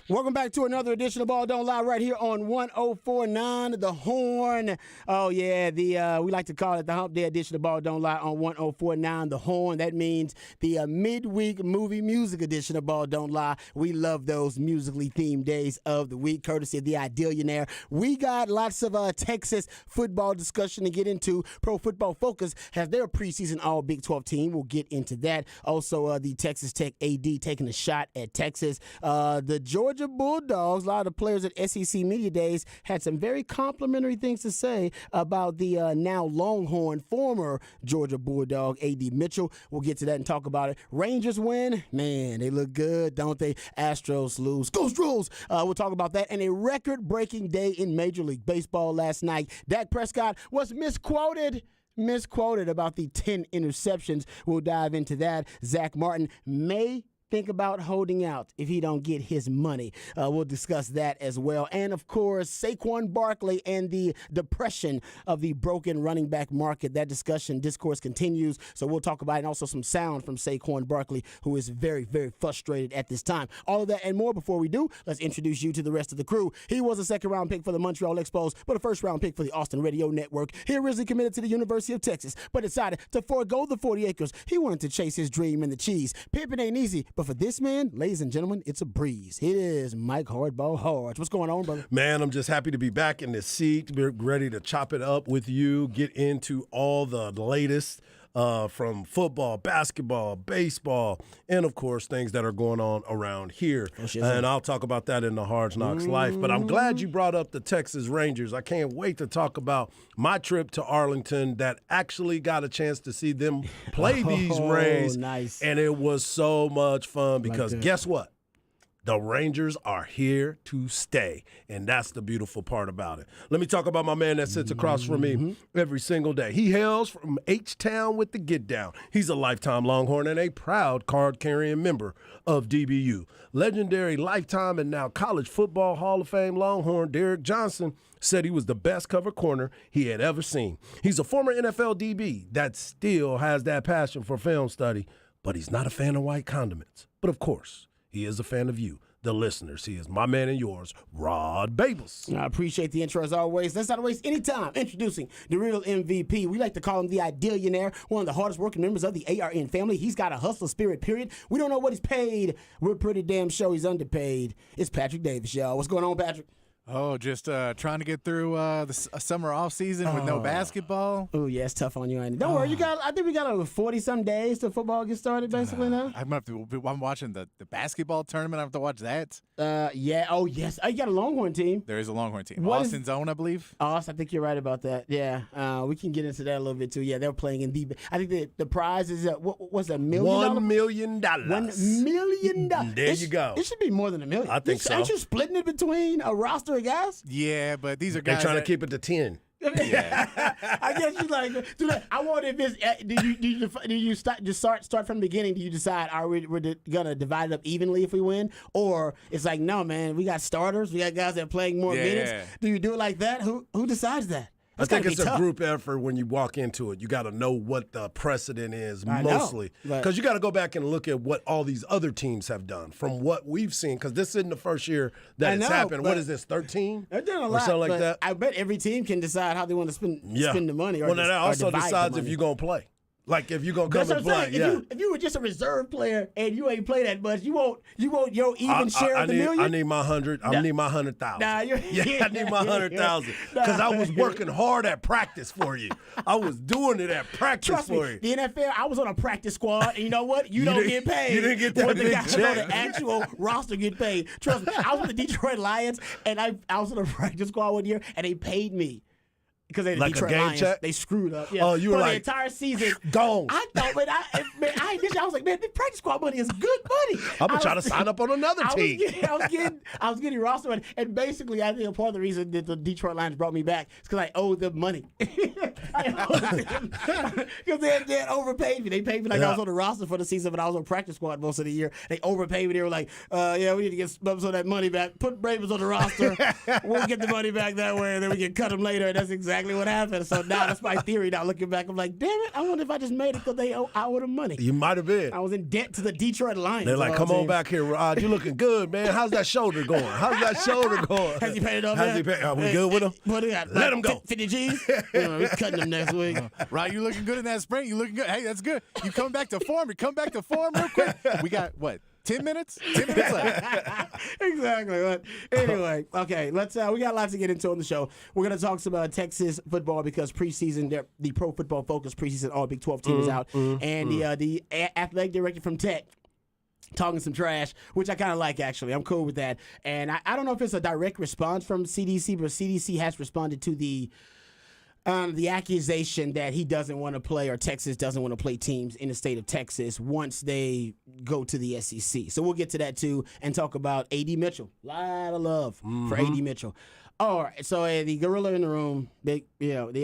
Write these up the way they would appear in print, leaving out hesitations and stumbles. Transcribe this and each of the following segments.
Welcome back to another edition of Ball Don't Lie right here on 104.9 The Horn. Oh, yeah, we like to call it the Hump Day edition of Ball Don't Lie on 104.9 The Horn. That means the midweek movie music edition of Ball Don't Lie. We love those musically themed days of the week, courtesy of the Idealionaire. We got lots of Texas football discussion to get into. Pro Football Focus has their preseason All Big 12 team. We'll get into that. Also, the Texas Tech AD taking a shot at Texas. The Georgia Bulldogs, a lot of the players at SEC Media Days had some very complimentary things to say about the now Longhorn, former Georgia Bulldog, A.D. Mitchell. We'll get to that and talk about it. Rangers win. Man, they look good, don't they? Astros lose. Go Astros! We'll talk about that. And a record-breaking day in Major League Baseball last night. Dak Prescott was misquoted about the 10 interceptions. We'll dive into that. Zach Martin may think about holding out if he don't get his money. We'll discuss that as well. And, of course, Saquon Barkley and the depression of the broken running back market. That discourse continues, so we'll talk about it. And also some sound from Saquon Barkley, who is very, very frustrated at this time. All of that and more. Before we do, let's introduce you to the rest of the crew. He was a second-round pick for the Montreal Expos, but a first-round pick for the Austin Radio Network. He originally committed to the University of Texas, but decided to forego the 40 acres. He wanted to chase his dream in the cheese. Pimping ain't easy, but for this man, ladies and gentlemen, it's a breeze. It is Mike Hardball Harge. What's going on, brother? Man, I'm just happy to be back in this seat. We're ready to chop it up with you, get into all the latest from football, basketball, baseball, and, of course, things that are going on around here. And I'll talk about that in the Hard Knocks Life. But I'm glad you brought up the Texas Rangers. I can't wait to talk about my trip to Arlington that actually got a chance to see them play these Rays. Nice. And it was so much fun because guess what? The Rangers are here to stay, and that's the beautiful part about it. Let me talk about my man that sits across from me every single day. He hails from H-Town with the Get Down. He's a lifetime Longhorn and a proud card-carrying member of DBU. Legendary lifetime and now College Football Hall of Fame Longhorn Derek Johnson said he was the best cover corner he had ever seen. He's a former NFL DB that still has that passion for film study, but he's not a fan of white condiments. But, of course, he is a fan of you, the listeners. He is my man and yours, Rod Babels. I appreciate the intro as always. Let's not waste any time introducing the real MVP. We like to call him the Idealionaire, one of the hardest working members of the ARN family. He's got a hustler spirit, period. We don't know what he's paid. We're pretty damn sure he's underpaid. It's Patrick Davis, y'all. What's going on, Patrick? Oh, just trying to get through the summer off season with no basketball. Oh, yeah, it's tough on you, ain't it? Don't worry, I think we got over 40-some days till football gets started, basically, now. I'm watching the basketball tournament. I have to watch that. Yeah. Oh, yes. You got a Longhorn team. There is a Longhorn team. Austin's own, I believe. Austin, I think you're right about that. Yeah. We can get into that a little bit, too. Yeah, they're playing in I think the prize is, what's $1 million? $1 million. $1 million. There you go. It should be more than $1 million. I think so. Aren't you splitting it between a roster of guys? Yeah, but these are guys. They're trying to keep it to 10. Yeah. I guess you like. I wonder if it's. Do you start from the beginning? Do you decide we're gonna divide it up evenly if we win, or it's like no, man, we got starters, we got guys that are playing more minutes. Do you do it like that? Who decides that? I think it's a group effort when you walk into it. You got to know what the precedent is mostly. Because you got to go back and look at what all these other teams have done from what we've seen. Because this isn't the first year that it's happened. What is this, 13? They're doing a or lot. something like that? I bet every team can decide how they want to spend the money. Well, that also decides if you're going to play. Like if you're gonna come and play, If you were just a reserve player and you ain't play that much, you won't your even share of the million. I need my 100. I need my 100,000. I need my 100,000 because I was working hard at practice for you. I was doing it at practice for you. The NFL, I was on a practice squad, and you know what? You don't get paid. You didn't get that big check. The actual roster get paid. Trust me. I was with the Detroit Lions, and I was on a practice squad one year, and they paid me. Because they like Detroit a game Lions, check? they screwed up. Yeah. Oh, you were for like, the entire season. Gone. I thought, I was like, man, the practice squad money is good money. I'm gonna try to sign up on another team. I was getting roster money, and basically, I think a part of the reason that the Detroit Lions brought me back is because I owed them money. I owed them because they had overpaid me. They paid me like I was on the roster for the season, but I was on practice squad most of the year. They overpaid me. They were like, we need to get some of that money back. Put Ravens on the roster. We'll get the money back that way, and then we can cut them later. And that's exactly exactly what happened. So now that's my theory. Now looking back, I'm like, damn it, I wonder if I just made it because they owed them money. You might have been. I was in debt to the Detroit Lions. They're like, come on back here, Rod. You looking good, man. How's that shoulder going? Has he paid it off Has yet? he paid? Are we good with him? Let him go. 50 G's? We're cutting him next week. Right, you looking good in that sprint. You looking good. Hey, that's good. You come back to form. You come back to form real quick. We got, what, 10 minutes? 10 minutes left. Exactly. But anyway, okay, let's. We got lots to get into on the show. We're gonna talk some Texas football because preseason, the Pro Football Focus preseason All Big 12 team is out, and the athletic director from Tech talking some trash, which I kind of like, actually. I'm cool with that. And I don't know if it's a direct response from CDC, but CDC has responded to the accusation that he doesn't want to play, or Texas doesn't want to play teams in the state of Texas once they go to the SEC. So we'll get to that too and talk about A.D. Mitchell. A lot of love for A.D. Mitchell. All right, so the gorilla in the room, the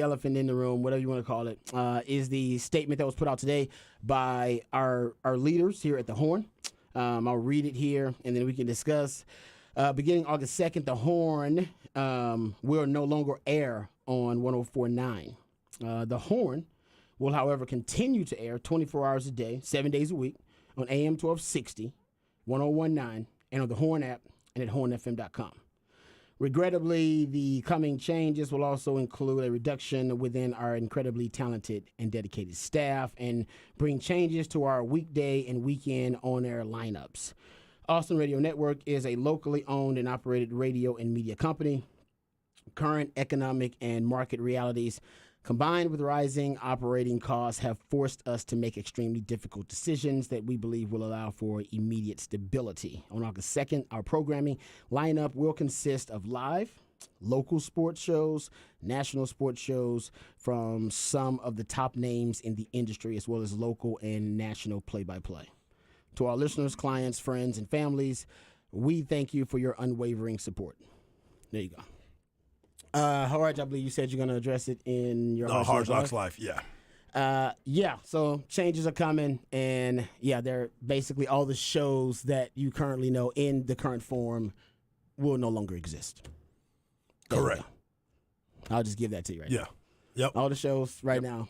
elephant in the room, whatever you want to call it, is the statement that was put out today by our leaders here at the Horn. I'll read it here, and then we can discuss. Beginning August 2nd, the Horn will no longer air on 104.9. The Horn will, however, continue to air 24 hours a day, 7 days a week on AM 1260, 101.9, and on the Horn app and at hornfm.com. Regrettably, the coming changes will also include a reduction within our incredibly talented and dedicated staff and bring changes to our weekday and weekend on-air lineups. Austin Radio Network is a locally owned and operated radio and media company. Current economic and market realities, combined with rising operating costs, have forced us to make extremely difficult decisions that we believe will allow for immediate stability. On August 2nd, our programming lineup will consist of live, local sports shows, national sports shows from some of the top names in the industry, as well as local and national play-by-play. To our listeners, clients, friends, and families, we thank you for your unwavering support. There you go. Haraj, I believe you said you're going to address it in your Hard Knocks Life, yeah. So changes are coming, and they're basically all the shows that you currently know in the current form will no longer exist. Correct. I'll just give that to you right now. Yep. All the shows right now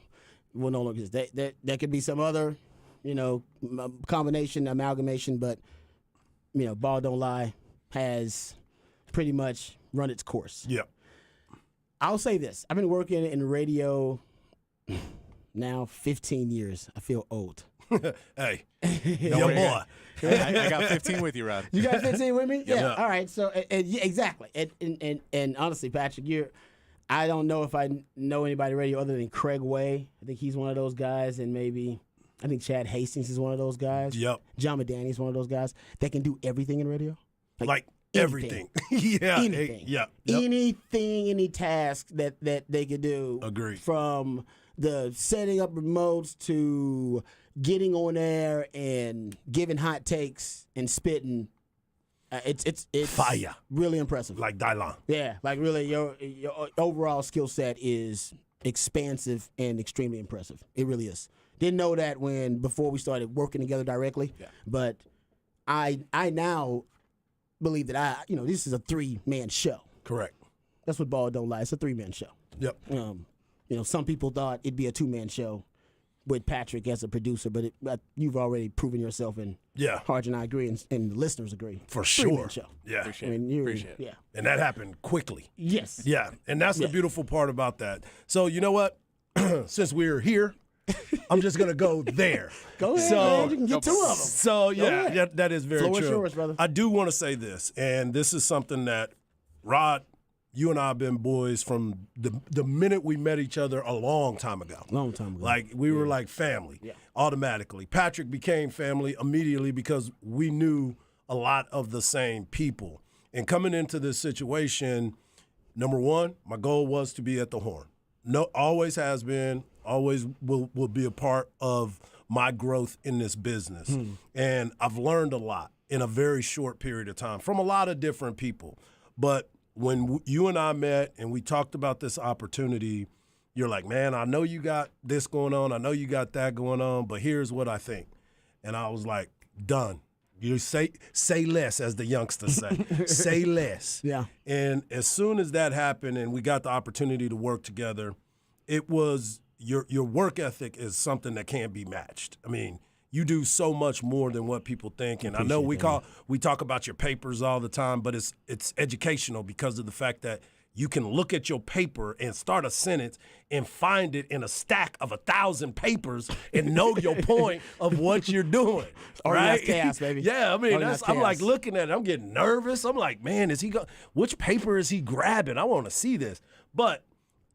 will no longer exist. There could be some other, combination, amalgamation, but, Ball Don't Lie has pretty much run its course. Yep. I'll say this. I've been working in radio now 15 years. I feel old. Hey, your boy. I got 15 with you, Rod. You got 15 with me? Yeah. All right. So, exactly. And honestly, Patrick, I don't know if I know anybody radio other than Craig Way. I think he's one of those guys, and maybe I think Chad Hastings is one of those guys. Yep. John Medani is one of those guys that can do everything in radio. Like everything. Yeah. Anything. Yep. Anything, any task that they could do. Agreed. From the setting up remotes to getting on air and giving hot takes and spitting. It's fire. Really impressive. Like Dylan. Yeah, like really your overall skill set is expansive and extremely impressive. It really is. Didn't know that before we started working together directly. Yeah. But I now believe that this is a 3-man show. Correct. That's what Ball Don't Lie. It's a 3-man show. Yep. Some people thought it'd be a 2-man show with Patrick as a producer, but you've already proven yourself, and Harj and I agree, and the listeners agree. For sure. 3-man show. Yeah. Appreciate it. Yeah. And that happened quickly. Yes. Yeah. And that's the beautiful part about that. So, you know what? Since we're here, I'm just going to go there. Go ahead, man. You can get 2 of them. So, that is very Floor is true. yours, brother. I do want to say this, and this is something that, Rod, you and I have been boys from the minute we met each other a long time ago. Long time ago. Like, we were like family automatically. Patrick became family immediately because we knew a lot of the same people. And coming into this situation, number one, my goal was to be at the Horn. No, always has been, always will be a part of my growth in this business. And I've learned a lot in a very short period of time from a lot of different people. But when you and I met and we talked about this opportunity, you're like, man, I know you got this going on. I know you got that going on, but here's what I think. And I was like, done. You say less, as the youngsters say. Say less. Yeah. And as soon as that happened and we got the opportunity to work together, it was your work ethic is something that can't be matched. I mean, you do so much more than what people think. And I know we talk about your papers all the time, but it's educational because of the fact that you can look at your paper and start a sentence and find it in a stack of 1,000 papers and know your point of what you're doing. Right? Chaos, baby. Yeah, I mean, I'm like chaos. looking at it. I'm getting nervous. I'm like, man, which paper is he grabbing? I want to see this. But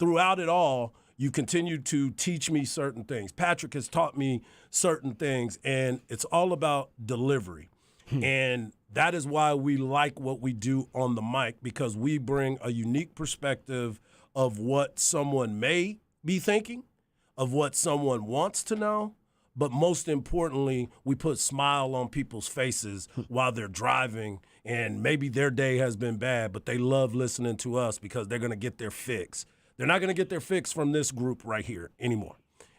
throughout it all, you continue to teach me certain things. Patrick has taught me certain things, and it's all about delivery. And that is why we like what we do on the mic, because we bring a unique perspective of what someone may be thinking, of what someone wants to know, but most importantly, we put smile on people's faces while they're driving, and maybe their day has been bad, but they love listening to us because they're going to get their fix. They're not going to get their fix from this group right here anymore.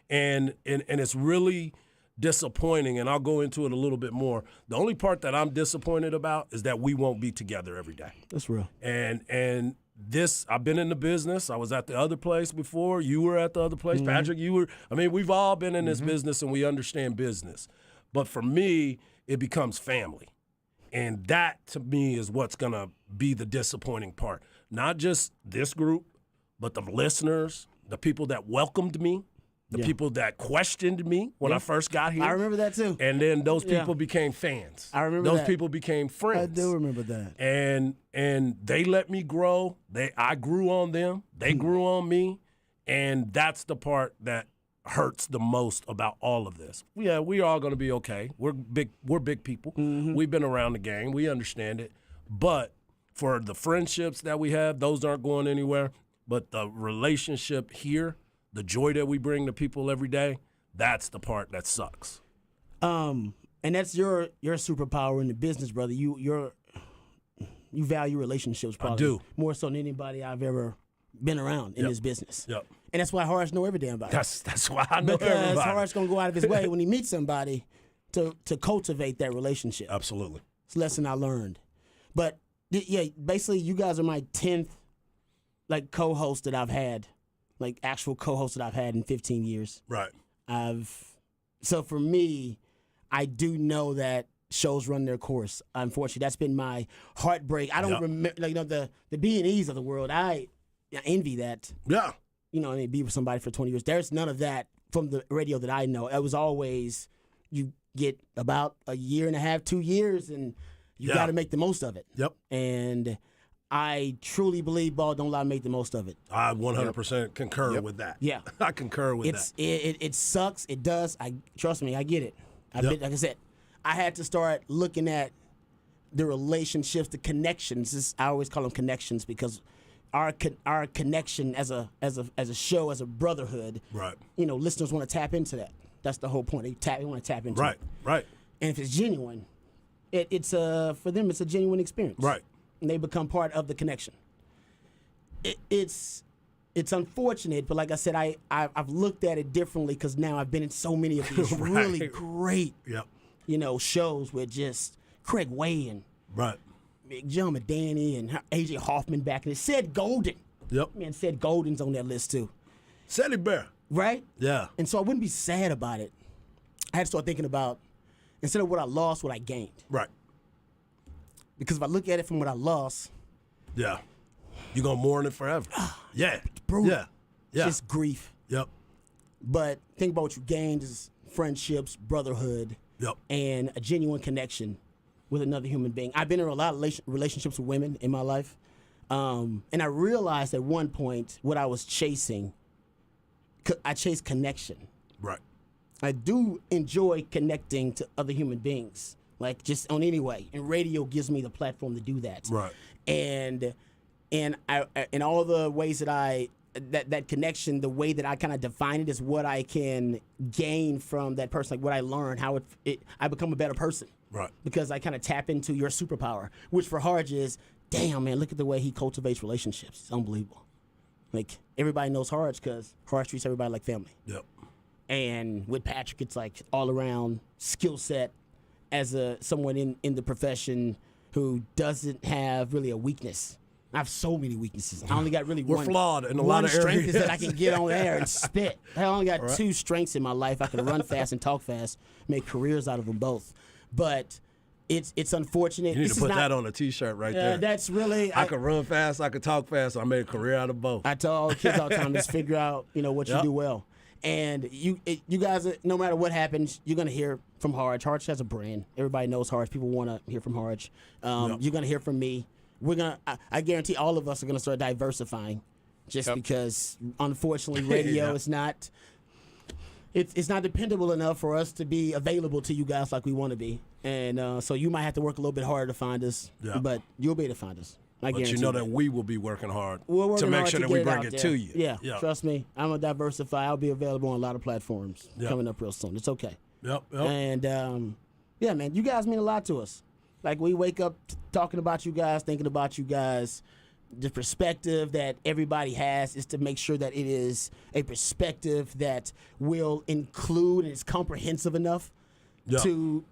And it's really disappointing, and I'll go into it a little bit more. The only part that I'm disappointed about is that we won't be together every day. That's real. And this, I've been in the business. I was at the other place before. You were at the other place. Patrick, you were. I mean, we've all been in this business, and we understand business. But for me, it becomes family. And that, to me, is what's going to be the disappointing part. Not just this group, but the listeners, the people that welcomed me, the people that questioned me when I first got here. I remember that too. And then those people became fans. I remember those that. people became friends. I do remember that. And they let me grow. I grew on them. They grew on me. And that's the part that hurts the most about all of this. Yeah, we're all going to be okay. We're big people. We've been around the game. We understand it. But for the friendships that we have, those aren't going anywhere. But the relationship here, the joy that we bring to people every day, that's the part that sucks. And that's your superpower in the business, brother. You value relationships probably do. more so than anybody I've ever been around in this business. Yep. And that's why Horace know every damn body. That's why I know because everybody. Horace gonna go out of his way when he meets somebody to cultivate that relationship. Absolutely. It's a lesson I learned. But yeah, basically you guys are my 10th like co-host that I've had, like actual co-host that I've had in 15 years. Right. So for me, I do know that shows run their course. Unfortunately, that's been my heartbreak. I don't remember, like, the B&Es of the world. I envy that. Yeah. Be with somebody for 20 years. There's none of that from the radio that I know. It was always you get about a year and a half, 2 years, and you got to make the most of it. Yep. And I truly believe Ball Don't Lie make the most of it. I 100% concur with that. Yeah. I concur with that. It sucks. It does. Trust me, I get it. Like I said, I had to start looking at the relationships, the connections. I always call them connections because our connection as a show, as a brotherhood. Right. Listeners want to tap into that. That's the whole point. They want to tap into it. Right. And if it's genuine, it's for them. It's a genuine experience. Right. And they become part of the connection. It's unfortunate, but like I said, I've looked at it differently because now I've been in so many of these really great, shows with just Craig Way and John Madani and AJ Hoffman back, and it said Golden. Yep. Man, said Golden's on that list too. Sally Bear. Right? Yeah. And so I wouldn't be sad about it. I had to start thinking about, instead of what I lost, what I gained. Right. Because if I look at it from what I lost, you're going to mourn it forever. Yeah. Brutal. Yeah. It's just grief. Yep. But think about what you gained is friendships, brotherhood, and a genuine connection with another human being. I've been in a lot of relationships with women in my life. And I realized at one point what I was chasing, I chased connection. Right. I do enjoy connecting to other human beings, like just on any way. And radio gives me the platform to do that. Right. And I in all the ways that that connection, the way that I kind of define it is what I can gain from that person, like what I learn, how I become a better person. Right. Because I kind of tap into your superpower, which for Harge is, damn, man, look at the way he cultivates relationships. It's unbelievable. Like, everybody knows Harge because Harge treats everybody like family. Yep. And with Patrick, it's like all around skill set, as someone in the profession who doesn't have really a weakness. I have so many weaknesses. I only got really We're one. flawed in a one lot of strength areas. is that I can get on air and spit. I only got two strengths in my life. I can run fast and talk fast, make careers out of them both. But it's unfortunate. You need This to is put not- that on a T-shirt right there. That's really. I could run fast. I could talk fast. I made a career out of both. I tell all the kids all the time, just figure out, what you Yep. do well. And you guys, no matter what happens, you're gonna hear from Harge. Harge has a brand. Everybody knows Harge. People want to hear from Harge. Yep. You're gonna hear from me. I guarantee all of us are gonna start diversifying, just because unfortunately radio is not. It's not dependable enough for us to be available to you guys like we want to be, and so you might have to work a little bit harder to find us. Yeah. But you'll be able to find us. I But guarantee you know that we will be working hard we're working to make hard sure to that we get bring out it there. to you. Yeah, trust me. I'm gonna diversify. I'll be available on a lot of platforms Yep. coming up real soon. It's okay. Yep. And yeah, man, you guys mean a lot to us. Like we wake up talking about you guys, thinking about you guys. The perspective that everybody has is to make sure that it is a perspective that will include and is comprehensive enough Yeah. to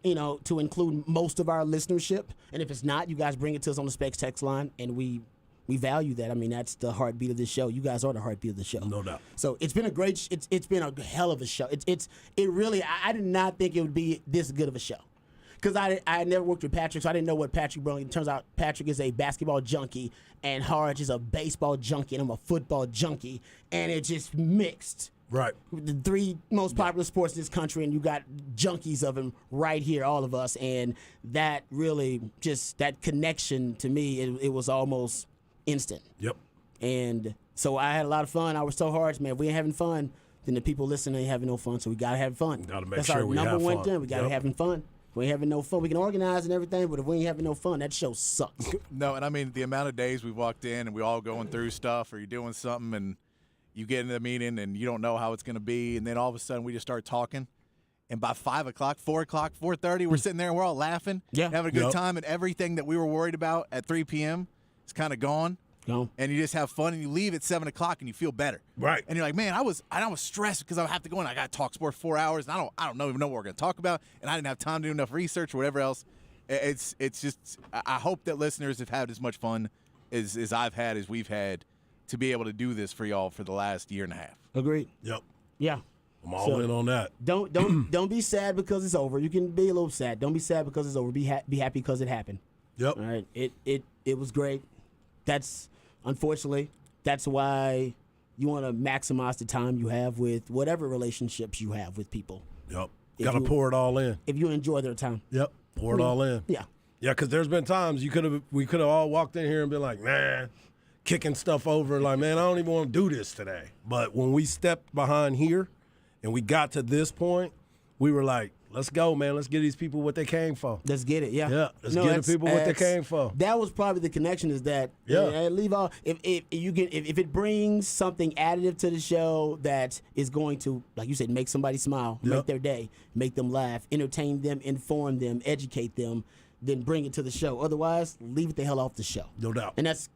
to include most of our listenership. And if it's not, you guys bring it to us on the Specs text line, and we value that. I mean, that's the heartbeat of this show. You guys are the heartbeat of the show. No doubt. So it's been a great. It's been a hell of a show. It really. I did not think it would be this good of a show. Because I never worked with Patrick, so I didn't know what Patrick brought. It turns out Patrick is a basketball junkie, and Harge is a baseball junkie, and I'm a football junkie, and it just mixed. Right. The three most popular sports in this country, and you got junkies of them right here, all of us, and that really just that connection to me, it was almost instant. Yep. And so I had a lot of fun. I was so hard, man. If we ain't having fun, then the people listening ain't having no fun. So we gotta have fun. Gotta make That's sure our we number have one fun. thing. We gotta Yep. having fun. If we ain't having no fun. We can organize and everything, but if we ain't having no fun, that show sucks. No, and I mean the amount of days we walked in and we all going through stuff, or you're doing something and you get into the meeting and you don't know how it's going to be, and then all of a sudden we just start talking, and by 5 o'clock, 4 o'clock, 4:30, we're sitting there and we're all laughing, Yeah. having a good Yep. time, and everything that we were worried about at 3 p.m. is kind of gone. No. And you just have fun, and you leave at 7 o'clock, and you feel better. Right. And you're like, man, I was stressed because I have to go in. I got to talk sports 4 hours, and I don't even know what we're going to talk about, and I didn't have time to do enough research or whatever else. It's just I hope that listeners have had as much fun as I've had, as we've had, to be able to do this for y'all for the last year and a half. Agreed. Yep. Yeah. I'm all So- in on that. Don't be sad because it's over. You can be a little sad. Don't be sad because it's over. Be happy because it happened. Yep. All right. It was great. Unfortunately, that's why you want to maximize the time you have with whatever relationships you have with people. Yep. If Got to you- pour it all in. If you enjoy their time. Yep. Pour it all in. Yeah. Yeah, because there's been times we could have all walked in here and been like, man, kicking stuff over, like, man, I don't even want to do this today. But when we stepped behind here and we got to this point, we were like, let's go, man. Let's give these people what they came for. Let's get it. Yeah. Yeah, let's give the that's- people what they that's- came for. That was probably the connection. Is that leave all if it brings something additive to the show that is going to, like you said, make somebody smile, Yep. make their day, make them laugh, entertain them, inform them, educate them, then bring it to the show. Otherwise, leave it the hell off the show. No doubt. And this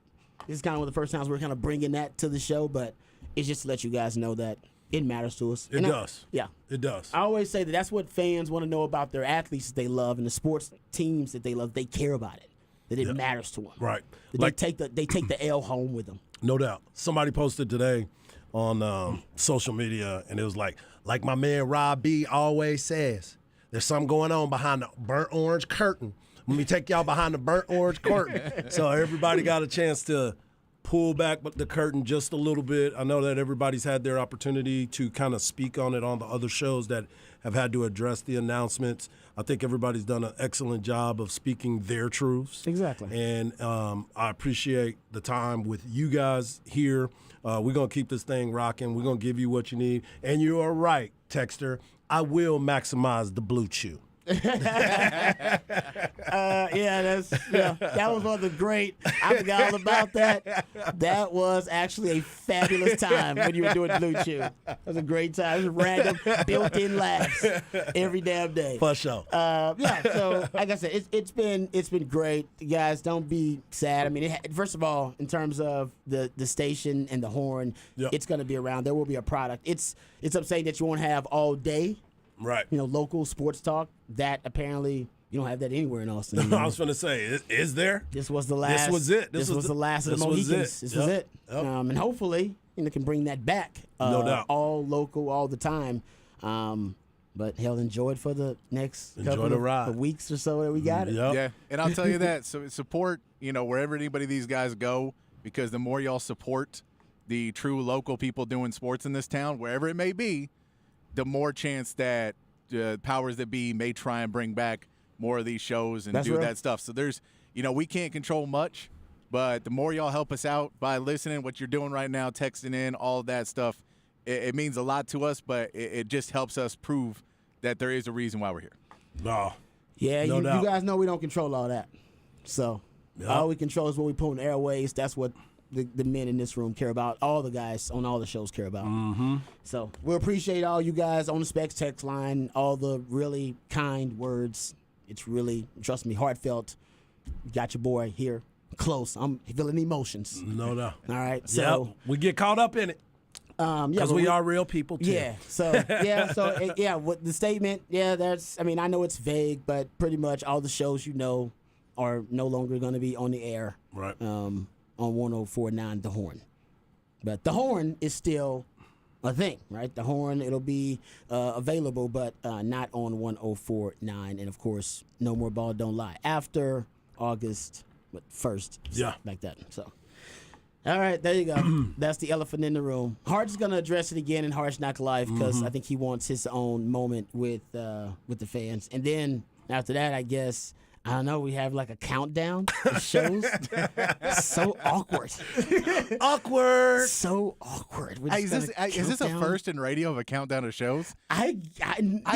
is kind of one of the first times we're kind of bringing that to the show, but it's just to let you guys know that it matters to us. It does. Yeah. It does. I always say that's what fans want to know about their athletes that they love and the sports teams that they love. They care about it, that it matters to them. Right. That Like- they take the L home with them. No doubt. Somebody posted today on social media, and it was like my man Rob B always says, there's something going on behind the burnt orange curtain. Let me take y'all behind the burnt orange curtain. So everybody got a chance to pull back the curtain just a little bit. I know that everybody's had their opportunity to kind of speak on it on the other shows that have had to address the announcements. I think everybody's done an excellent job of speaking their truths. Exactly. And I appreciate the time with you guys here. We're going to keep this thing rocking. We're going to give you what you need. And you are right, Texter. I will maximize the Blue Chew. That was one of the great. I forgot all about that. That was actually a fabulous time when you were doing Blue Chew. It was a great time. It was random, built-in laughs every damn day. For sure. So like I said, it's been great. You guys, don't be sad. I mean, first of all, in terms of the station and the horn, Yep. it's going to be around. There will be a product. It's upsetting that you won't have all day. Right. Local sports talk that apparently You don't have that anywhere in Austin. I was going to say, is there? This was the last. This was it. This was the last of the Mohicans. This was it. Yep. And hopefully, can bring that back. No doubt. All local, all the time. But hell, enjoy it for the next couple of weeks or so that we got it. Yep. Yeah, and I'll tell you that. So support, wherever anybody these guys go, because the more y'all support the true local people doing sports in this town, wherever it may be, the more chance that powers that be may try and bring back more of these shows and that stuff. So there's, we can't control much, but the more y'all help us out by listening, what you're doing right now, texting in, all of that stuff, it means a lot to us, but it just helps us prove that there is a reason why we're here. No. Yeah, no you doubt. guys know we don't control all that. So all we control is what we put on the airways. That's what the men in this room care about. All the guys on all the shows care about. Mm-hmm. So we appreciate all you guys on the Specs text line, all the really kind words. It's really, trust me, heartfelt. Got your boy here close. I'm feeling emotions. No doubt. All right. So we get caught up in it. Because we are real people, too. Yeah. So, with the statement, I know it's vague, but pretty much all the shows are no longer going to be on the air. Right. On 104.9 The Horn. But The Horn is still a thing, right? The Horn, it'll be available, but not on 104.9. And, of course, No More Ball Don't Lie. After August 1st. Yeah. Like that. So. All right, there you go. That's the elephant in the room. Hart's going to address it again in Hart's Knock Life because I think he wants his own moment with the fans. And then after that, I guess, I don't know, we have like a countdown of shows. So awkward. Awkward. So awkward. Is this a first in radio of a countdown of shows? I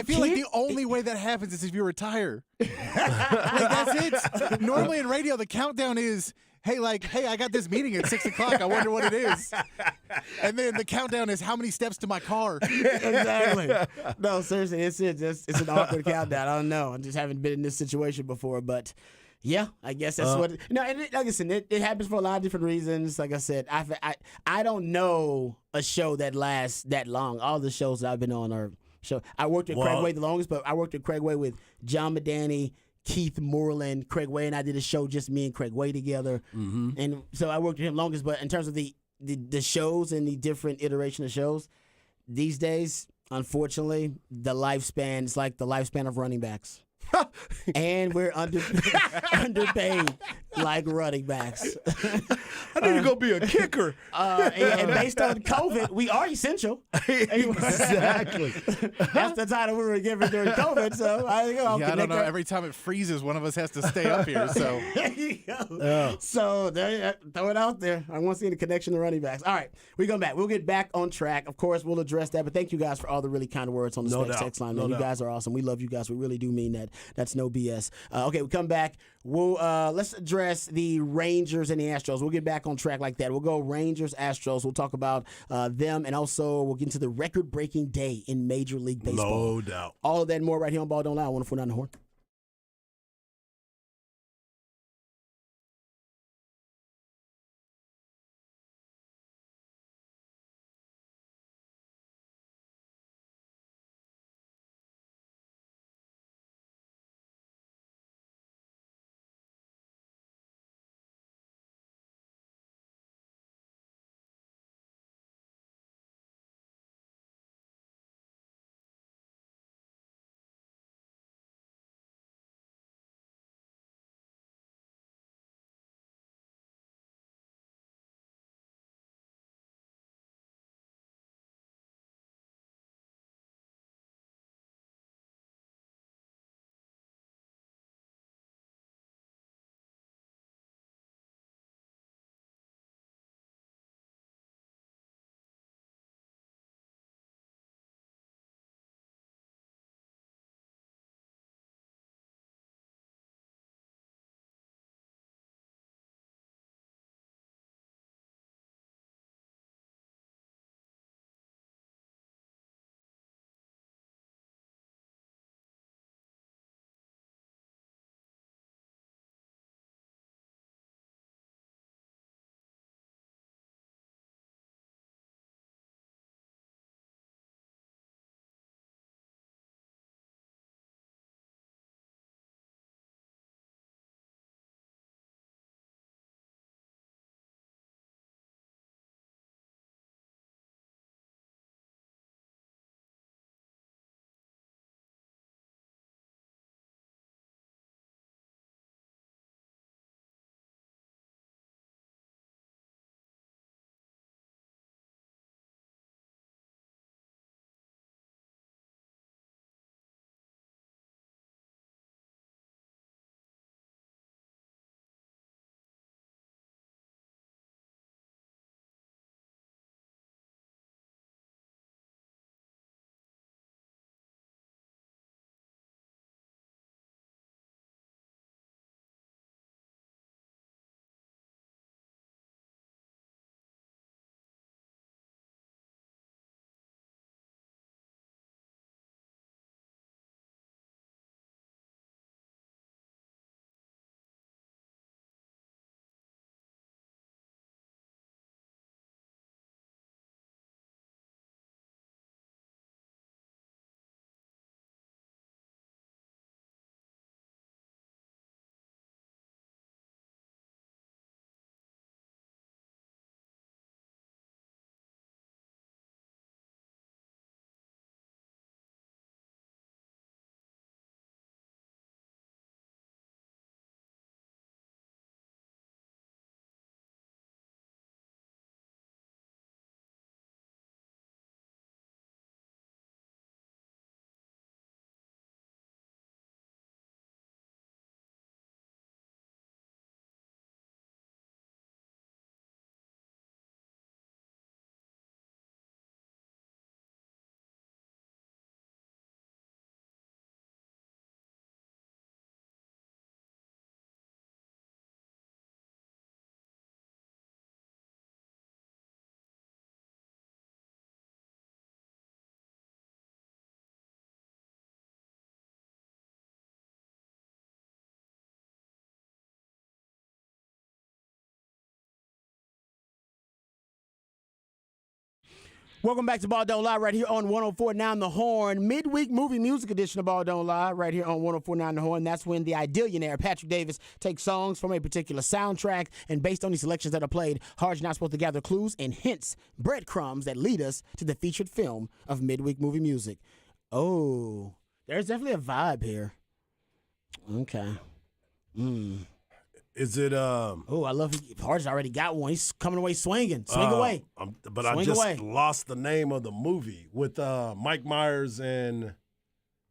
feel like the only way that happens is if you retire. That's it. Normally in radio, the countdown is, hey, I got this meeting at 6 o'clock. I wonder what it is. And then the countdown is how many steps to my car. Exactly. No, seriously, it's an awkward countdown. I don't know. I just haven't been in this situation before, but yeah, I guess that's what. And like I said, it happens for a lot of different reasons. Like I said, I don't know a show that lasts that long. All the shows that I've been on are show. I worked at Craig Way the longest, but I worked at Craig Way with John Madani, Keith Moreland, Craig Way, and I did a show just me and Craig Way together. Mm-hmm. And so I worked with him longest, but in terms of the shows and the different iteration of shows, these days, unfortunately, the lifespan is like the lifespan of running backs. And we're underpaid like running backs. I need to go be a kicker. And based on COVID, we are essential. Exactly. That's the title we were given during COVID. So I don't know. Every time it freezes, one of us has to stay up here. So there you go. So throw it out there. I want to see the connection to running backs. All right, we come back. We'll get back on track. Of course, we'll address that. But thank you guys for all the really kind words on the Specs text line. Man. You guys are awesome. We love you guys. We really do mean that. That's no BS. Okay, we come back. We'll let's address the Rangers and the Astros. We'll get back on track like that. We'll go Rangers, Astros. We'll talk about them, and also we'll get into the record-breaking day in Major League Baseball. No doubt. All of that and more right here on Ball Don't Lie. 104.9 The Horn. Welcome back to Ball Don't Lie right here on 104.9 The Horn. Midweek movie music edition of Ball Don't Lie right here on 104.9 The Horn. That's when the Idealionaire, Patrick Davis, takes songs from a particular soundtrack, and based on these selections that are played, Hard's not supposed to gather clues and hints, breadcrumbs that lead us to the featured film of midweek movie music. Oh, there's definitely a vibe here. Okay. Is it Oh, I love it. Hard's already got one. He's coming away swinging. Swing away. But Swing I just away. lost the name of the movie with Mike Myers and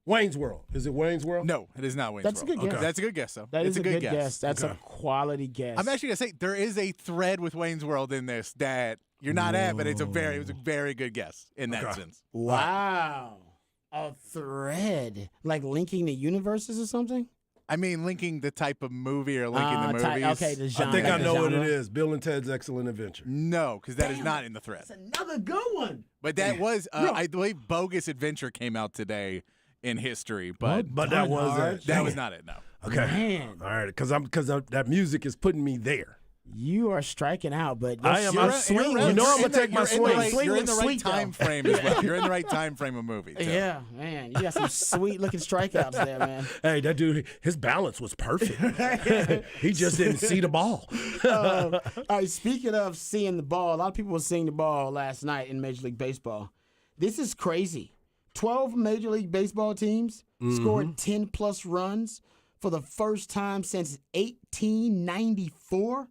Wayne's World. Is it Wayne's World? No, it is not Wayne's That's a World. good guess. That's a good guess, though. That it's is a good guess. That's Okay. a quality guess. I'm actually gonna say there is a thread with Wayne's World in this that you're not at, but it was a very good guess in that Okay. sense. Wow. A thread. Like linking the universes or something? I mean, linking the type of movie or linking the movies. Okay, the genre. I think I the know what genre. it is. Bill and Ted's Excellent Adventure. No, because that is Damn. not in the thread. That's another good one. But that was, No. I believe, Bogus Adventure came out today in history, but But that was Hard. it. that was not it. No. Okay. Man. All right, because that music is putting me there. You are striking out, but I am. you're I'm- swinging. You know I'm You're gonna take my in the swing. right- Swing You're in looks the right sweet, though. time frame as well. You're in the right time frame of movie. too. Yeah, man. You got some sweet looking strikeouts there, man. Hey, that dude, his balance was perfect. He just didn't see the ball. All right, speaking of seeing the ball, a lot of people were seeing the ball last night in Major League Baseball. This is crazy. 12 Major League Baseball teams scored 10-plus runs for the first time since 1894.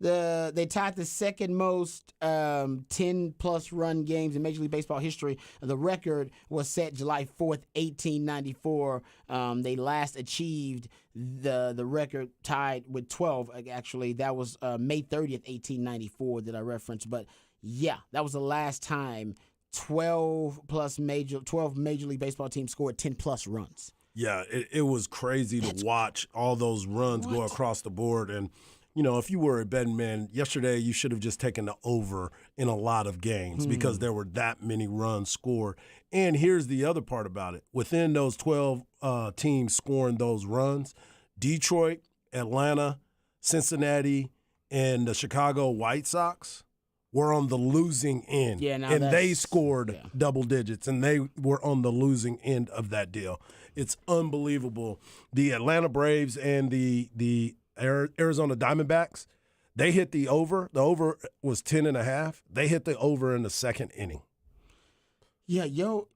They tied the second most 10-plus run games in Major League Baseball history. The record was set July 4th, 1894. They last achieved the record tied with 12. Actually, that was May 30th, 1894 that I referenced. But yeah, that was the last time 12 Major League Baseball teams scored 10-plus runs. Yeah, it was crazy to watch all those runs go across the board. And, you know, if you were a betting man, yesterday you should have just taken the over in a lot of games because there were that many runs scored. And here's the other part about it. Within those 12 teams scoring those runs, Detroit, Atlanta, Cincinnati, and the Chicago White Sox were on the losing end. Yeah, now and they that's- scored double digits, and they were on the losing end of that deal. It's unbelievable. The Atlanta Braves and the Arizona Diamondbacks, they hit the over. The over was 10.5. They hit the over in the second inning. Yeah,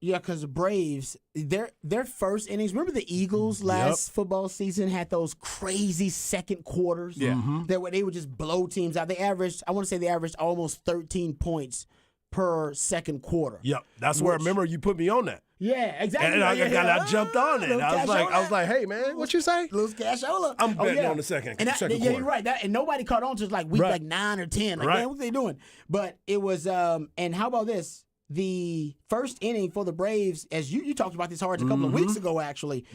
because the Braves, their first innings. Remember the Eagles last football season had those crazy second quarters. Yeah. That they would just blow teams out. They averaged almost 13 points per second quarter. Yep, that's where. Remember, you put me on that, Yeah, exactly. and I Yeah. jumped on it. Little I was cashola. like, hey man, what you say? Little cashola. I'm betting on the second And quarter. you're right. And nobody caught on to like week Right. like 9 or 10. Like, Right. man, what are they doing? But it was. And how about this? The first inning for the Braves, as you talked about this hard a couple of weeks ago, actually.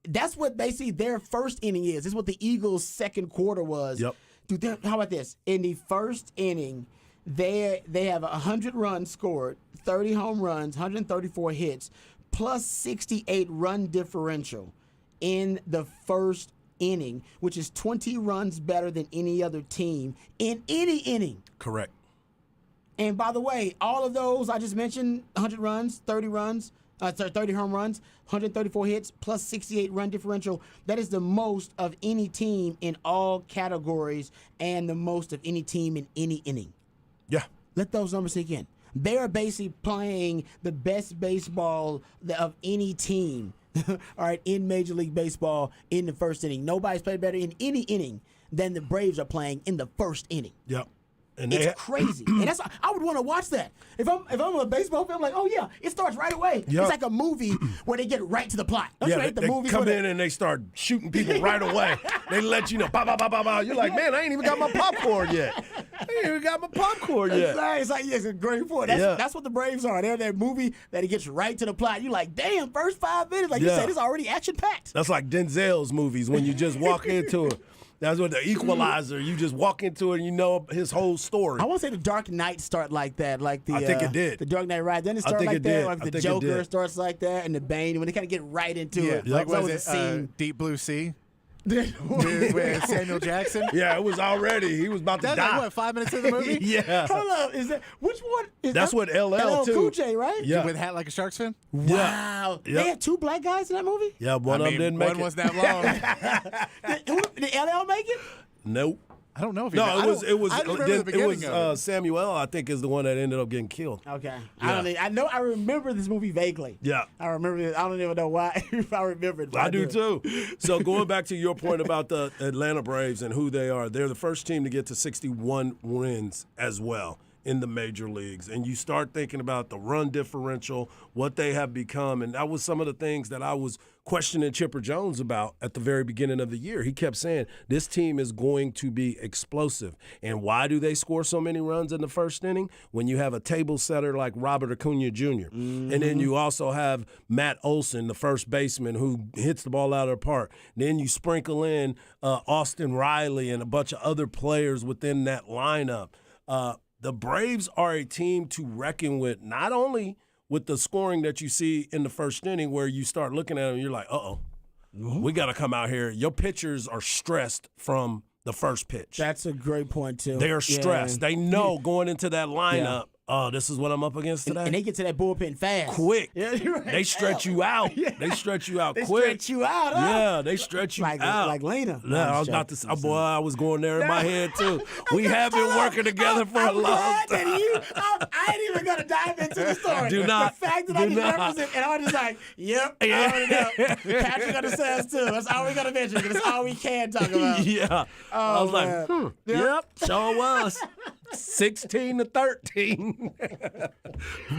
That's what basically their first inning is. This is what the Eagles' second quarter was. Yep. Dude, how about this? In the first inning, they have 100 runs scored, 30 home runs, 134 hits, plus 68 run differential in the first inning, which is 20 runs better than any other team in any inning. Correct. And by the way, all of those I just mentioned, 100 runs, 30 home runs, 134 hits, plus 68 run differential. That is the most of any team in all categories and the most of any team in any inning. Yeah. Let those numbers sink in. They are basically playing the best baseball of any team, all right, in Major League Baseball in the first inning. Nobody's played better in any inning than the Braves are playing in the first inning. Yep. And It's crazy, and that's I would want to watch that. If I'm a baseball fan, I'm like, oh yeah, it starts right away. Yep. It's like a movie where they get right to the plot. Don't you Yeah, hate the they movies come where in and they start shooting people right away. They let you know, bah, bah, bah, bah, bah. You're like, man, I ain't even got my popcorn yet. I ain't even got my popcorn yet. It's like it's a great point. That's what the Braves are. They're that movie that it gets right to the plot. You're like, damn, first 5 minutes, like you Yeah. said, it's already action packed. That's like Denzel's movies when you just walk into it. That's what the Equalizer. You just walk into it and you know his whole story. I want to say the Dark Knight start like that, like the I think it did. The Dark Knight Rise. Then it start think like it that, did. like I the think it Joker did. starts like that, and the Bane when they kind of get right into it. Like It's always was it a scene. Deep Blue Sea? with Samuel Jackson. Yeah, it was already. He was about to That's die. like, what, 5 minutes in the movie? Yeah. Hold up, is that which one? Is That's that what LL too. Cool J, right? Yeah. With a hat like a Sharks fan? Wow. Yep. They had 2 black guys in that movie? Yeah, one of them didn't make one it. wasn't that long. Did LL make it? Nope. I don't know if he No, did. I remember the beginning of it. Samuel, I think, is the one that ended up getting killed. Okay. Yeah. I remember this movie vaguely. Yeah. I remember it. I don't even know why if I remember it. But I do too. So going back to your point about the Atlanta Braves and who they are, they're the first team to get to 61 wins as well in the major leagues. And you start thinking about the run differential, what they have become. And that was some of the things that I was questioning Chipper Jones about at the very beginning of the year. He kept saying, this team is going to be explosive. And why do they score so many runs in the first inning? When you have a table setter like Robert Acuna Jr. And then you also have Matt Olson, the first baseman, who hits the ball out of the park. Then you sprinkle in Austin Riley and a bunch of other players within that lineup. The Braves are a team to reckon with, not only with the scoring that you see in the first inning where you start looking at them and you're like, we got to come out here. Your pitchers are stressed from the first pitch. That's a great point, too. They are stressed. Yeah. They know going into that lineup, this is what I'm up against today. And they get to that bullpen fast. Quick. Yeah, you're right. They stretch you out. Yeah. They stretch you out They quick. stretch you out, huh? Yeah, they stretch you out. Like Lena. No, I was about to say, boy, I was going there in my head, too. We have been working together for a long glad time. that I ain't even going to dive into the story. Do not. The fact that Do I can not. represent, and I was just like, yep, I already know. Patrick understands, too. That's all we're going to mention, because that's all we can talk about. Yeah. I was man. like, yep, sure was. 16 to 13.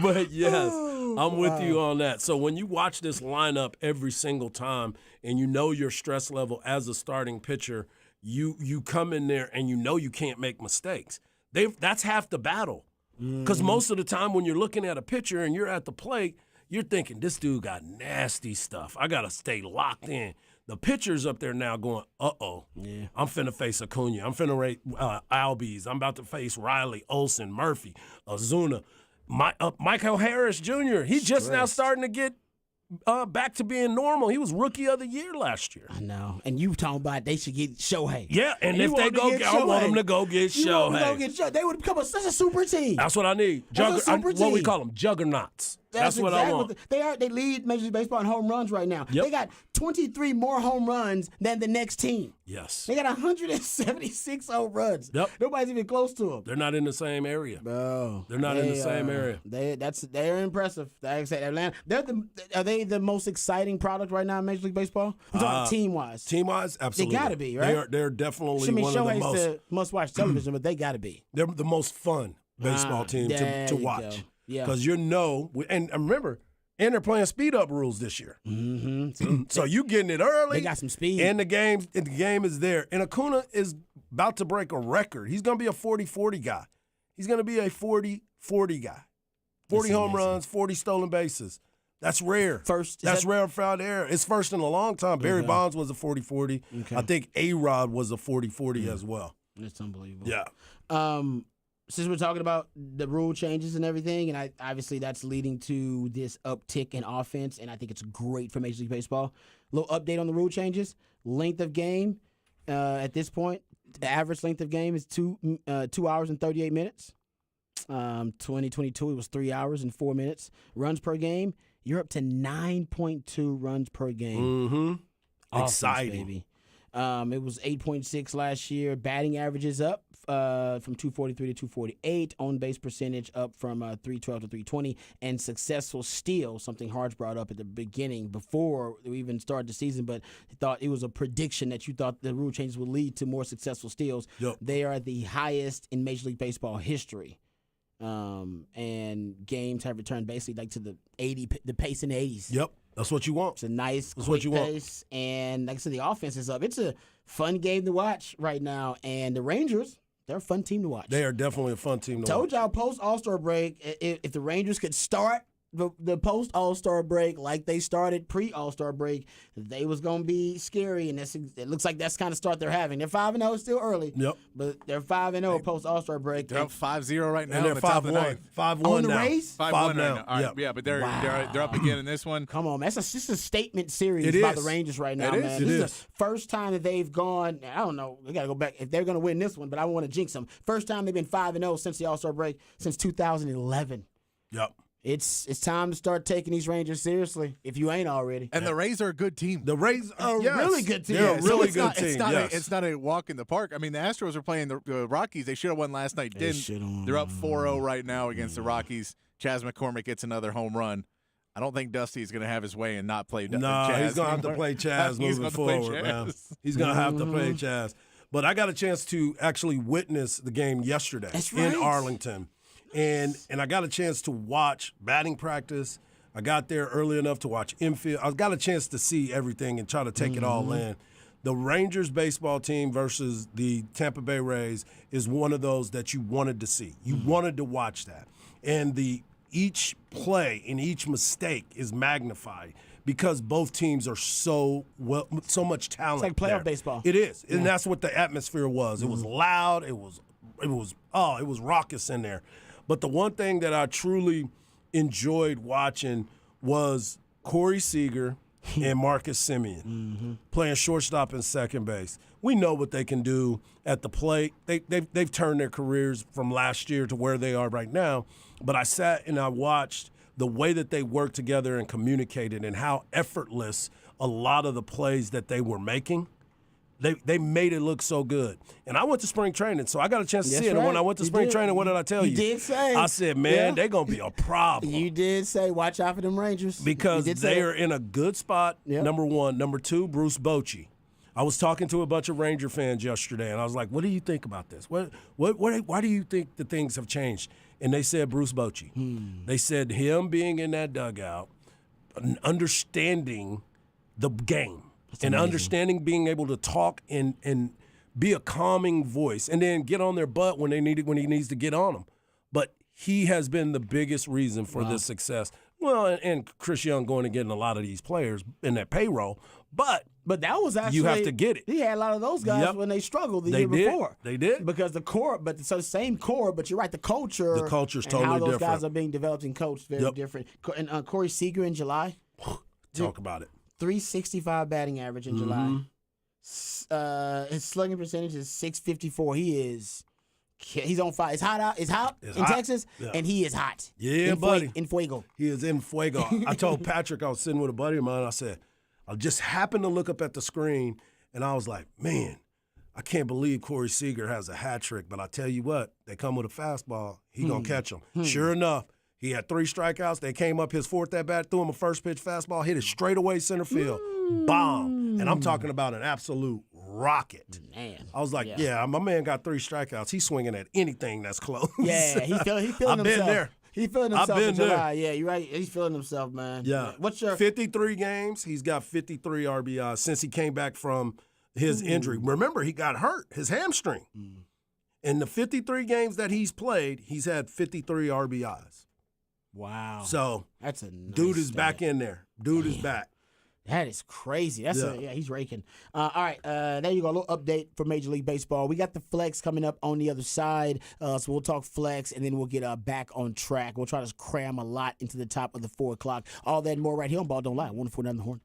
But yes, I'm with you on that. So when you watch this lineup every single time and you know your stress level as a starting pitcher, you come in there and you know you can't make mistakes. That's half the battle. Because most of the time when you're looking at a pitcher and you're at the plate, you're thinking, this dude got nasty stuff. I got to stay locked in. The pitcher's up there now going, Yeah. I'm finna face Acuna. I'm finna rate Albies. I'm about to face Riley, Olsen, Murphy, Ozuna. Michael Harris Jr., he just now starting to get back to being normal. He was Rookie of the Year last year. I know. And you talking about they should get Shohei. Yeah, and you if they want go, to get I want Shohei. them to go get You want them to go Shohei. get Shohei. They would become such a super team. That's what I need. That's a super What we team. call them, juggernauts. That's what exactly I want. They lead Major League Baseball in home runs right now. Yep. They got 23 more home runs than the next team. Yes. They got 176 home runs. Yep. Nobody's even close to them. They're not in the same area. Bro, They're not in the same area. They're impressive. Like I said, Atlanta. Are they the most exciting product right now in Major League Baseball? I'm talking team wise. Team-wise, absolutely. gotta be, right? They're definitely I mean, one of the Shohei's most. the must-watch television, but they got to be. They're the most fun baseball team there to you watch. go. Yeah. Because and remember, and they're playing speed up rules this year. Mm-hmm. So you getting it early. They got some speed. And the game is there. And Acuna is about to break a record. He's going to be a 40-40 guy. He's going to be a 40-40 guy. 40 home runs, 40 stolen bases. That's rare. That's rare for the air. It's first in a long time. Barry Bonds was a 40-40. Okay. I think A-Rod was a 40-40 as well. That's unbelievable. Yeah. Since we're talking about the rule changes and everything, and obviously that's leading to this uptick in offense, and I think it's great for Major League Baseball. Little update on the rule changes. Length of game at this point, the average length of game is 2 hours and 38 minutes. 2022, it was 3 hours and 4 minutes. Runs per game, you're up to 9.2 runs per game. Mm-hmm. Offense, Exciting. baby. It was 8.6 last year. Batting averages up from 243 to 248. On base percentage up from 312 to 320. And successful steals, something Harge brought up at the beginning before we even started the season, but he thought it was a prediction that you thought the rule changes would lead to more successful steals. Yep. They are the highest in Major League Baseball history. And games have returned basically like to the pace in the 80s. Yep. That's what you want. It's a nice, That's quick what you want. pace, and like I said, the offense is up. It's a fun game to watch right now, and the Rangers, they're a fun team to watch. They are definitely a fun team to Told watch. y'all post All-Star break, if the Rangers could start the post All-Star break, like they started pre All-Star break, they was gonna be scary, and it looks like that's kind of start they're having. They're 5-0, it's still early. Yep. But they're 5-0 post All-Star break. They're up 5-0 right now. And they're in the top of the 5-1. ninth. 5-1 On the now. Rays? 5-1 5 right now. now. All right, Yep. yeah, but they're up again in this one. Come on, man. That's just a statement series It by is. the Rangers right now, It is. man. It This is is. the first time that they've gone. I don't know. We got to go back if they're going to win this one, but I don't want to jinx them. First time they've been 5-0 since the All-Star break since 2011. Yep. It's time to start taking these Rangers seriously if you ain't already. And the Rays are a good team. The Rays are A really good team. They're a Yeah, So really it's good not, team. It's not a walk in the park. I mean, the Astros are playing the Rockies. They should have won last night. They should've won. They're up 4-0 right now against the Rockies. Chas McCormick gets another home run. I don't think Dusty's going to have his way and not play No, Chaz he's gonna have to anymore. play Chaz He's moving gonna have to play forward, man. Chaz. He's gonna have to play Chaz. But I got a chance to actually witness the game yesterday That's in right. Arlington, and I got a chance to watch batting practice. I got there early enough to watch infield. I got a chance to see everything and try to take it all in. The Rangers baseball team versus the Tampa Bay Rays is one of those that you wanted to see. You wanted to watch that, and each play and each mistake is magnified because both teams are so much talent. It's like playoff there. baseball. It is, and that's what the atmosphere was. It was loud. It was raucous in there. But the one thing that I truly enjoyed watching was Corey Seager and Marcus Simeon playing shortstop and second base. We know what they can do at the plate. They've turned their careers from last year to where they are right now. But I sat and I watched the way that they worked together and communicated and how effortless a lot of the plays that they were making. They made it look so good. And I went to spring training, so I got a chance to That's see it. And when right. I went to You spring did. training, what did I tell you? You did say. I said, man, Yeah. they're going to be a problem. You did say, watch out for them Rangers. Because You did say they it. are in a good spot, Yep. number one. Number two, Bruce Bochy. I was talking to a bunch of Ranger fans yesterday, and I was like, what do you think about this? Why do you think the things have changed? And they said Bruce Bochy. They said him being in that dugout, understanding the game, and understanding being able to talk and be a calming voice, and then get on their butt when he needs to get on them. But he has been the biggest reason for this success. Well, and Chris Young going and getting a lot of these players in that payroll, but that was actually you have to get it. He had a lot of those guys Yep. when they struggled the They year did. before. They did. Because the core, but so same core, but you're right, the culture's culture's and totally how those different. guys are being developed and coached very Yep. different. And Corey Seager in July, Talk about it. 365 batting average in July. His slugging percentage is 654. He's on fire. It's hot out. It's hot in hot. Texas, Yeah. and he is hot. Yeah, in buddy. In fuego. He is in fuego. I told Patrick, I was sitting with a buddy of mine, I said, I just happened to look up at the screen, and I was like, man, I can't believe Corey Seager has a hat trick, but I tell you what, they come with a fastball, he going to catch them. Sure enough, he had 3 strikeouts. They came up his fourth at-bat, threw him a first-pitch fastball, hit it straight away center field. Bomb. And I'm talking about an absolute rocket. Man. I was like, yeah, my man got 3 strikeouts. He's swinging at anything that's close. Yeah, he feeling I've himself. been there. He feeling I've himself been in there. July. Yeah, you're right. He's feeling himself, man. Yeah. What's your 53 games? He's got 53 RBIs since he came back from his injury. Remember, he got hurt, his hamstring. In the 53 games that he's played, he's had 53 RBIs. Wow. So, That's a nice dude is stat. back in there. Dude is back. That is crazy. That's Yeah. he's raking. All right, there you go. A little update for Major League Baseball. We got the flex coming up on the other side, so we'll talk flex, and then we'll get back on track. We'll try to cram a lot into the top of the 4 o'clock. All that and more right here on Ball Don't Lie. 104 the Horn.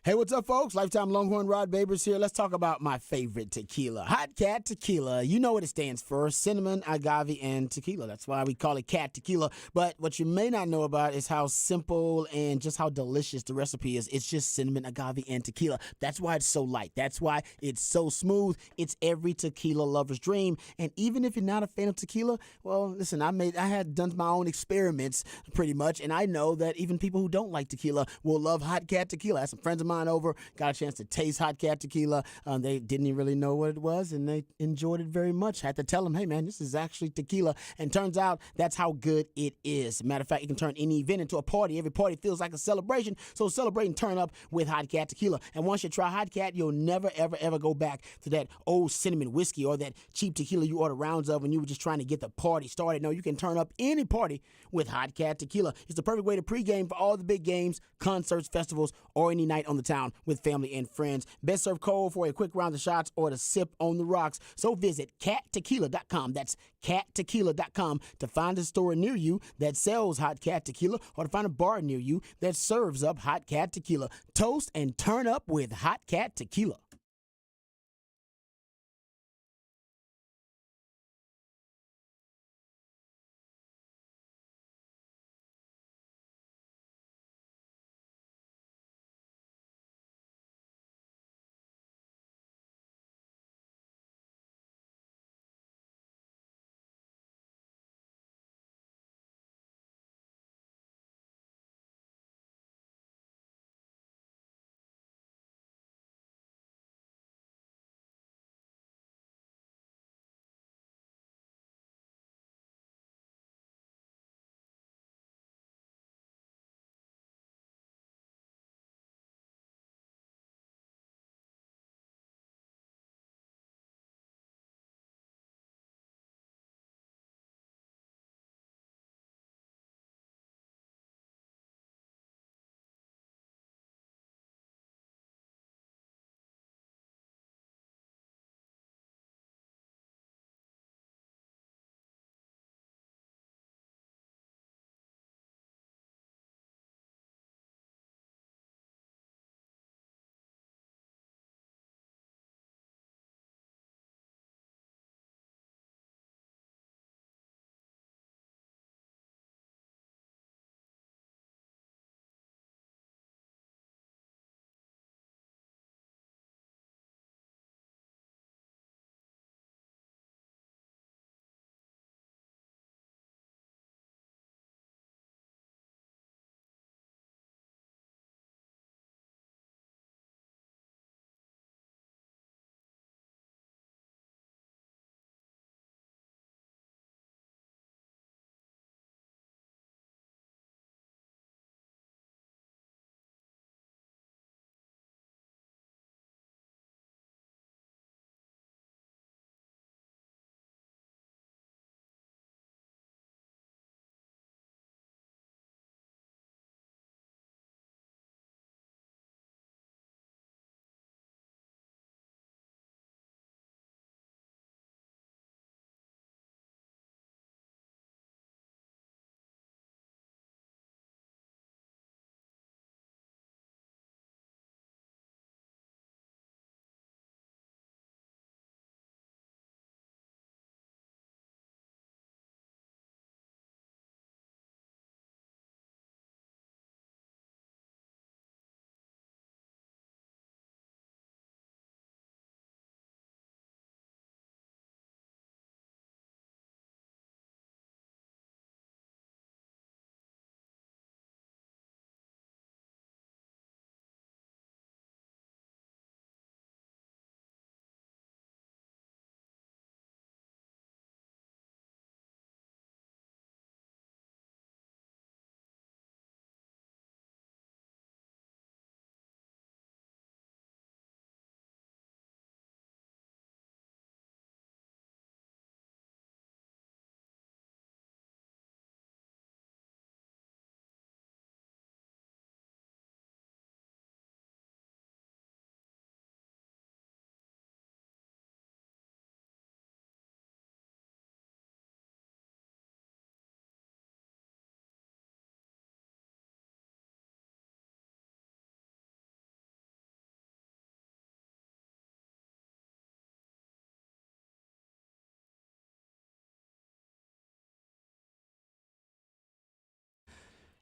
Hey, what's up, folks? Lifetime Longhorn Rod Babers here. Let's talk about my favorite tequila, Hot Cat Tequila. You know what it stands for, cinnamon, agave, and tequila. That's why we call it Cat Tequila. But what you may not know about is how simple and just how delicious the recipe is. It's just cinnamon, agave, and tequila. That's why it's so light. That's why it's so smooth. It's every tequila lover's dream. And even if you're not a fan of tequila, well, listen, I had done my own experiments pretty much, and I know that even people who don't like tequila will love Hot Cat Tequila. I had some friends of mine over, got a chance to taste Hot Cat Tequila. They didn't even really know what it was, and they enjoyed it very much. Had to tell them, hey, man, this is actually tequila. And turns out that's how good it is. Matter of fact, it can turn any event into a party. Every party feels like a celebration. So celebrate and turn up with Hot Cat Tequila. And once you try Hot Cat, you'll never, ever, ever go back to that old cinnamon whiskey or that cheap tequila you order rounds of when you were just trying to get the party started. No, you can turn up any party with Hot Cat Tequila. It's the perfect way to pregame for all the big games, concerts, festivals, or any night on the town with family and friends. Best served cold for a quick round of shots or to sip on the rocks. So visit cattequila.com. That's cattequila.com to find a store near you that sells Hot Cat Tequila or to find a bar near you that serves up Hot Cat Tequila. Toast and turn up with Hot Cat Tequila.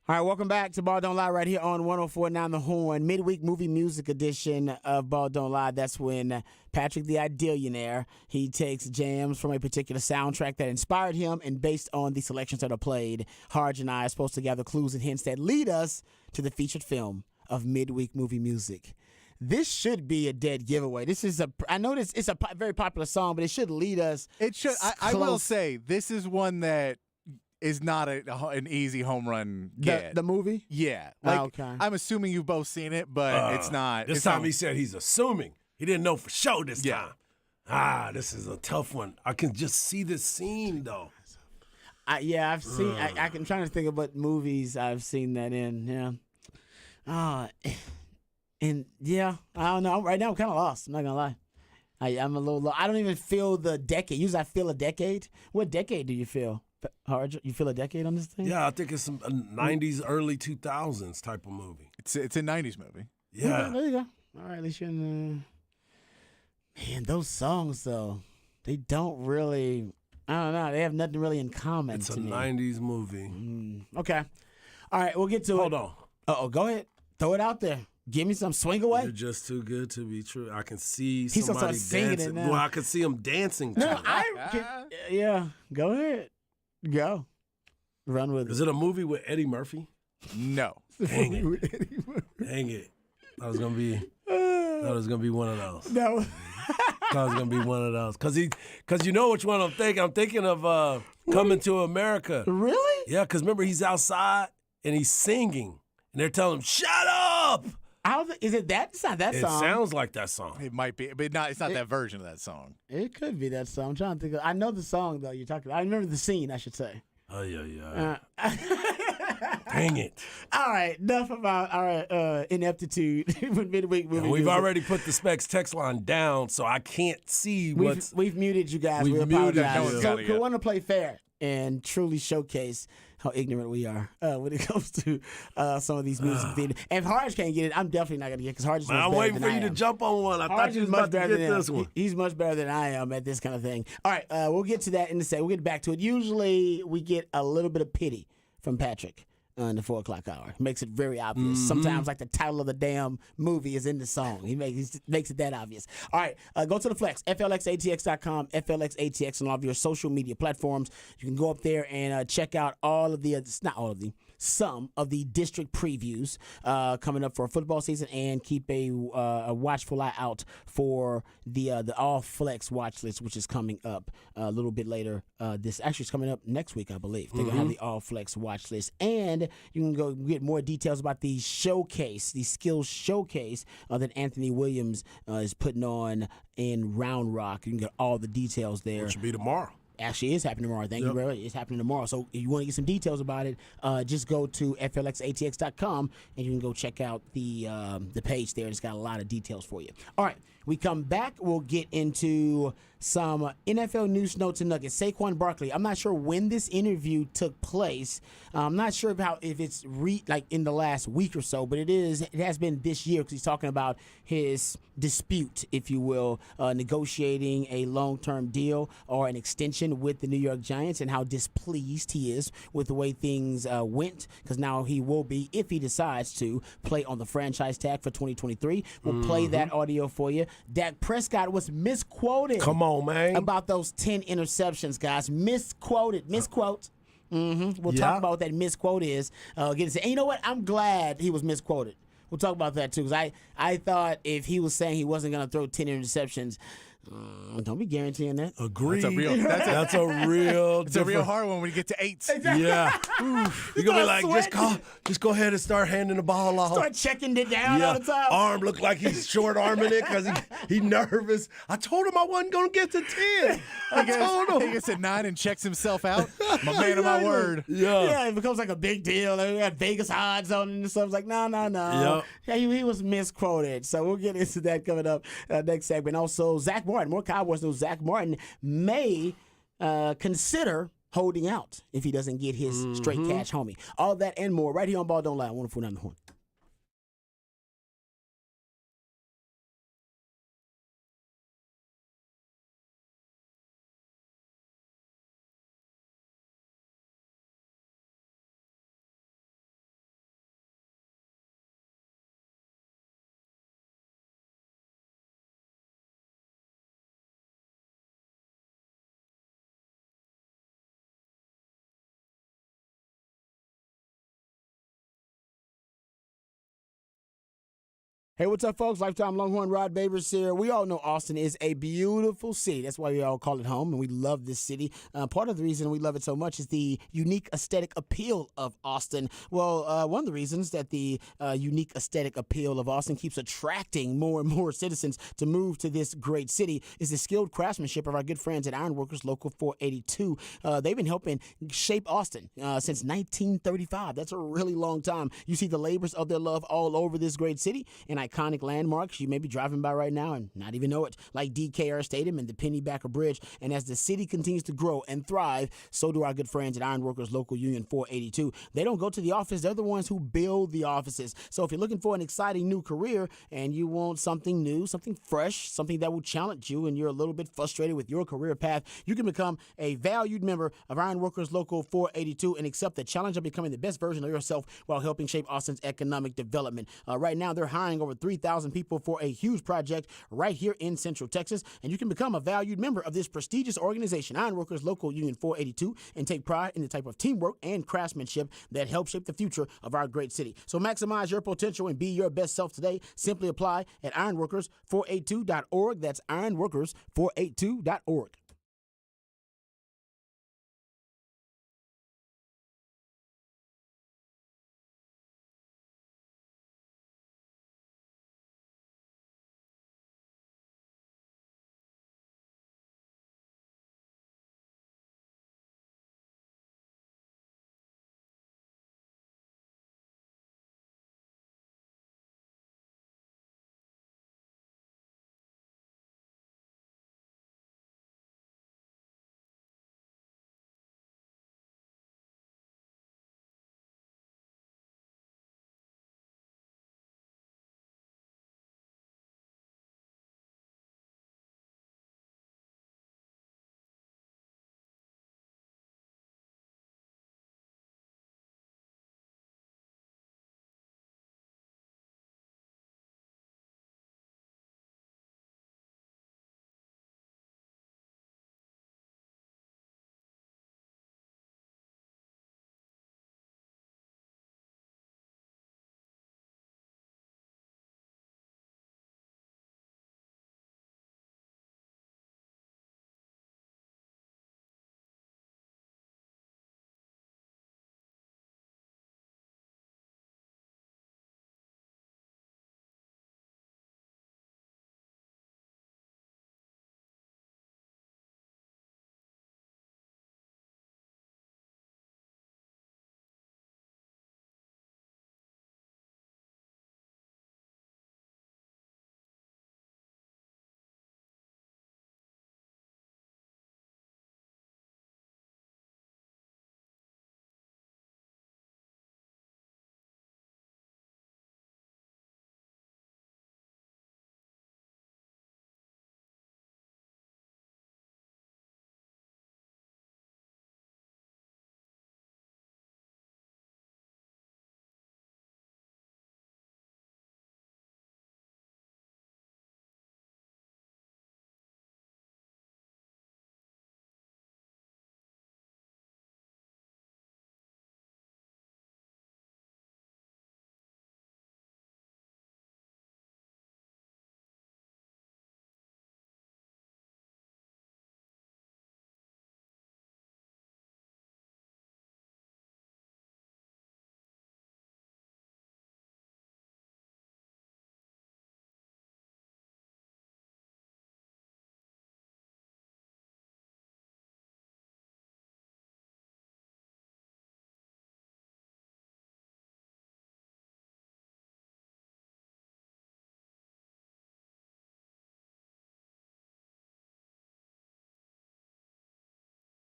All right, welcome back to Ball Don't Lie right here on 104.9 The Horn, midweek movie music edition of Ball Don't Lie. That's when Patrick the Idealionaire, he takes jams from a particular soundtrack that inspired him, and based on the selections that are played, Harj and I are supposed to gather clues and hints that lead us to the featured film of midweek movie music. This should be a dead giveaway. I know it's a very popular song, but it should lead us. It should. I will say, this is one that is not an easy home run get. The movie? Yeah. Okay. I'm assuming you've both seen it, but it's not. This time he said he's assuming. He didn't know for sure this Yeah. time. This is a tough one. I can just see this scene, though. I've seen. I'm trying to think of what movies I've seen that in. Yeah. And yeah, I don't know. Right now, I'm kind of lost. I'm not gonna lie. I'm a little low. I don't even feel the decade. Usually, I feel a decade. What decade do you feel? Harj, you feel a decade on this thing? Yeah, I think it's some 90s, early 2000s type of movie. It's a 90s movie. Yeah. There you go. All right, at least you're in the... Man, those songs, though, they don't really... I don't know. They have nothing really in common It's to a me. 90s movie. Okay. All right, we'll get to it. Hold on. Uh-oh, go ahead. Throw it out there. Give me some swing away. You're just too good to be true. I can see He's gonna somebody start singing it dancing. now. Well, I can see him dancing to No, it. yeah, go ahead. Go. Run with Is it a movie with Eddie Murphy? No. Dang it. Dang it. That was gonna be one of those. No. That was gonna be one of those. Cause you know which one I'm thinking. I'm thinking of Coming to America. Really? Yeah, cause remember he's outside and he's singing. And they're telling him, shut up! Is it that? It's not that It song. sounds like that song. It might be, but it's not that version of that song. It could be that song. I'm trying to think. I know the song though. You're talking about. I remember the scene. I should say. Oh, yeah. Dang it. All right. Enough about our ineptitude with midweek movie. And we've music. already put the Specs text line down, so I can't see what's. We've muted you guys. We've We muted apologize. you. No one's So got it we yet. want to play fair and truly showcase how ignorant we are when it comes to some of these music themes. And if Harj can't get it, I'm definitely not going to get it because Harj is much I'm better waiting than for I you to am. jump on one. I Harj thought you is was much about to better get than this one. He's much better than I am at this kind of thing. All right, we'll get to that in a second. We'll get back to it. Usually we get a little bit of pity from Patrick in the 4 o'clock hour. Makes it very obvious. Sometimes like the title of the damn movie is in the song. He makes it that obvious. All right, go to the Flex, flxatx.com, flxatx on all of your social media platforms. You can go up there and check out some of the district previews coming up for football season, and keep a watchful eye out for the All Flex watch list, which is coming up a little bit later. This actually is coming up next week, I believe. They're gonna have the All Flex watch list, and you can go get more details about the showcase, the skills showcase that Anthony Williams is putting on in Round Rock. You can get all the details there. Which should be tomorrow. Actually is happening tomorrow. Thank you very much. It's happening tomorrow. So if you want to get some details about it, just go to flxatx.com and you can go check out the page there. It's got a lot of details for you. All right, we come back. We'll get into some NFL news, notes, and nuggets. Saquon Barkley. I'm not sure when this interview took place. I'm not sure about if it's like in the last week or so, but it has been this year because he's talking about his dispute, if you will, negotiating a long-term deal or an extension with the New York Giants, and how displeased he is with the way things went, because now he will be, if he decides to, play on the franchise tag for 2023. We'll play that audio for you. Dak Prescott was misquoted. Come on, man. About those 10 interceptions, guys. Misquote. We'll talk about what that misquote is. And you know what? I'm glad he was misquoted. We'll talk about that, too, because I thought if he was saying he wasn't going to throw 10 interceptions, don't be guaranteeing that. Agreed. That's a real- That's a real. It's a real hard one when you get to 8s. Yeah. You're gonna be like, just go ahead and start handing the ball off. Start checking it down all the time. Arm look like he's short arming it because he nervous. I told him I wasn't gonna get to 10. I told He him. gets at 9 and checks himself out. My man of my word. Yeah, it becomes like a big deal. They got Vegas odds on it and stuff. It's like, no. Yep. Yeah, he was misquoted. So we'll get into that coming up next segment. Also, Zach Martin, more Cowboys news. Zach Martin may consider holding out if he doesn't get his straight cash homie. All that and more right here on Ball Don't Lie. 104.9 The Horn. Hey, what's up, folks? Lifetime Longhorn Rod Babers here. We all know Austin is a beautiful city. That's why we all call it home, and we love this city. Part of the reason we love it so much is the unique aesthetic appeal of Austin. Well, one of the reasons that the unique aesthetic appeal of Austin keeps attracting more and more citizens to move to this great city is the skilled craftsmanship of our good friends at Ironworkers Local 482. They've been helping shape Austin since 1935. That's a really long time. You see the labors of their love all over this great city, and iconic landmarks you may be driving by right now and not even know it, like DKR Stadium and the Pennybacker Bridge. And as the city continues to grow and thrive, so do our good friends at Ironworkers Local Union 482. They don't go to the office. They're the ones who build the offices. So if you're looking for an exciting new career and you want something new, something fresh, something that will challenge you, and you're a little bit frustrated with your career path, you can become a valued member of Ironworkers Local 482 and accept the challenge of becoming the best version of yourself while helping shape Austin's economic development. Right now, they're hiring over 3,000 people for a huge project right here in Central Texas, and you can become a valued member of this prestigious organization, Ironworkers Local Union 482, and take pride in the type of teamwork and craftsmanship that helps shape the future of our great city. So maximize your potential and be your best self today. Simply apply at ironworkers482.org. That's ironworkers482.org.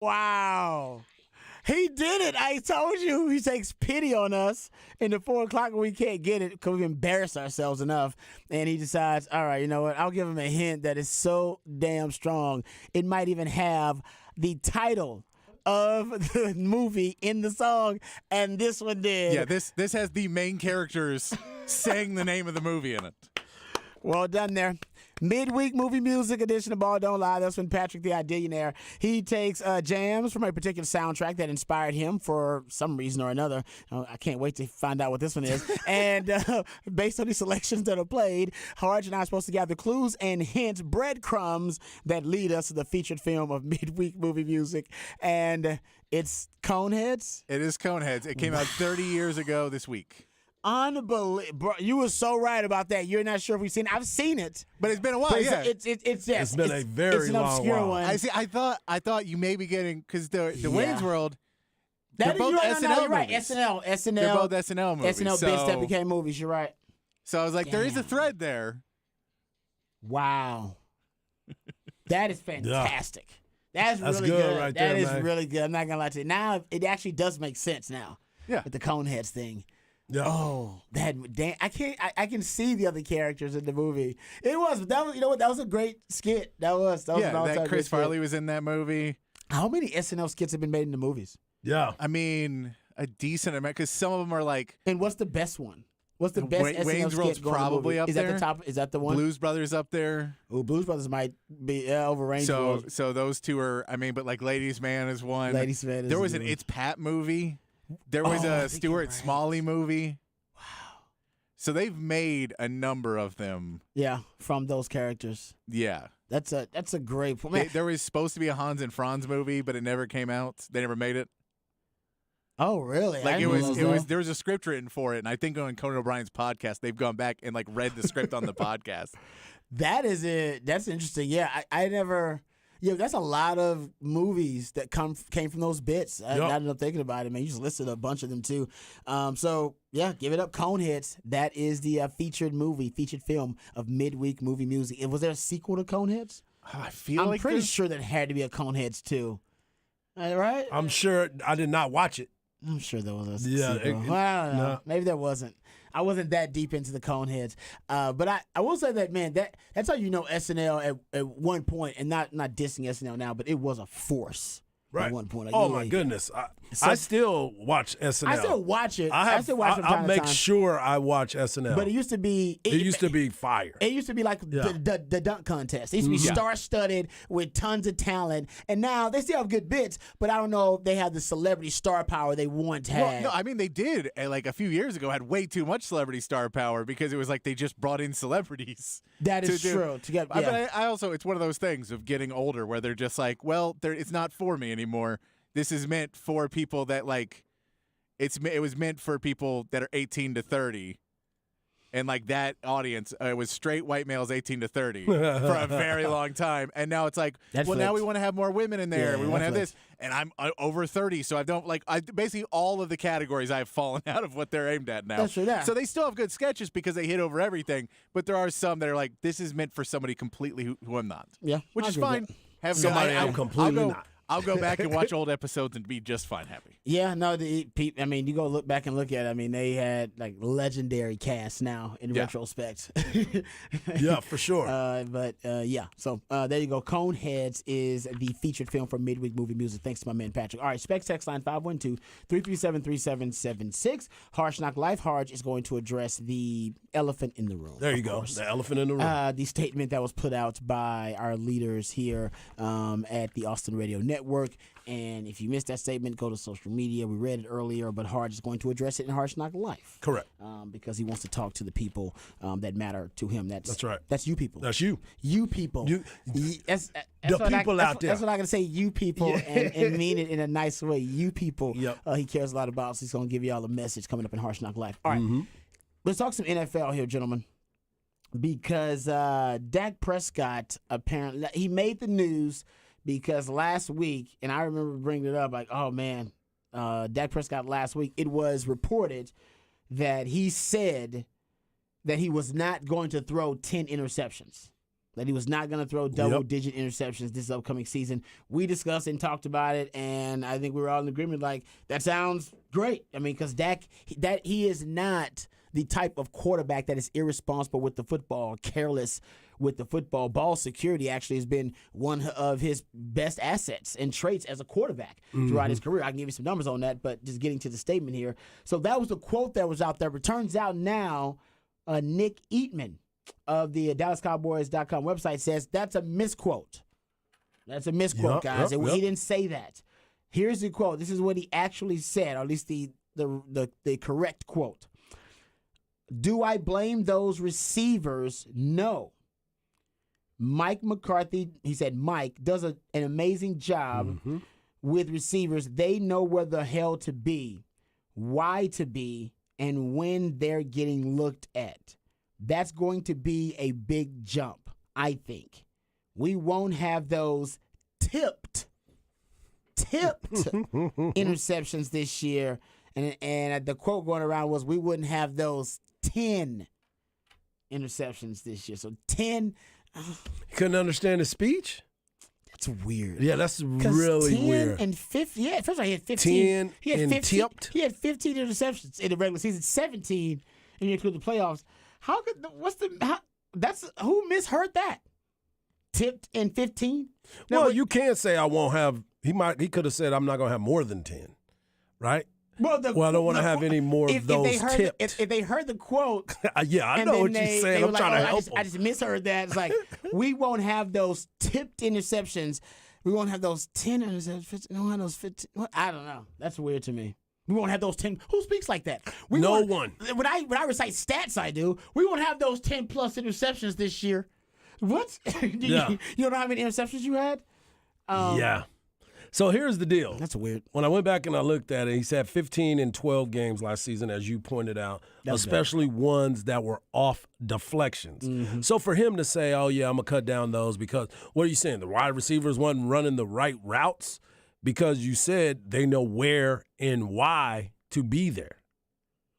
Wow. He did it. I told you he takes pity on us in the 4 o'clock when we can't get it because we embarrassed ourselves enough. And he decides, all right, you know what? I'll give him a hint that is so damn strong. It might even have the title of the movie in the song, and this one did. Yeah, this has the main characters saying the name of the movie in it. Well done there. Midweek movie music edition of Ball Don't Lie. That's when Patrick the Idillionaire, he takes jams from a particular soundtrack that inspired him for some reason or another. I can't wait to find out what this one is. And based on the selections that are played, Harge and I are supposed to gather clues and hints, breadcrumbs that lead us to the featured film of midweek movie music. And it's Coneheads. It is Coneheads. It came out 30 years ago this week. Unbelievable. Bro, you were so right about that. You're not sure if we've seen it. I've seen it. But it's been a while. But Yeah. It's been a very an long obscure while. one. I see. I thought you may be getting because the Wayne's World. That They're is, both you're right, SNL no, you're right. movies. SNL. They're both SNL movies. SNL bits that became movies. You're right. So I was like, there is a Damn. thread there. Wow. That is fantastic. That's That's really good right That there, is man. really good. I'm not gonna lie to you. Now it actually does make sense now. Yeah. With the Coneheads thing. Yeah. Oh, damn! I can see the other characters in the movie. It was, but that was, you know what? That was a great skit. That was an Yeah, all-time that Chris great skit. Farley was in that movie. How many SNL skits have been made into movies? Yeah. I mean, a decent amount because some of them are like And what's the best one? What's the best SNL Wayne's skit World's going in the probably movie? up Is that there. the top? Is that the one? Blues Brothers up there. Oh, Blues Brothers might be over Range So World. so those two are. I mean, but like Ladies Man is one. Ladies Man is There was a an good one. It's Pat movie. There was Oh, I a think you're Stuart right. Smalley movie. Wow. So they've made a number of them. Yeah, from those characters. Yeah. That's a great point. Man, There was supposed to be a Hans and Franz movie, but it never came out. They never made it. oh, really? I Like didn't know that. there was a script written for it, and I think on Conan O'Brien's podcast, they've gone back and like read the script on the podcast. That is it. That's interesting. Yeah, I never. Yeah, that's a lot of movies that came from those bits. Yup. Now that I'm thinking about it, man, you just listed a bunch of them too. So yeah, give it up, Coneheads. That is the featured film of midweek movie music. And was there a sequel to Coneheads? I feel I'm like pretty there's- sure there had to be a Coneheads too. Right? I'm sure I did not watch it. I'm sure there was a Yeah, sequel. it- Well, I don't know. no. Maybe there wasn't. I wasn't that deep into the Coneheads. But I will say that, man, that's how you know SNL at one point, and not dissing SNL now, but it was a force Right. at one point. Like, Oh really. my goodness. So- I still watch SNL. I still watch it. I still watch it from I'll time make to time. sure I watch SNL. But it used to be. it used to be fire. It used to be like Yeah. the dunk contest. It used to be Yeah. star-studded with tons of talent, and now they still have good bits, but I don't know if they have the celebrity star power they once had. Well, no, I mean they did. Like a few years ago, had way too much celebrity star power because it was like they just brought in celebrities. That is to do- true. To get, But yeah. I also, it's one of those things of getting older where they're just like, well, it's not for me anymore. This is meant for people that like, it was meant for people that are 18 to 30. And like that audience, it was straight white males 18 to 30 for a very long time. And now it's like, That well, now flipped. we want to have more women in there. Yeah, we want to that have this. And I'm over 30, so I don't like, basically all of the categories I've fallen out of what they're aimed at now. That's true, yeah. So they still have good sketches because they hit over everything. But there are some that are like, this is meant for somebody completely who I'm not. Yeah, Which I is agree with fine. that. Have Somebody I'm completely not. I'll go back and watch old episodes and be just fine happy. Yeah, no, I mean, you go look back and look at it. I mean, they had like legendary cast now in Yeah. retrospect. Yeah, for sure. But yeah, so there you go. Coneheads is the featured film for midweek movie music. Thanks to my man Patrick. All right, Specs text line 512-337-3776. Harsh Knock Life. Harge is going to address the elephant in the room. there you of go. course. The elephant in the room. The statement that was put out by our leaders here at the Austin Radio Network. And if you missed that statement, go to social media. We read it earlier, but Harge is going to address it in Harsh Knock Life. Correct. Because he wants to talk to the people that matter to him. That's right. That's you people. That's you. You people. That's The what people out there. That's what I'm going to say, you people, and mean it in a nice way. You people. Yep. He cares a lot about, so he's going to give you all a message coming up in Harsh Knock Life. All right. Mm-hmm. Let's talk some NFL here, gentlemen. Because Dak Prescott, apparently, he made the news because last week, and I remember bringing it up, like, oh, man, Dak Prescott last week, it was reported that he said that he was not going to throw 10 interceptions. That he was not going to throw double-digit interceptions this upcoming season. We discussed and talked about it, and I think we were all in agreement. Like, that sounds great. I mean, because Dak, he is not the type of quarterback that is irresponsible with the football, careless with the football. Ball security actually has been one of his best assets and traits as a quarterback throughout his career. I can give you some numbers on that, but just getting to the statement here. So that was the quote that was out there. But turns out now, Nick Eatman of the DallasCowboys.com website says that's a misquote. That's a misquote, guys. He didn't say that. Here's the quote. This is what he actually said, or at least the correct quote. Do I blame those receivers? No. Mike McCarthy, he said Mike, does an amazing job with receivers. They know where the hell to be, why to be, and when they're getting looked at. That's going to be a big jump, I think. We won't have those tipped interceptions this year. And the quote going around was, we wouldn't have those 10 interceptions this year. So 10. Couldn't understand his speech? That's weird. Yeah, that's really 10 weird. And 50. Yeah, first of all, he had 15. 10 he had and 15, tipped. He had 15 interceptions in the regular season, 17 and you include the playoffs. How could who misheard that? Tipped and 15? Well, you can't say I won't have. He could have said I'm not going to have more than 10, right? Well, I don't want to have any more of those tipped. If they heard the quote, yeah, I know what you're saying. I'm trying to help them. I just misheard that. It's like, we won't have those tipped interceptions. We won't have those 10 interceptions. We won't have those 15. I don't know. That's weird to me. We won't have those 10. Who speaks like that? No one. When I recite stats, I do. We won't have those 10 plus interceptions this year. What? Yeah. You don't know how many interceptions you had? Yeah. So here's the deal. That's weird. When I went back and I looked at it, he's had 15 in 12 games last season, as you pointed out, especially ones that were off deflections. Mm-hmm. So for him to say, oh, yeah, I'm going to cut down those because what are you saying? The wide receivers wasn't running the right routes because you said they know where and why to be there.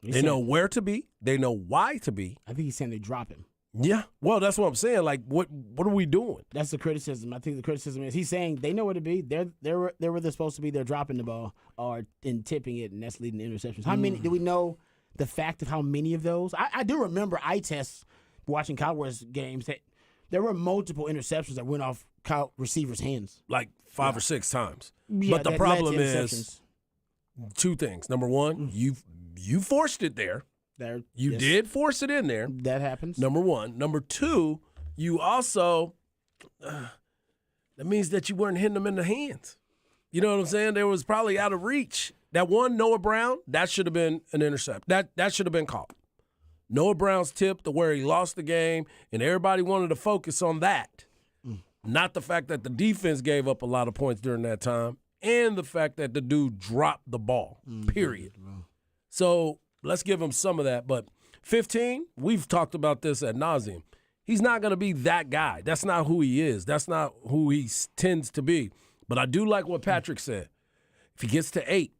They know where to be. They know why to be. I think he's saying they drop him. Yeah. Well, that's what I'm saying. Like, what are we doing? That's the criticism. I think the criticism is he's saying they know where to be. They're where they're supposed to be. They're dropping the ball or tipping it, and that's leading to interceptions. How many do we know the fact of how many of those? I do remember eye tests watching Cowboys games that there were multiple interceptions that went off receivers' hands. Like 5 or 6 times. Yeah, but the problem is two things. Number one, you forced it there. You did force it in there. That happens. Number one. Number two, you also, that means that you weren't hitting them in the hands. You know what I'm saying? There was probably out of reach. That one, Noah Brown, that should have been an intercept. That should have been caught. Noah Brown's tip to where he lost the game, and everybody wanted to focus on that. Not the fact that the defense gave up a lot of points during that time, and the fact that the dude dropped the ball, period. So let's give him some of that. But 15, we've talked about this ad nauseum. He's not going to be that guy. That's not who he is. That's not who he tends to be. But I do like what Patrick said. If he gets to 8,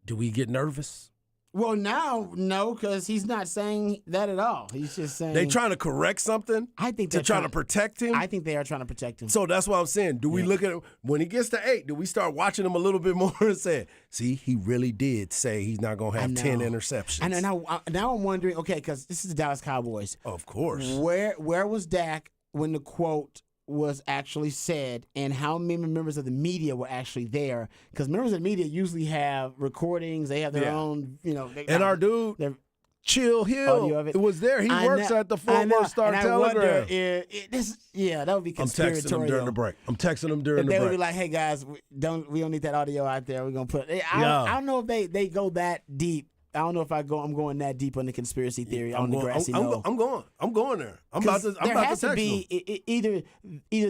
do we get nervous? Well, now, no, because he's not saying that at all. He's just saying they trying to correct something. I think they're trying to protect him. I think they are trying to protect him. So that's what I'm saying. Do we look at it when he gets to 8? Do we start watching him a little bit more and say, "See, he really did say he's not going to have 10 interceptions." I know. Now I'm wondering. Okay, because this is the Dallas Cowboys. Of course. Where was Dak when the quote was actually said, and how many members of the media were actually there? Because members of the media usually have recordings. They have their own, and our dude, Chill Hill, it was there. He works at the Fort Worth Star-Telegram. That would be conspiratorial. I'm texting him during the break. They would be like, "Hey guys, we don't need that audio out there. We're gonna put." I don't know if they go that deep. I don't know if I'm going that deep on the conspiracy theory on the grassy knoll. I'm going there. I'm about to text be either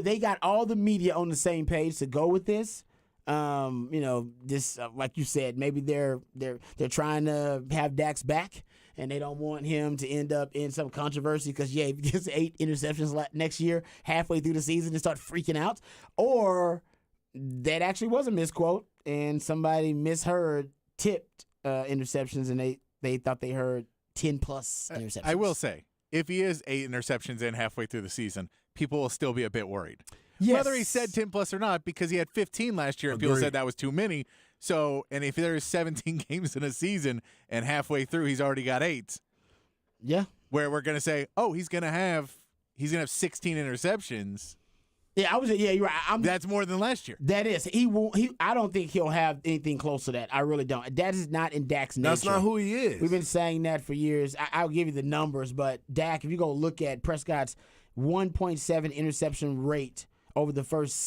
they got all the media on the same page to go with this. This like you said, maybe they're trying to have Dak's back, and they don't want him to end up in some controversy because if he gets 8 interceptions next year, halfway through the season, and start freaking out, or that actually was a misquote and somebody misheard tipped interceptions, and they thought they heard 10 plus interceptions. I will say, if he is 8 interceptions in halfway through the season, people will still be a bit worried. Yes. Whether he said 10 plus or not, because he had 15 last year, and people said that was too many. So, and if there's 17 games in a season and halfway through he's already got 8, where we're gonna say, oh, he's gonna have 16 interceptions. Yeah, yeah, you're right. That's more than last year. That is. He won't. I don't think he'll have anything close to that. I really don't. That is not in Dak's nature. That's not who he is. We've been saying that for years. I'll give you the numbers, but Dak, if you go look at Prescott's 1.7 interception rate over the first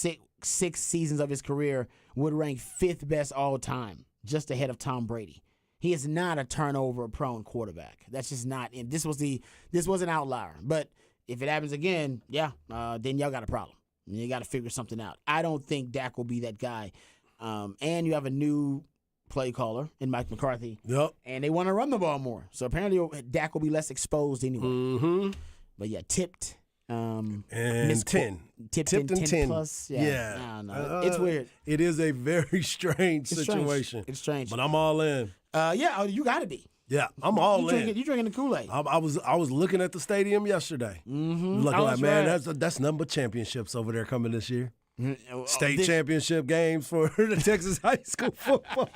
six seasons of his career, would rank 5th best all time, just ahead of Tom Brady. He is not a turnover-prone quarterback. That's just not in. This was an outlier. But if it happens again, then y'all got a problem. You got to figure something out. I don't think Dak will be that guy. And you have a new play caller in Mike McCarthy. Yep. And they want to run the ball more. So apparently Dak will be less exposed anyway. Mm-hmm. But yeah, tipped. And 10. Tipped in 10 plus. Yeah. I don't know. It's weird. It is a very strange situation. It's strange. But I'm all in. You got to be. Yeah, I'm all in. You drinking the Kool-Aid. I was looking at the stadium yesterday. Mm-hmm. Looking like, man, that's number championships over there coming this year. State championship games for the Texas high school football.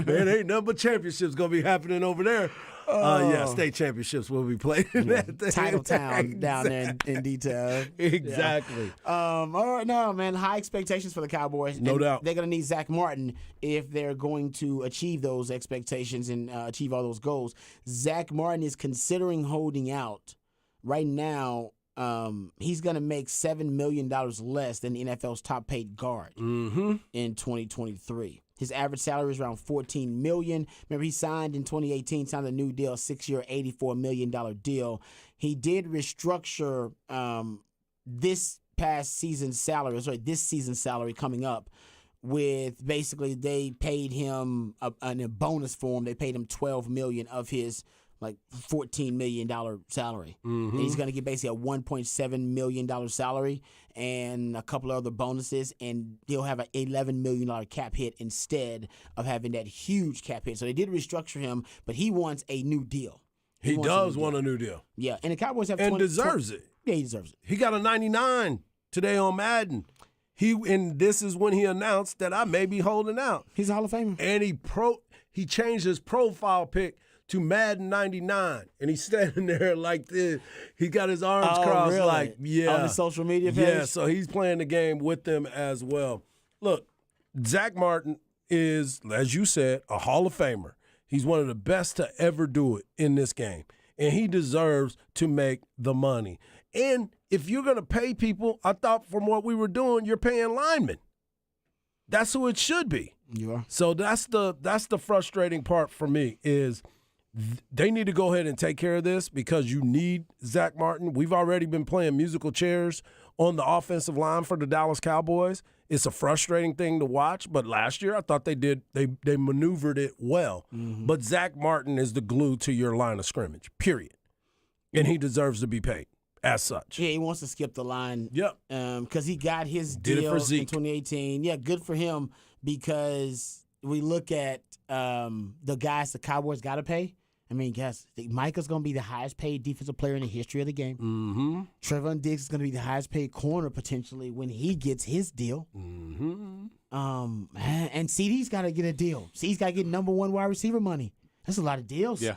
Ain't number championships gonna be happening over there. State championships will be played in that thing. Titletown down there in detail. Exactly. All right, no, man. High expectations for the Cowboys. No doubt. They're going to need Zach Martin if they're going to achieve those expectations and achieve all those goals. Zach Martin is considering holding out. Right now, he's going to make $7 million less than the NFL's top-paid guard in 2023. His average salary is around $14 million. Remember, he signed in 2018, signed a new deal, 6-year, $84 million deal. He did restructure this season's salary coming up with basically they paid him in a bonus form. They paid him $12 million of his $14 million salary. Mm-hmm. And he's going to get basically a $1.7 million salary and a couple of other bonuses, and he'll have an $11 million cap hit instead of having that huge cap hit. So they did restructure him, but he wants a new deal. He does want a new deal. Yeah, and the Cowboys have and deserves it. Yeah, he deserves it. He got a 99 today on Madden. And this is when he announced that I may be holding out. He's a Hall of Famer. And he changed his profile pic to Madden 99, and he's standing there like this. He got his arms crossed, really? like, yeah. On the social media page? Yeah, so he's playing the game with them as well. Look, Zach Martin is, as you said, a Hall of Famer. He's one of the best to ever do it in this game, and he deserves to make the money. And if you're going to pay people, I thought from what we were doing, you're paying linemen. That's who it should be. You are. So that's the frustrating part for me is they need to go ahead and take care of this because you need Zach Martin. We've already been playing musical chairs on the offensive line for the Dallas Cowboys. It's a frustrating thing to watch, but last year I thought they maneuvered it well. Mm-hmm. But Zach Martin is the glue to your line of scrimmage, period. And he deserves to be paid as such. Yeah, he wants to skip the line. Yep. Because he got his Did deal it for Zeke. in 2018. Yeah, good for him because we look at the guys the Cowboys got to pay. I mean, guys, Micah's going to be the highest paid defensive player in the history of the game. Mm-hmm. Trevon Diggs is going to be the highest paid corner potentially when he gets his deal. Mm-hmm. And CD's got to get a deal. CD's got to get number 1 wide receiver money. That's a lot of deals. Yeah.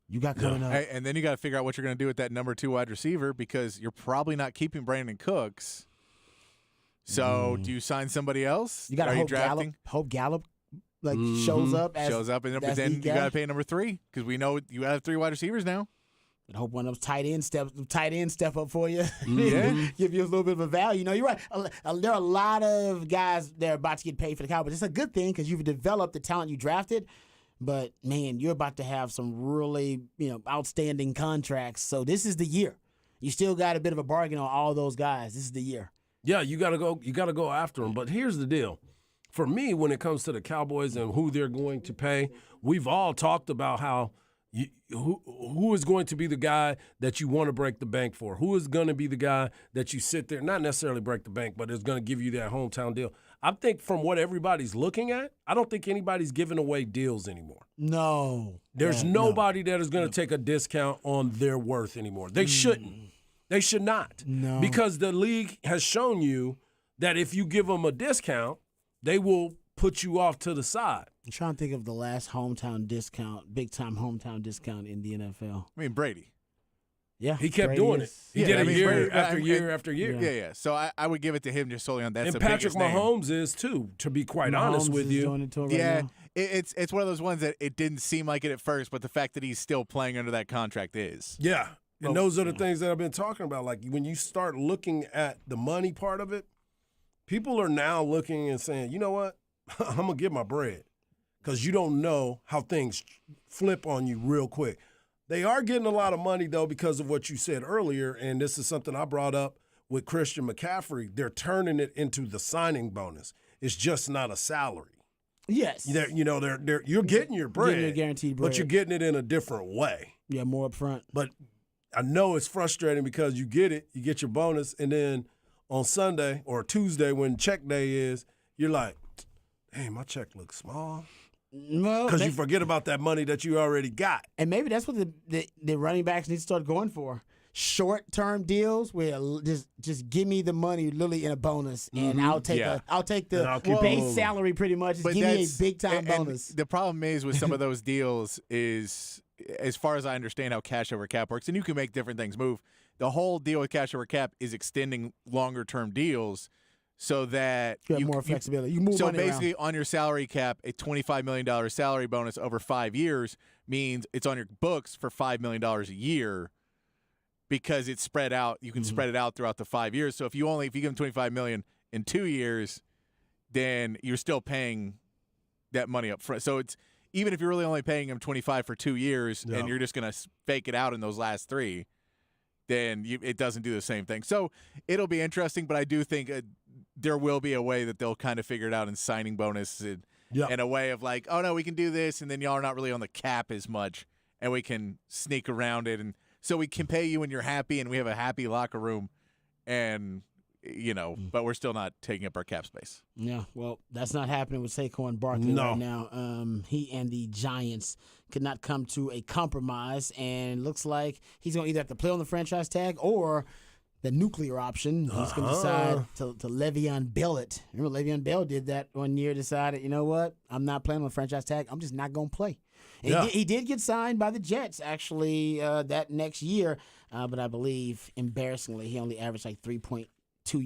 You got coming up. Hey, and then you got to figure out what you're going to do with that number 2 wide receiver because you're probably not keeping Brandon Cooks. So do you sign somebody else? You got to hope Gallup shows up, but then you got to pay number 3 because we know you have 3 wide receivers now. And hope one of those tight end step up for you. Yeah, give you a little bit of a value. You're right. There are a lot of guys that are about to get paid for the Cowboys. It's a good thing because you've developed the talent you drafted. But man, you're about to have some really outstanding contracts. So this is the year. You still got a bit of a bargain on all those guys. This is the year. Yeah, you got to go after them. But here's the deal. For me, when it comes to the Cowboys and who they're going to pay, we've all talked about how who is going to be the guy that you want to break the bank for? Who is going to be the guy that you sit there, not necessarily break the bank, but is going to give you that hometown deal? I think from what everybody's looking at, I don't think anybody's giving away deals anymore. No. There's nobody that is going to take a discount on their worth anymore. They shouldn't. They should not. No. Because the league has shown you that if you give them a discount, they will put you off to the side. I'm trying to think of the last hometown discount, big-time hometown discount in the NFL. I mean, Brady. Yeah, He kept Brady doing it. is- He Yeah, did I it mean, year Brady- after and- year after year. Yeah. So I would give it to him just solely on that. And Patrick Mahomes is too, to be quite honest Mahomes with is you. doing it to him right Yeah, now. it's one of those ones that it didn't seem like it at first, but the fact that he's still playing under that contract is. Yeah. And Oh, those are the yeah. things that I've been talking about. Like when you start looking at the money part of it, people are now looking and saying, you know what? I'm going to get my bread because you don't know how things flip on you real quick. They are getting a lot of money, though, because of what you said earlier, and this is something I brought up with Christian McCaffrey. They're turning it into the signing bonus. It's just not a salary. Yes. You're getting your bread, your guaranteed but you're bread. getting it in a different way. Yeah, more up front. But I know it's frustrating because you get it, you get your bonus, and then on Sunday or Tuesday when check day is, you're like, "Hey, my check looks small," Well, because you forget about that money that you already got. and maybe that's what the running backs need to start going for. Short-term deals where just give me the money literally in a bonus, and I'll take Yeah. the And I'll keep base it moving. salary pretty much. Just But give me a that's- big-time and bonus. The problem is with some of those deals is, as far as I understand how cash over cap works, and you can make different things move. The whole deal with cash over cap is extending longer-term deals so that You have more flexibility. You move So money around. basically, on your salary cap, a $25 million salary bonus over 5 years means it's on your books for $5 million a year because it's spread out. You can spread it out throughout the 5 years. So if you give them $25 million in 2 years, then you're still paying that money up front. So it's even if you're really only paying them 25 for 2 years Yeah. and you're just going to fake it out in those last 3, then it doesn't do the same thing. So it'll be interesting, but I do think there will be a way that they'll kind of figure it out in signing bonus and a way of like, oh, no, we can do this, and then y'all are not really on the cap as much, and we can sneak around it. And so we can pay you when you're happy, and we have a happy locker room, and, but we're still not taking up our cap space. Yeah, well, that's not happening with Saquon Barkley No. right now. He and the Giants could not come to a compromise, and it looks like he's going to either have to play on the franchise tag or the nuclear option. He's going to decide to Le'Veon Bell it. Remember, Le'Veon Bell did that one year, decided, you know what, I'm not playing on the franchise tag. I'm just not going to play. And Yeah. he did get signed by the Jets, actually, that next year, but I believe, embarrassingly, he only averaged like 3.2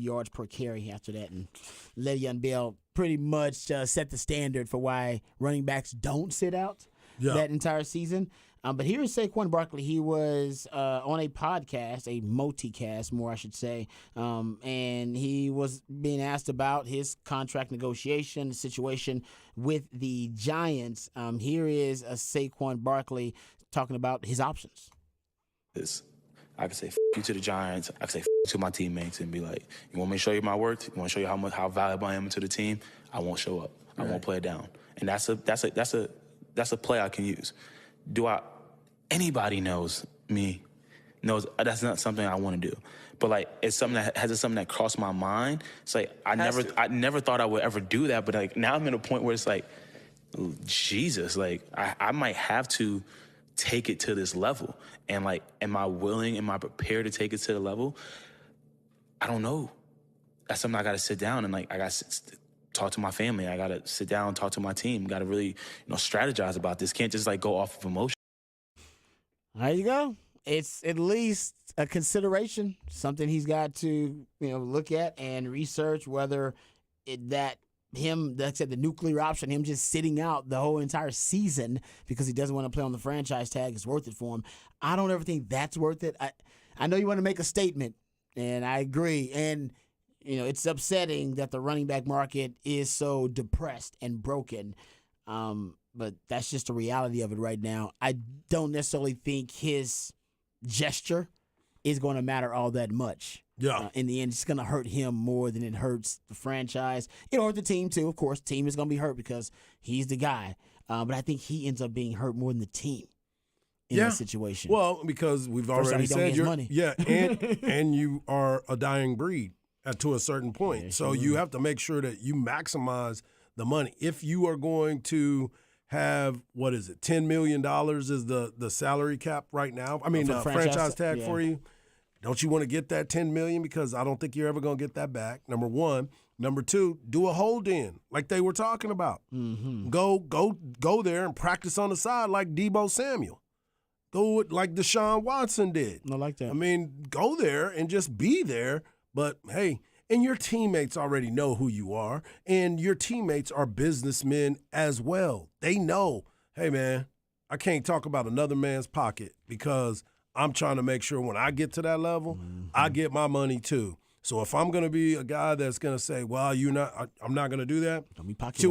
yards per carry after that. And Le'Veon Bell pretty much set the standard for why running backs don't sit out that entire season. But here is Saquon Barkley. He was on a podcast, a multicast, more I should say, and he was being asked about his contract negotiation situation with the Giants. Here is a Saquon Barkley talking about his options. I can say F you to the Giants. I can say F you to my teammates and be like, you want me to show you my worth? You want to show you how valuable I am to the team? I won't show up. I won't play it down. And that's a play I can use. Anybody knows me, knows that's not something I want to do. But like it's something that crossed my mind. It's like I never thought I would ever do that. But like now I'm at a point where it's like, Jesus, like I might have to take it to this level. And like, am I willing? Am I prepared to take it to the level? I don't know. That's something I got to sit down and like I got to talk to my family. I got to sit down, talk to my team. Got to really strategize about this. Can't just like go off of emotion. There you go. It's at least a consideration, something he's got to look at and research whether that's the nuclear option, him just sitting out the whole entire season because he doesn't want to play on the franchise tag is worth it for him. I don't ever think that's worth it. I know you want to make a statement, and I agree. And it's upsetting that the running back market is so depressed and broken. But that's just the reality of it right now. I don't necessarily think his gesture is going to matter all that much. Yeah. In the end, it's going to hurt him more than it hurts the franchise. It'll hurt the team, too. Of course, the team is going to be hurt because he's the guy. But I think he ends up being hurt more than the team in this situation. Well, because we've First already off, he don't said get his you're money. yeah, and you are a dying breed to a certain point. Yeah, so sure. you have to make sure that you maximize the money. If you are going to have, what is it, $10 million is the salary cap right now? I mean, For the the franchise tag yeah. for you. Don't you want to get that $10 million? Because I don't think you're ever going to get that back, number one. Number two, do a hold-in like they were talking about. Mm-hmm. Go there and practice on the side like Deebo Samuel. Go with like Deshaun Watson did. I like that. I mean, go there and just be there. But, hey, and your teammates already know who you are, and your teammates are businessmen as well. They know, hey, man, I can't talk about another man's pocket because I'm trying to make sure when I get to that level, I get my money too. So if I'm going to be a guy that's going to say, well, I'm not going to do that, Don't be pocket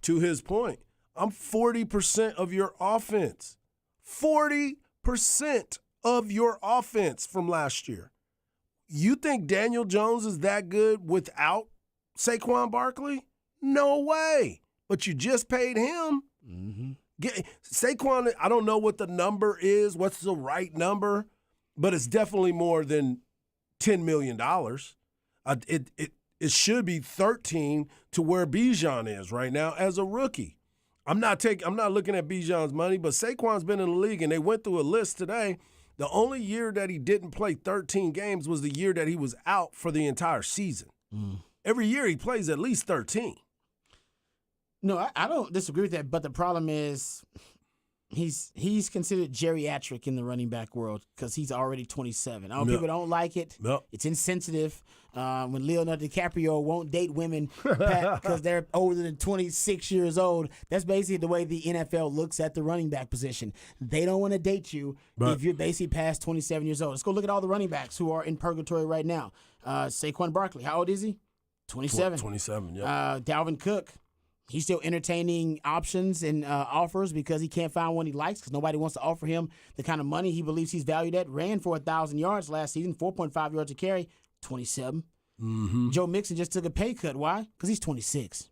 to his point, I'm 40% of your offense. 40% of your offense from last year. You think Daniel Jones is that good without Saquon Barkley? No way. But you just paid him. Saquon, I don't know what the number is. What's the right number? But it's definitely more than $10 million. It should be 13 to where Bijan is right now as a rookie. I'm not looking at Bijan's money, but Saquon's been in the league, and they went through a list today. The only year that he didn't play 13 games was the year that he was out for the entire season. Every year he plays at least 13. No, I don't disagree with that, but the problem is he's considered geriatric in the running back world because he's already 27. I know people don't like it. Yep. It's insensitive. When Leonardo DiCaprio won't date women because they're older than 26 years old, that's basically the way the NFL looks at the running back position. They don't want to date you if you're basically past 27 years old. Let's go look at all the running backs who are in purgatory right now. Saquon Barkley, how old is he? 27. 27, yeah. Dalvin Cook. He's still entertaining options and offers because he can't find one he likes because nobody wants to offer him the kind of money he believes he's valued at. Ran for 1,000 yards last season, 4.5 yards a carry, 27. Joe Mixon just took a pay cut. Why? Because he's 26.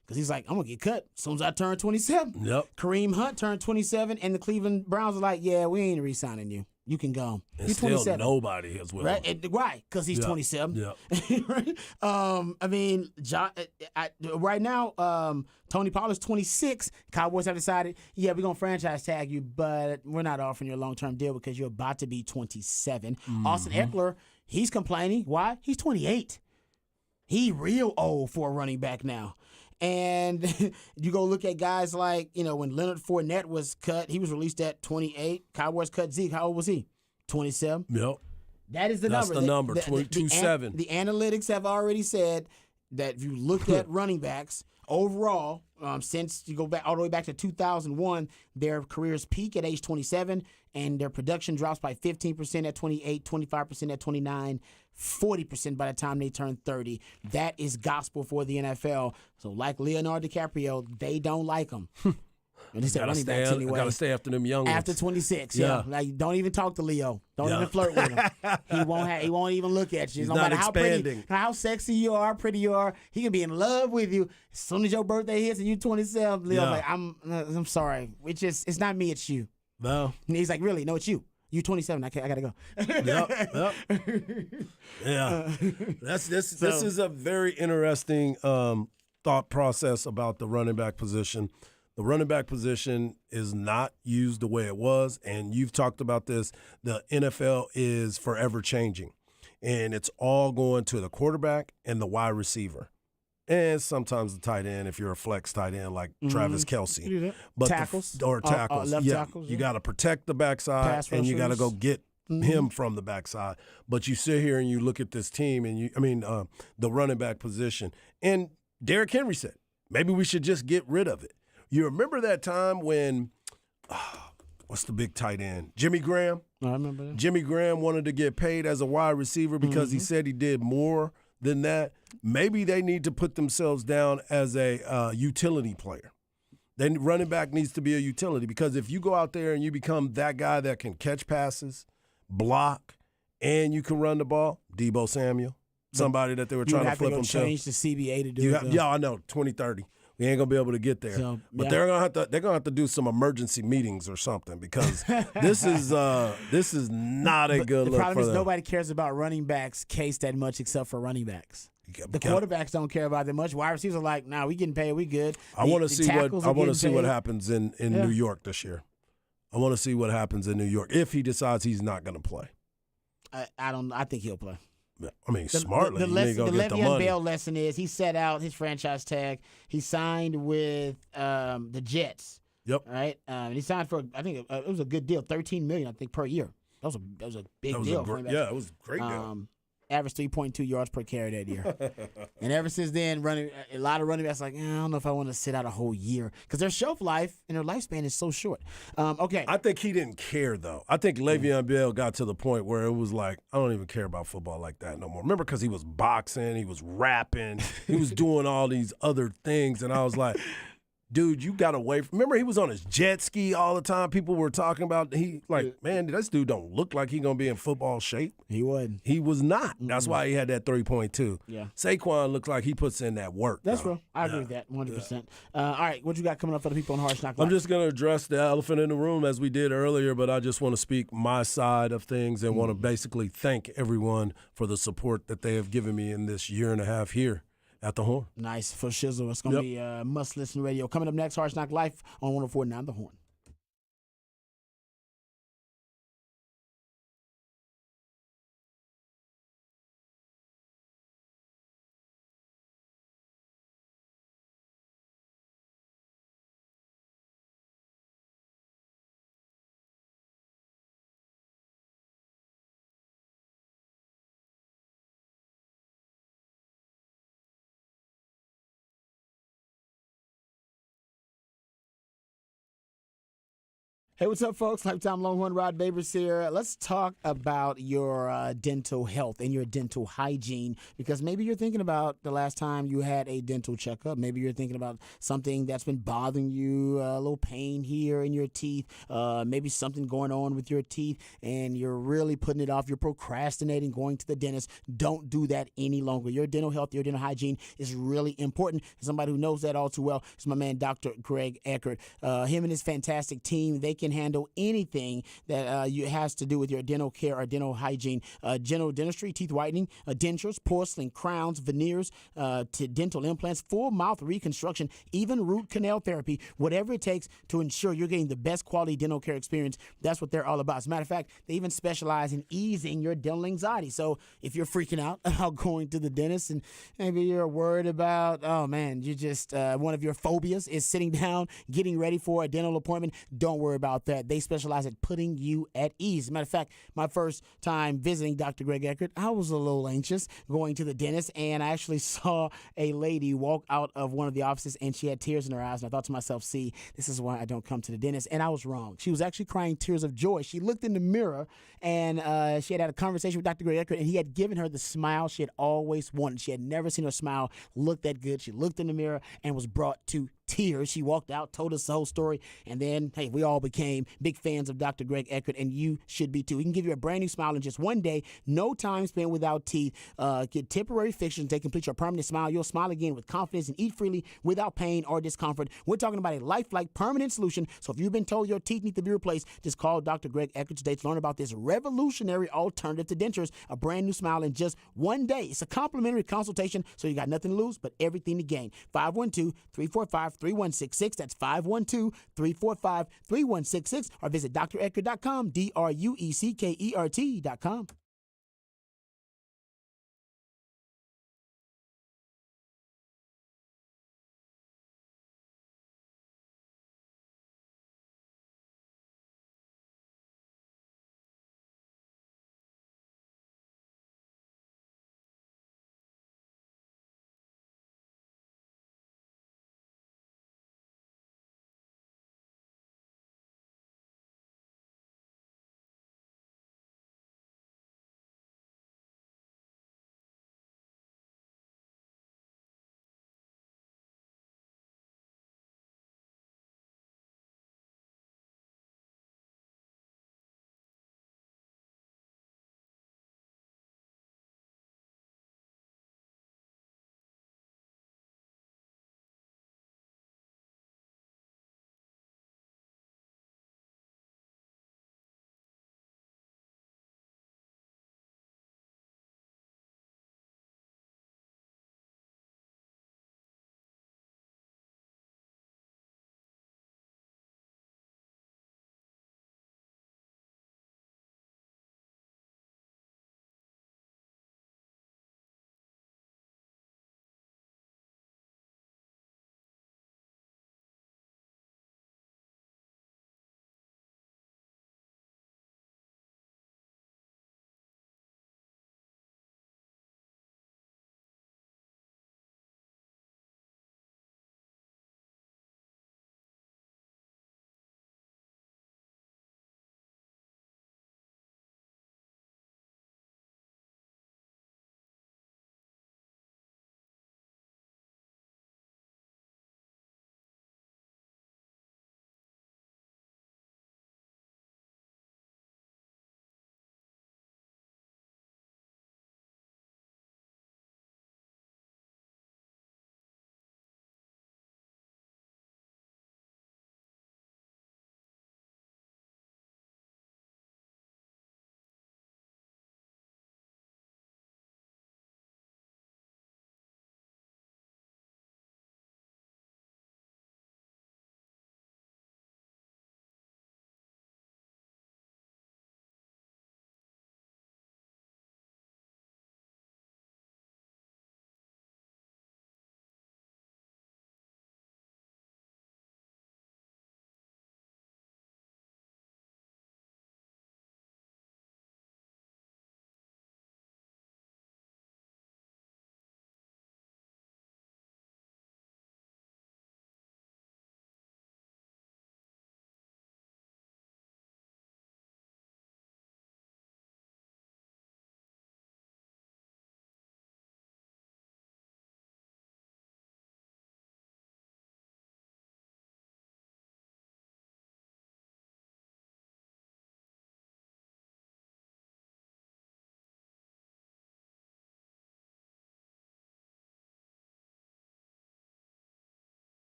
Because he's like, I'm going to get cut as soon as I turn 27. Yep. Kareem Hunt turned 27, and the Cleveland Browns are like, yeah, we ain't re-signing you. You can go. And You're still 27. nobody is with him. Right, because he's 27. Yeah. Right? I mean, right now, Tony Pollard's 26. Cowboys have decided, yeah, we're going to franchise tag you, but we're not offering you a long-term deal because you're about to be 27. Austin Eckler, he's complaining. Why? He's 28. He real old for a running back now. And you go look at guys like, when Leonard Fournette was cut, he was released at 28. Cowboys cut Zeke. How old was he? 27. Yep. That is the That's number. the number, 27. The analytics have already said that if you look at running backs overall, since you go back all the way back to 2001, their careers peak at age 27, and their production drops by 15% at 28, 25% at 29, 40% by the time they turn 30. That is gospel for the NFL. So like Leonardo DiCaprio, they don't like him. And they said running backs anyway. Got to stay after them young After ones. 26, yeah. Like, don't even talk to Leo. Don't even flirt with him. He won't even look at you. He's no not matter expanding. how sexy you are, pretty you are, he can be in love with you. As soon as your birthday hits and you're 27, Leo's like, I'm sorry. It's not me, it's you. No. And he's like, really? No, it's you. You 27. I gotta go. Yep. Yeah. This is a very interesting thought process about the running back position. The running back position is not used the way it was, and you've talked about this. The NFL is forever changing, and it's all going to the quarterback and the wide receiver, and sometimes the tight end if you're a flex tight end like Travis Kelce. But tackles. Tackles. Left tackles. You got to protect the backside, Pass and you got to rushers. go get him from the backside. But you sit here and you look at this team, and the running back position, and Derrick Henry said, maybe we should just get rid of it. You remember that time when, what's the big tight end? Jimmy Graham? I remember that. Jimmy Graham wanted to get paid as a wide receiver because he said he did more than that. Maybe they need to put themselves down as a utility player. Then running back needs to be a utility because if you go out there and you become that guy that can catch passes, block, and you can run the ball, Deebo Samuel, somebody that they were trying to flip himself. Change the CBA to do it. I know, 2030. We ain't gonna be able to get there, but they're gonna have to do some emergency meetings or something because this is not a good look. The problem is them. nobody cares about running backs case that much except for running backs. The quarterbacks don't care about that much. Wide receivers are like, nah, we getting paid, we good. I want to see what happens in Yeah. New York this year. I want to see what happens in New York if he decides he's not going to play. I think he'll play. I mean, smartly, the you need to go get the Le'Veon money. Bell lesson is he set out his franchise tag. He signed with the Jets Yep. All right. He signed for, I think it was a good deal, $13 million, I think, per year. That was a big deal for him. Yeah, it was a great deal. Averaged 3.2 yards per carry that year. And ever since then, a lot of running backs like, I don't know if I want to sit out a whole year because their shelf life and their lifespan is so short. Okay. I think he didn't care, though. I think Le'Veon Bell got to the point where it was like, I don't even care about football like that no more. Remember, because he was boxing, he was rapping, he was doing all these other things, and I was like, dude, you got away from. Remember, he was on his jet ski all the time. People were talking about man, this dude don't look like he gonna be in football shape. He wasn't. He was not. That's why he had that 3.2. Yeah. Saquon looks like he puts in that work. That's real. I agree with that 100%. All right, what you got coming up for the people on Harsh Knock Life? I'm just gonna address the elephant in the room as we did earlier, but I just want to speak my side of things and want to basically thank everyone for the support that they have given me in this year and a half here at the Horn. Nice for Shizzle. It's going to be must-listen radio. Coming up next, Harsh Knock Life on 104.9 The Horn. Hey, what's up, folks? Lifetime Longhorn Rod Babers here. Let's talk about your dental health and your dental hygiene, because maybe you're thinking about the last time you had a dental checkup. Maybe you're thinking about something that's been bothering you, a little pain here in your teeth, maybe something going on with your teeth, and you're really putting it off. You're procrastinating going to the dentist. Don't do that any longer. Your dental health, your dental hygiene is really important. Somebody who knows that all too well is my man, Dr. Greg Eckert. Him and his fantastic team, they can handle anything that has to do with your dental care or dental hygiene. General dentistry, teeth whitening, dentures, porcelain crowns, veneers, to dental implants, full mouth reconstruction, even root canal therapy, whatever it takes to ensure you're getting the best quality dental care experience. That's what they're all about. As a matter of fact, they even specialize in easing your dental anxiety. So if you're freaking out about going to the dentist and maybe you're worried about, oh man, you just, one of your phobias is sitting down, getting ready for a dental appointment, don't worry about that. They specialize at putting you at ease. As a matter of fact, my first time visiting Dr. Greg Eckert, I was a little anxious going to the dentist, and I actually saw a lady walk out of one of the offices, and she had tears in her eyes, and I thought to myself, see, this is why I don't come to the dentist, and I was wrong. She was actually crying tears of joy. She looked in the mirror, and she had a conversation with Dr. Greg Eckert, and he had given her the smile she had always wanted. She had never seen her smile look that good. She looked in the mirror and was brought to tears. She walked out, told us the whole story, and then, hey, we all became big fans of Dr. Greg Eckert, and you should be too. He can give you a brand new smile in just one day, no time spent without teeth. Get temporary fixtures. They complete your permanent smile. You'll smile again with confidence and eat freely without pain or discomfort. We're talking about a lifelike permanent solution. So if you've been told your teeth need to be replaced, just call Dr. Greg Eckert today to learn about this revolutionary alternative to dentures, a brand new smile in just one day. It's a complimentary consultation, so you got nothing to lose but everything to gain. 512-345-3166. That's 512-345-3166. Or visit dreckert.com, DRUECKERT.com.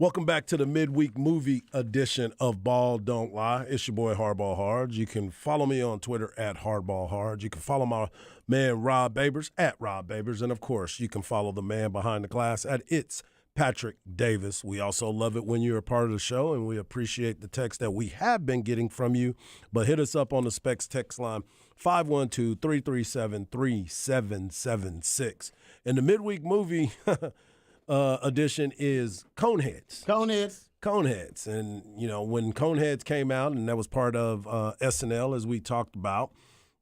Welcome back to the midweek movie edition of Ball Don't Lie. It's your boy Hardball Hards. You can follow me on Twitter at Hardball Hards. You can follow my man Rob Babers at Rob Babers. And, of course, you can follow the man behind the glass at It's Patrick Davis. We also love it when you're a part of the show, and we appreciate the text that we have been getting from you. But hit us up on the Specs text line, 512-337-3776. And the midweek movie edition is Coneheads. Coneheads. And, you know, when Coneheads came out, and that was part of SNL, as we talked about,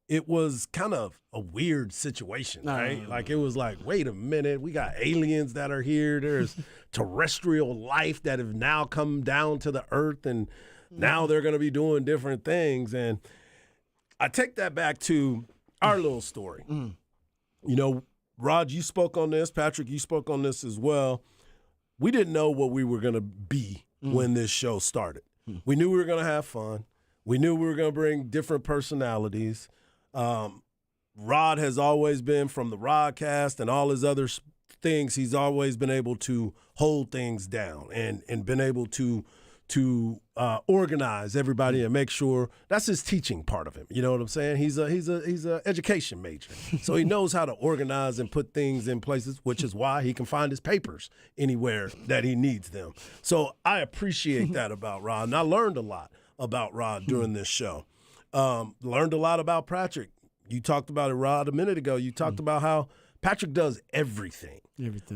it was kind of a weird situation, right? Like, it was like, wait a minute, we got aliens that are here. There's terrestrial life that have now come down to the earth, and now they're going to be doing different things. And I take that back to our little story. You know, Rod, you spoke on this. Patrick, you spoke on this as well. We didn't know what we were going to be when this show started. We knew we were going to have fun. We knew we were going to bring different personalities. Rod has always been, from the Rodcast and all his other things, he's always been able to hold things down and been able to organize everybody and make sure. That's his teaching part of him. You know what I'm saying? He's a education major, so he knows how to organize and put things in places, which is why he can find his papers anywhere that he needs them. So I appreciate that about Rod, and I learned a lot about Rod during this show. Learned a lot about Patrick. You talked about it, Rod, a minute ago. You talked about how Patrick does everything.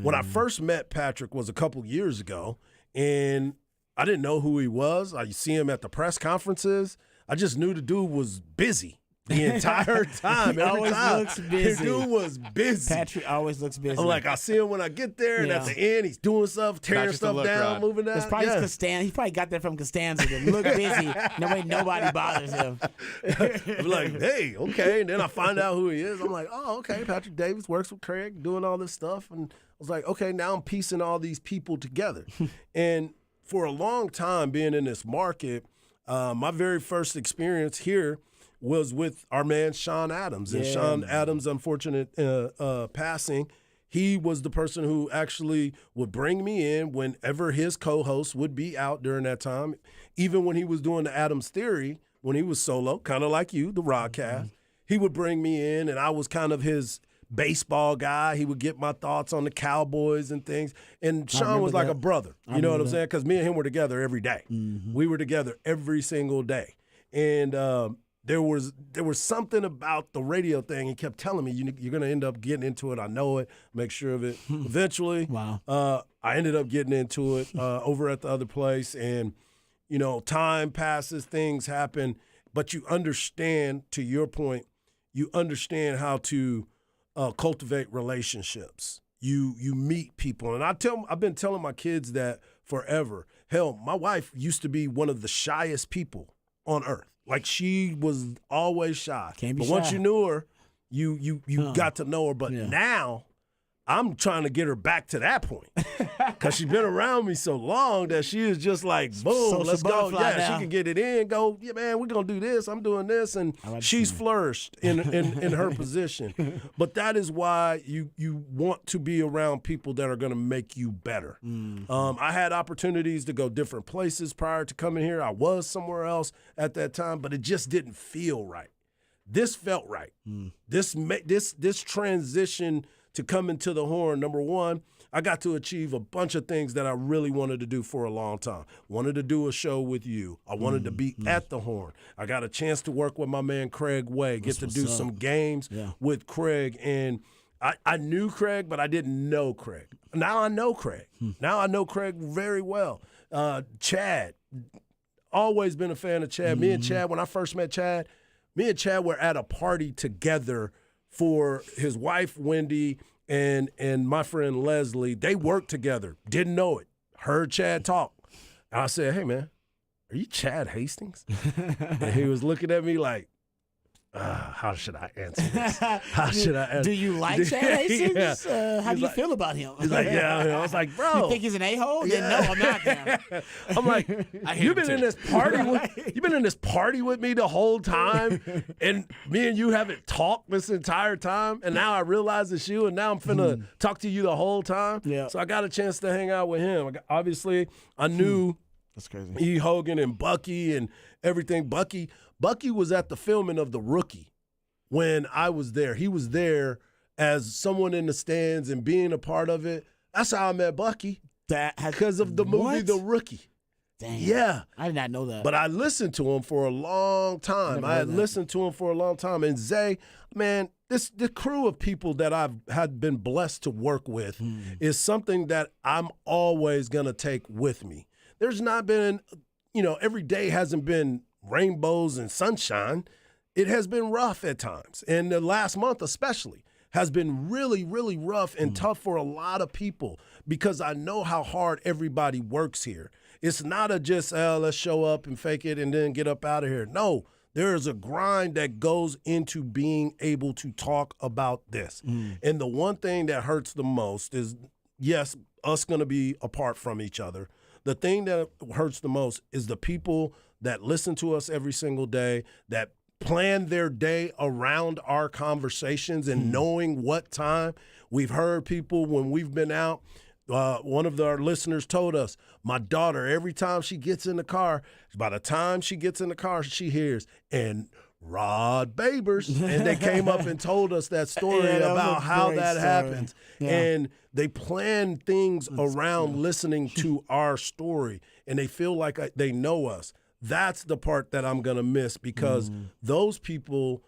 When I first met Patrick was a couple years ago, and I didn't know who he was. I see him at the press conferences. I just knew the dude was busy the entire time. Looks busy. The dude was busy. Patrick always looks busy. I'm like, I see him when I get there, and at the end, he's doing stuff, tearing stuff down, moving down. It's probably Costanza. He probably got that from Costanza. To look busy. Nobody bothers him. I'm like, hey, okay. And then I find out who he is. I'm like, oh, okay. Patrick Davis works with Craig, doing all this stuff. And I was like, okay, now I'm piecing all these people together. And for a long time being in this market, my very first experience here was with our man Sean Adams. And Sean Adams' unfortunate passing, he was the person who actually would bring me in whenever his co-host would be out during that time. Even when he was doing the Adams Theory, when he was solo, kind of like you, the Rodcast, he would bring me in, and I was kind of his baseball guy. He would get my thoughts on the Cowboys and things. And Sean was like a brother. You know what I'm saying? Because me and him were together every day. We were together every single day. And there was something about the radio thing. He kept telling me, you're going to end up getting into it. I know it. Make sure of it. Eventually, I ended up getting into it over at the other place. And, you know, time passes, things happen. But you understand, to your point, you understand how to cultivate relationships. You meet people. And I've been telling my kids that forever. Hell, my wife used to be one of the shyest people on earth. Like, she was always shy. Can't be but shy. once you knew her, you got to know her. But now I'm trying to get her back to that point, because she's been around me so long that she is just like, boom, Social let's go. butterfly Yeah, now. she can get it in, go, yeah, man, we're going to do this. I'm doing this. And she's flourished in her position. But that is why you want to be around people that are going to make you better. I had opportunities to go different places prior to coming here. I was somewhere else at that time, but it just didn't feel right. This felt right. This transition to come into the Horn, number one, I got to achieve a bunch of things that I really wanted to do for a long time. Wanted to do a show with you. I wanted to be at the Horn. I got a chance to work with my man Craig Way, get to do some games with Craig. And I knew Craig, but I didn't know Craig. Now I know Craig. Now I know Craig very well. Chad, always been a fan of Chad. Me and Chad, when I first met Chad, me and Chad were at a party together for his wife, Wendy, and my friend Leslie. They worked together. Didn't know it. Heard Chad talk. And I said, hey, man, are you Chad Hastings? And he was looking at me like, how should I answer this? How should I answer? Do you like Chad Hastings? Yeah. How do you feel about him? He's like, yeah. I was like, bro. You think he's an a-hole? Then no, I'm not. Then. I'm like, you've been him in this party you've been in this party with me the whole time, and me and you haven't talked this entire time, and now I realize it's you, and now I'm finna talk to you the whole time. Yeah. So I got a chance to hang out with him. Obviously, I knew That's crazy. E. Hogan and Bucky and everything. Bucky was at the filming of The Rookie when I was there. He was there as someone in the stands and being a part of it. That's how I met Bucky, because of the movie What? The Rookie. Damn. Yeah. I did not know that. But I listened to him for a long time. Never I heard had that. listened to him for a long time. And Zay, man, the crew of people that I've had been blessed to work with is something that I'm always going to take with me. There's not been, every day hasn't been rainbows and sunshine. It has been rough at times. And the last month especially has been really, really rough and tough for a lot of people, because I know how hard everybody works here. It's not a just, let's show up and fake it and then get up out of here. No, there is a grind that goes into being able to talk about this. And the one thing that hurts the most is, yes, us going to be apart from each other. The thing that hurts the most is the people that listen to us every single day, that plan their day around our conversations and knowing what time. We've heard people when we've been out. One of our listeners told us, my daughter, every time she gets in the car, by the time she gets in the car, she hears, and Rod Babers. And they came up and told us that story Yeah, that was about a how great that story. happens. Yeah. And they plan things around listening to our story, and they feel like they know us. That's the part that I'm going to miss, because those people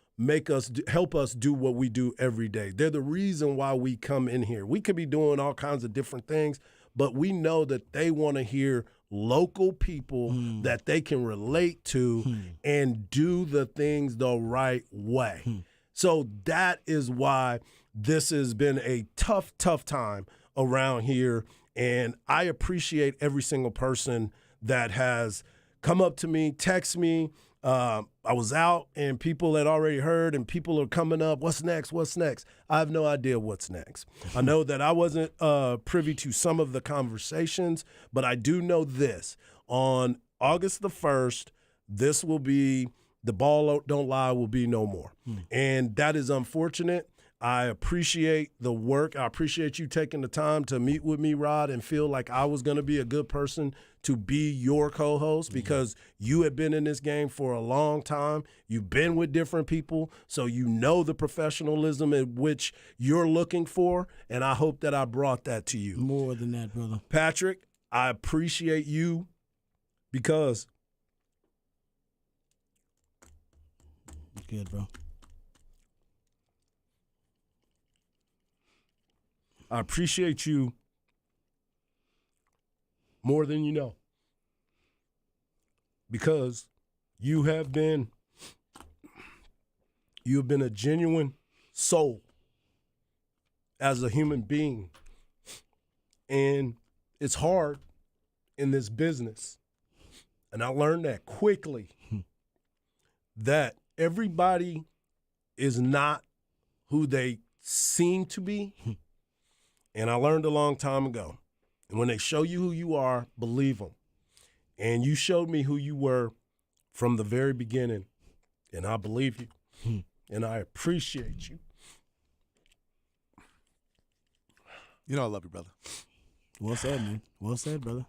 help us do what we do every day. They're the reason why we come in here. We could be doing all kinds of different things, but we know that they want to hear local people that they can relate to and do the things the right way. So that is why this has been a tough, tough time around here. And I appreciate every single person that has come up to me, text me. I was out and people had already heard, and people are coming up. What's next? What's next? I have no idea what's next. I know that I wasn't privy to some of the conversations, but I do know this. On August the 1st, this will be, the Ball Don't Lie will be no more. And that is unfortunate. I appreciate the work. I appreciate you taking the time to meet with me, Rod, and feel like I was going to be a good person to be your co-host, because you have been in this game for a long time. You've been with different people, so you know the professionalism in which you're looking for, and I hope that I brought that to you. More than that, brother. Patrick, I appreciate you, because Good, bro. I appreciate you more than you know, because you have been a genuine soul as a human being. And it's hard in this business. And I learned that quickly, that everybody is not who they seem to be. And I learned a long time ago. And when they show you who you are, believe them. And you showed me who you were from the very beginning. And I believe you. And I appreciate you. You know I love you, brother. Well said, man. Well said, brother.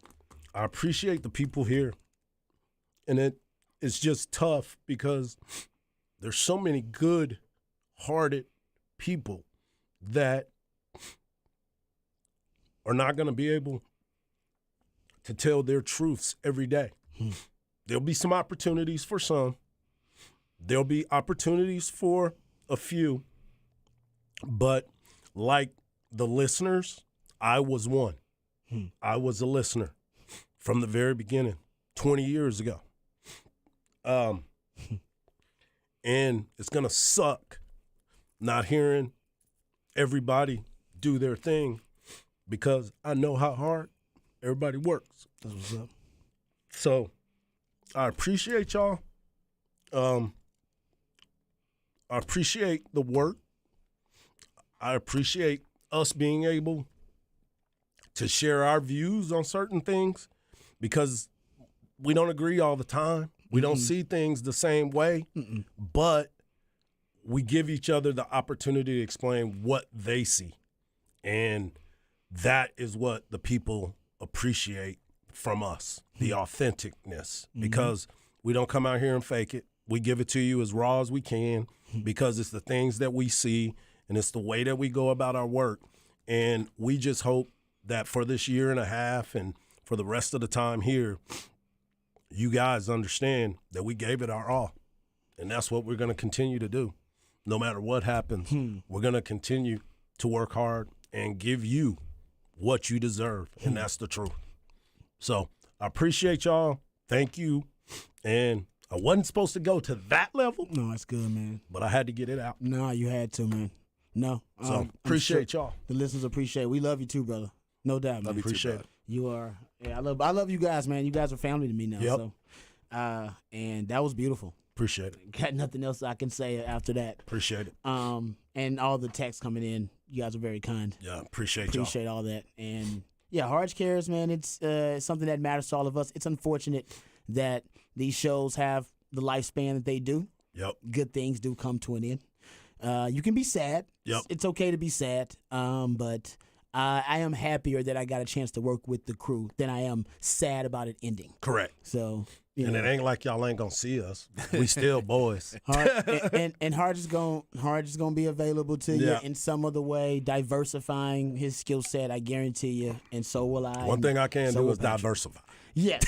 I appreciate the people here. And it's just tough because there's so many good-hearted people that are not going to be able to tell their truths every day. There'll be some opportunities for some. There'll be opportunities for a few. But like the listeners, I was one. I was a listener from the very beginning, 20 years ago. And it's going to suck not hearing everybody do their thing, because I know how hard everybody works. That's what's up. So I appreciate y'all. I appreciate the work. I appreciate us being able to share our views on certain things because we don't agree all the time. We don't see things the same way, but we give each other the opportunity to explain what they see. And that is what the people appreciate from us, the authenticness, because we don't come out here and fake it. We give it to you as raw as we can because it's the things that we see and it's the way that we go about our work. And we just hope that for this year and a half and for the rest of the time here, you guys understand that we gave it our all. And that's what we're going to continue to do. No matter what happens, we're going to continue to work hard and give you what you deserve. And that's the truth. So I appreciate y'all. Thank you. And I wasn't supposed to go to that level. No, it's good, man. But I had to get it out. No, you had to, man. No. So appreciate y'all. The listeners appreciate it. We love you too, brother. No doubt, man. Appreciate it. You are. Yeah, I love you guys, man. You guys are family to me now. Yep. So, and that was beautiful. Appreciate it. Got nothing else I can say after that. Appreciate it. And all the texts coming in, you guys are very kind. Yeah, appreciate y'all. Appreciate all that. And yeah, Harge Cares, man. It's something that matters to all of us. It's unfortunate that these shows have the lifespan that they do. Yep. Good things do come to an end. You can be sad. Yep. It's okay to be sad. But I am happier that I got a chance to work with the crew than I am sad about it ending. Correct. So, And it ain't like y'all ain't gonna see us. We still boys. and Harge is gonna be available to you Yeah. in some other way, diversifying his skill set. I guarantee you, and so will I. One thing I can So do will is Patrick. diversify. Yes.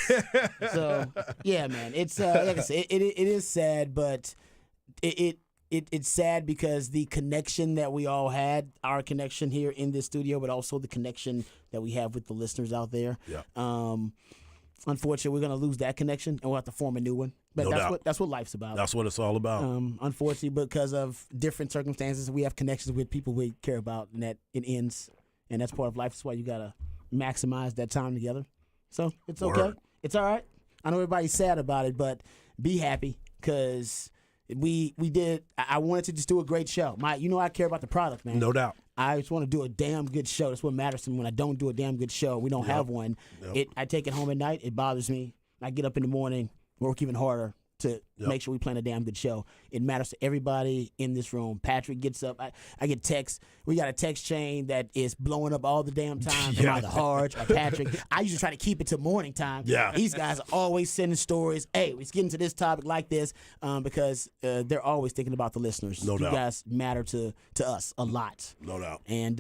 So yeah, man. It's like I said, it is sad, but it's sad because the connection that we all had, our connection here in this studio, but also the connection that we have with the listeners out there. Yeah. Unfortunately, we're gonna lose that connection, and we'll have to form a new one. But No doubt. that's what life's about. That's what it's all about. Unfortunately, because of different circumstances, we have connections with people we care about, and that it ends, and that's part of life. That's why you gotta maximize that time together. So it's okay. Word. It's all right. I know everybody's sad about it, but be happy because we did. I wanted to just do a great show. I care about the product, man. No doubt. I just want to do a damn good show. That's what matters to me. When I don't do a damn good show, we don't have one. Yep. I take it home at night. It bothers me. I get up in the morning, work even harder to make sure we plan a damn good show. It matters to everybody in this room. Patrick gets up. I get texts. We got a text chain that is blowing up all the damn time from either Harge or Patrick. I usually try to keep it to morning time. Yeah. These guys are always sending stories. Hey, let's get into this topic like this because they're always thinking about the listeners. No doubt. You guys matter to us a lot. No doubt. And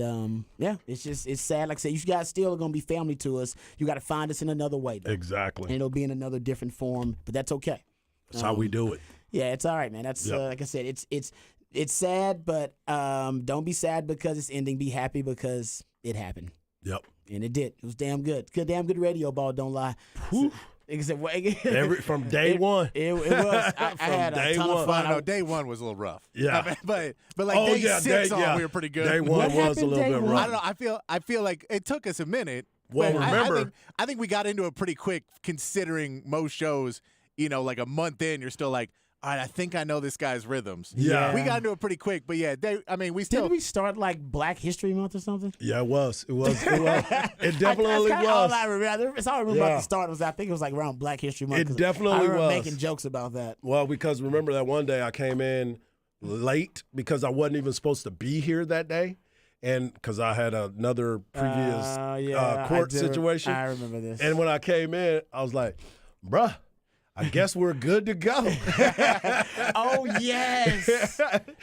it's sad. Like I said, you guys still are gonna be family to us. You got to find us in another way, though. Exactly. And it'll be in another different form, but that's okay. That's how we do it. Yeah, it's all right, man. That's like I said, it's sad, but don't be sad because it's ending. Be happy because it happened. Yep. And it did. It was damn good. Damn good radio, ball. Don't lie. Like I said, From day one. It was. I had a day ton one. of fun. No, day one was a little rough. Yeah. but like day six on, we were pretty good. Day one What was a happened little day bit one? rough. I don't know. I feel like it took us a minute. Well, but remember- I think we got into it pretty quick, considering most shows, like a month in, you're still like, all right, I think I know this guy's rhythms. Yeah. We got into it pretty quick, but we still. Didn't we start like Black History Month or something? Yeah, it was. It definitely That's kinda all was. I remember. That's all I remember about Yeah. the start. I think it was like around Black History Month. It 'cause definitely I remember was. making jokes about that. Well, because remember that one day I came in late because I wasn't even supposed to be here that day. And because I had another previous court situation. I remember this. And when I came in, I was like, bruh, I guess we're good to go. Oh, yes.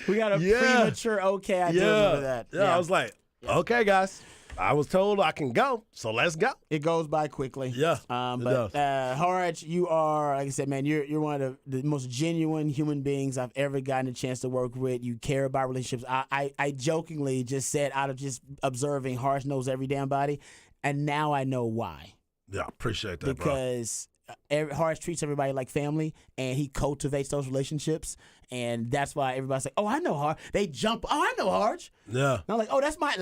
We got a Yeah. premature okay. I do remember that. Yeah, I was like, okay, guys. I was told I can go, so let's go. It goes by quickly. Yeah, it But Harge, you are, like I said, man, you're one of the most genuine human beings I've ever gotten a chance to work with. You care about relationships. I jokingly just said, out of just observing, Harge knows every damn body, and now I know why. Yeah, appreciate that, bro. Because Horace treats everybody like family, and he cultivates those relationships, and that's why everybody's like, "Oh, I know Harge." They jump, "Oh, I know Harge." Yeah. And I'm like, "Oh, that's my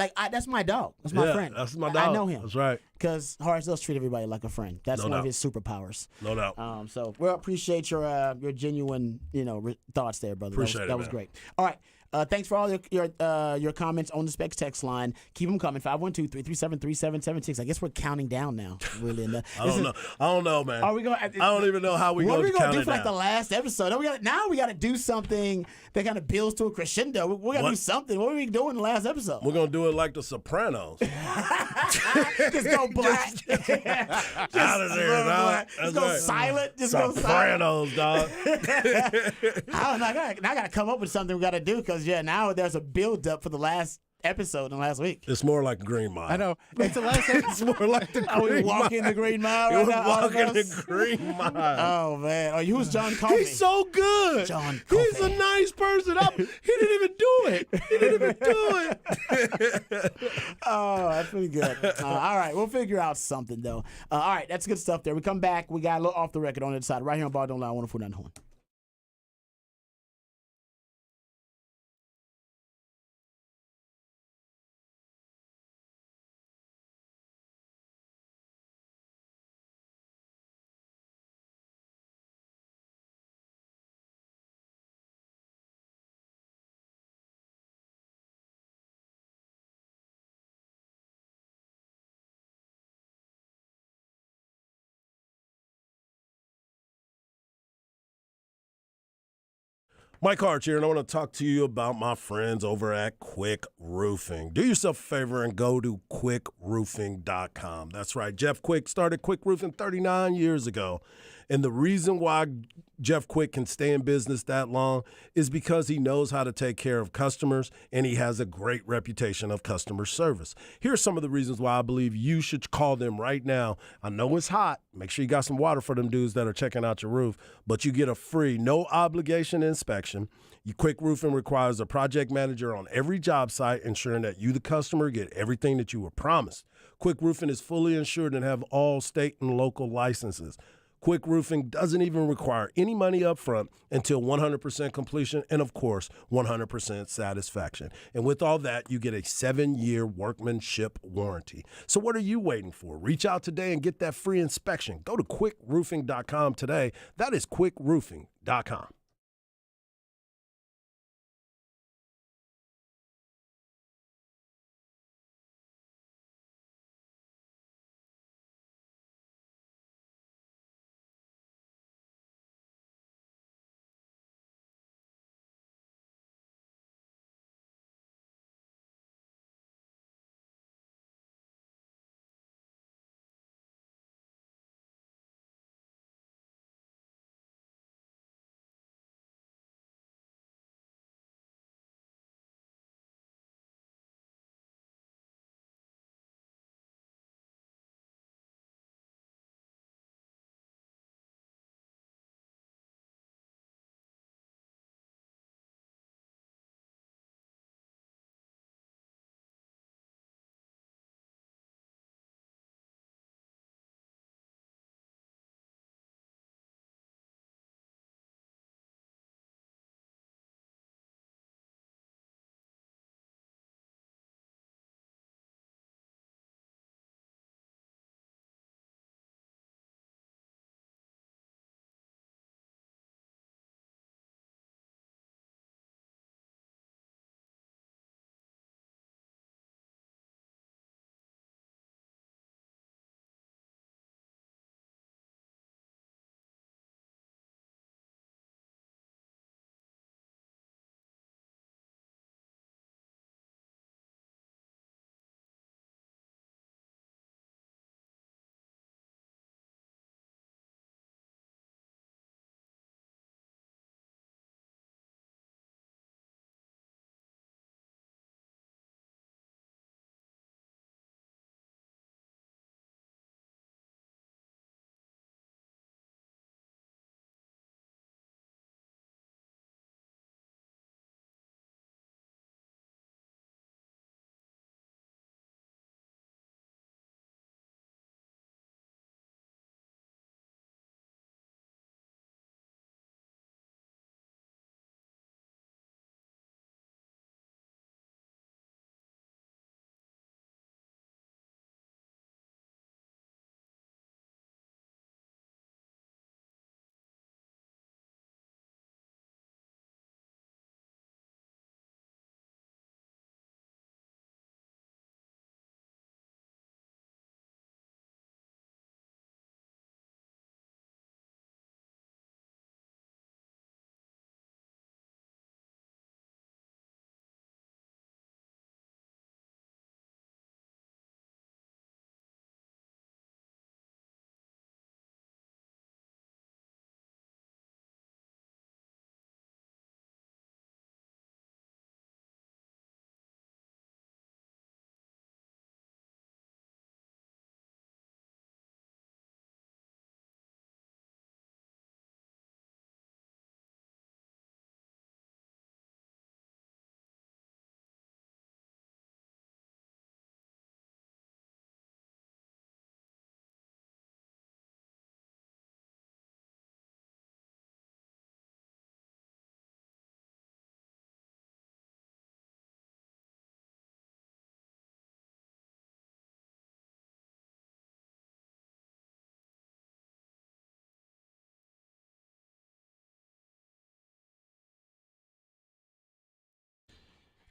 dog. That's my friend. That's my dog. I know him. That's right. Because Horace does treat everybody like a friend. That's one of his superpowers. No doubt. So we appreciate your genuine thoughts there, brother. Appreciate that was man. great. All right. Thanks for all your comments on the Specs text line. Keep them coming. 512-337-3776. I guess we're counting down now. Really, I don't know, man. Are we going? I don't even know how we What going are we to gonna count do it for like down. the last episode? Now we got to do something that kind of builds to a crescendo. We got to do something. What were we doing in the last episode? We're gonna do it like The Sopranos. Just go black. Out of there, dog. Just go silent. Just go silent. Sopranos, dog. I don't know. I got to come up with something we got to do because now there's a build up for the last episode in last week. It's more like Green Mile. I know. It's the last It's more like the Are we Green Mile. walking the Green Mile right We're now? all of walking the us? Green Mile. Oh man! Oh, who's John Coffey? He's so good. John He's a Coffey. nice person. He didn't even do it. He didn't even do it. Oh, that's pretty good. All right, we'll figure out something though. All right, that's good stuff there. We come back. We got a little off the record on the other side right here on Ball Don't Lie. 104.9 Horn. Mike Hart here, and I want to talk to you about my friends over at Quick Roofing. Do yourself a favor and go to quickroofing.com. That's right. Jeff Quick started Quick Roofing 39 years ago. And the reason why Jeff Quick can stay in business that long is because he knows how to take care of customers and he has a great reputation of customer service. Here are some of the reasons why I believe you should call them right now. I know it's hot. Make sure you got some water for them dudes that are checking out your roof, but you get a free, no obligation inspection. Your Quick Roofing requires a project manager on every job site, ensuring that you, the customer, get everything that you were promised. Quick Roofing is fully insured and have all state and local licenses. Quick Roofing doesn't even require any money up front until 100% completion and, of course, 100% satisfaction. And with all that, you get a 7-year workmanship warranty. So what are you waiting for? Reach out today and get that free inspection. Go to quickroofing.com today. That is quickroofing.com.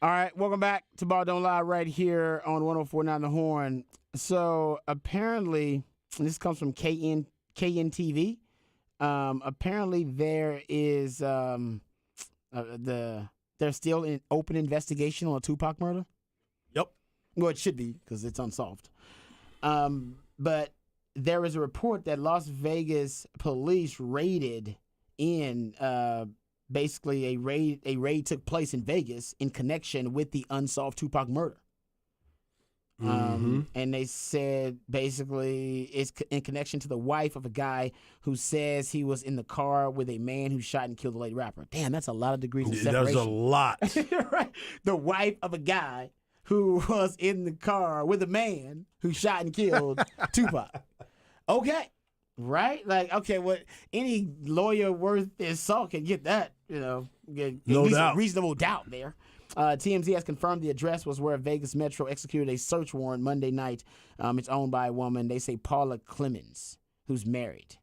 All right, welcome back to Ball Don't Lie right here on 104.9 The Horn. So apparently, and this comes from KNTV. Apparently, there is there's still an open investigation on a Tupac murder. Yep. Well, it should be because it's unsolved. But there is a report that Las Vegas police raided in. Basically, a raid took place in Vegas in connection with the unsolved Tupac murder. And they said basically it's in connection to the wife of a guy who says he was in the car with a man who shot and killed the late rapper. Damn, that's a lot of degrees of separation. There's a lot. Right? The wife of a guy who was in the car with a man who shot and killed Tupac. Okay. Right? Like, okay, what any lawyer worth his salt can get that, get No at least doubt. a reasonable doubt there. TMZ has confirmed the address was where Vegas Metro executed a search warrant Monday night. It's owned by a woman, they say Paula Clemens, who's married.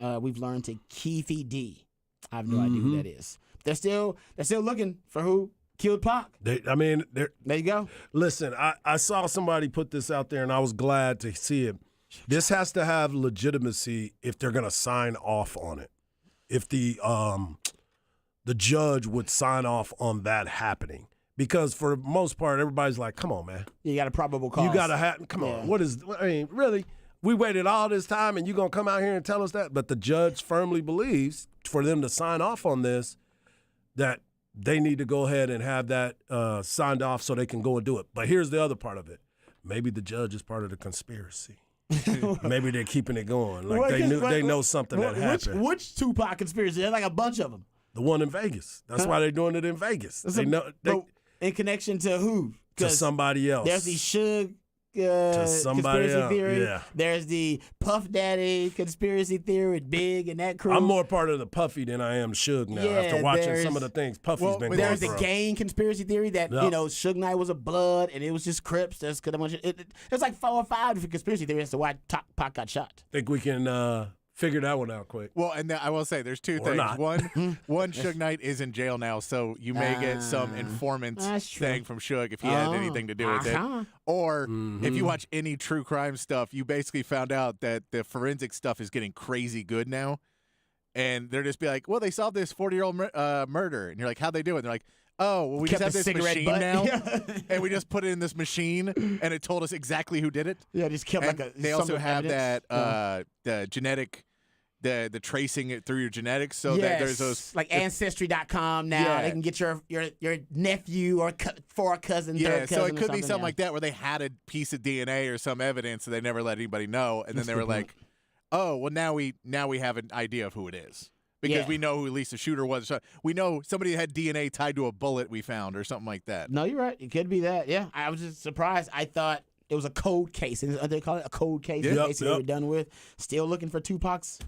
We've learned to Keefe D. I have no idea who that is. They're still looking for who killed Pac. There you go. Listen, I saw somebody put this out there, and I was glad to see it. This has to have legitimacy if they're going to sign off on it. If the judge would sign off on that happening. Because for the most part, everybody's like, come on, man. You got a probable cause. You got to have, come on. Really? We waited all this time and you going to come out here and tell us that? But the judge firmly believes for them to sign off on this that they need to go ahead and have that signed off so they can go and do it. But here's the other part of it. Maybe the judge is part of the conspiracy. Maybe they're keeping it going. Like they know something that happened. Which Tupac conspiracy? There's like a bunch of them. The one in Vegas. That's why they're doing it in Vegas. In connection to who? To somebody else. There's the Suge conspiracy theory. Yeah. There's the Puff Daddy conspiracy theory with Big and that crew. I'm more part of the Puffy than I am Suge now. After watching some of the things Puffy's been going there's through. the gang conspiracy theory that Suge Knight was a blood and it was just Crips. There's like 4 or 5 different conspiracy theories as to why Pac got shot. Think we can figure that one out quick. Well, and I will say there's two things. Not. One, Suge Knight is in jail now, so you may get some informant thing from Suge if he had anything to do with it. Or if you watch any true crime stuff, you basically found out that the forensic stuff is getting crazy good now. And they're just be like, well, they solved this 40-year-old murder. And you're like, how'd they do it? And they're like, oh, well, we just have this machine now, and we just put it in this machine, and it told us exactly who did it. Yeah, just kept and they also have that the genetic, the tracing it through your genetics, so that there's those like Ancestry.com now. They can get your nephew or for a cousin, third cousin. So it could be something like that where they had a piece of DNA or some evidence, and they never let anybody know, and then they were like, oh, well, now we have an idea of who it is. Because we know who at least the shooter was. We know somebody had DNA tied to a bullet we found or something like that. No, you're right. It could be that. Yeah, I was just surprised. I thought it was a cold case. They call it a cold case. The case they were done with. Still looking for Tupac's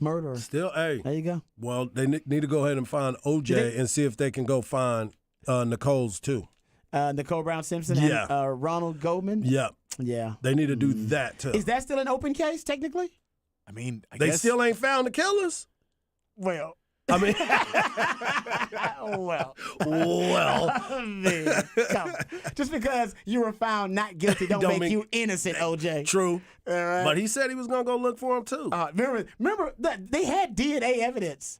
murderer. Still, hey. There you go. Well, they need to go ahead and find OJ and see if they can go find Nicole's too. Nicole Brown Simpson and Ronald Goldman. Yeah. Yeah. They need to do that too. Is that still an open case technically? I mean, I they guess still ain't found the killers. Well, I mean, well, man, come. Just because you were found not guilty don't make you innocent, OJ. True. All right. But he said he was gonna go look for him too. Remember that they had DNA evidence.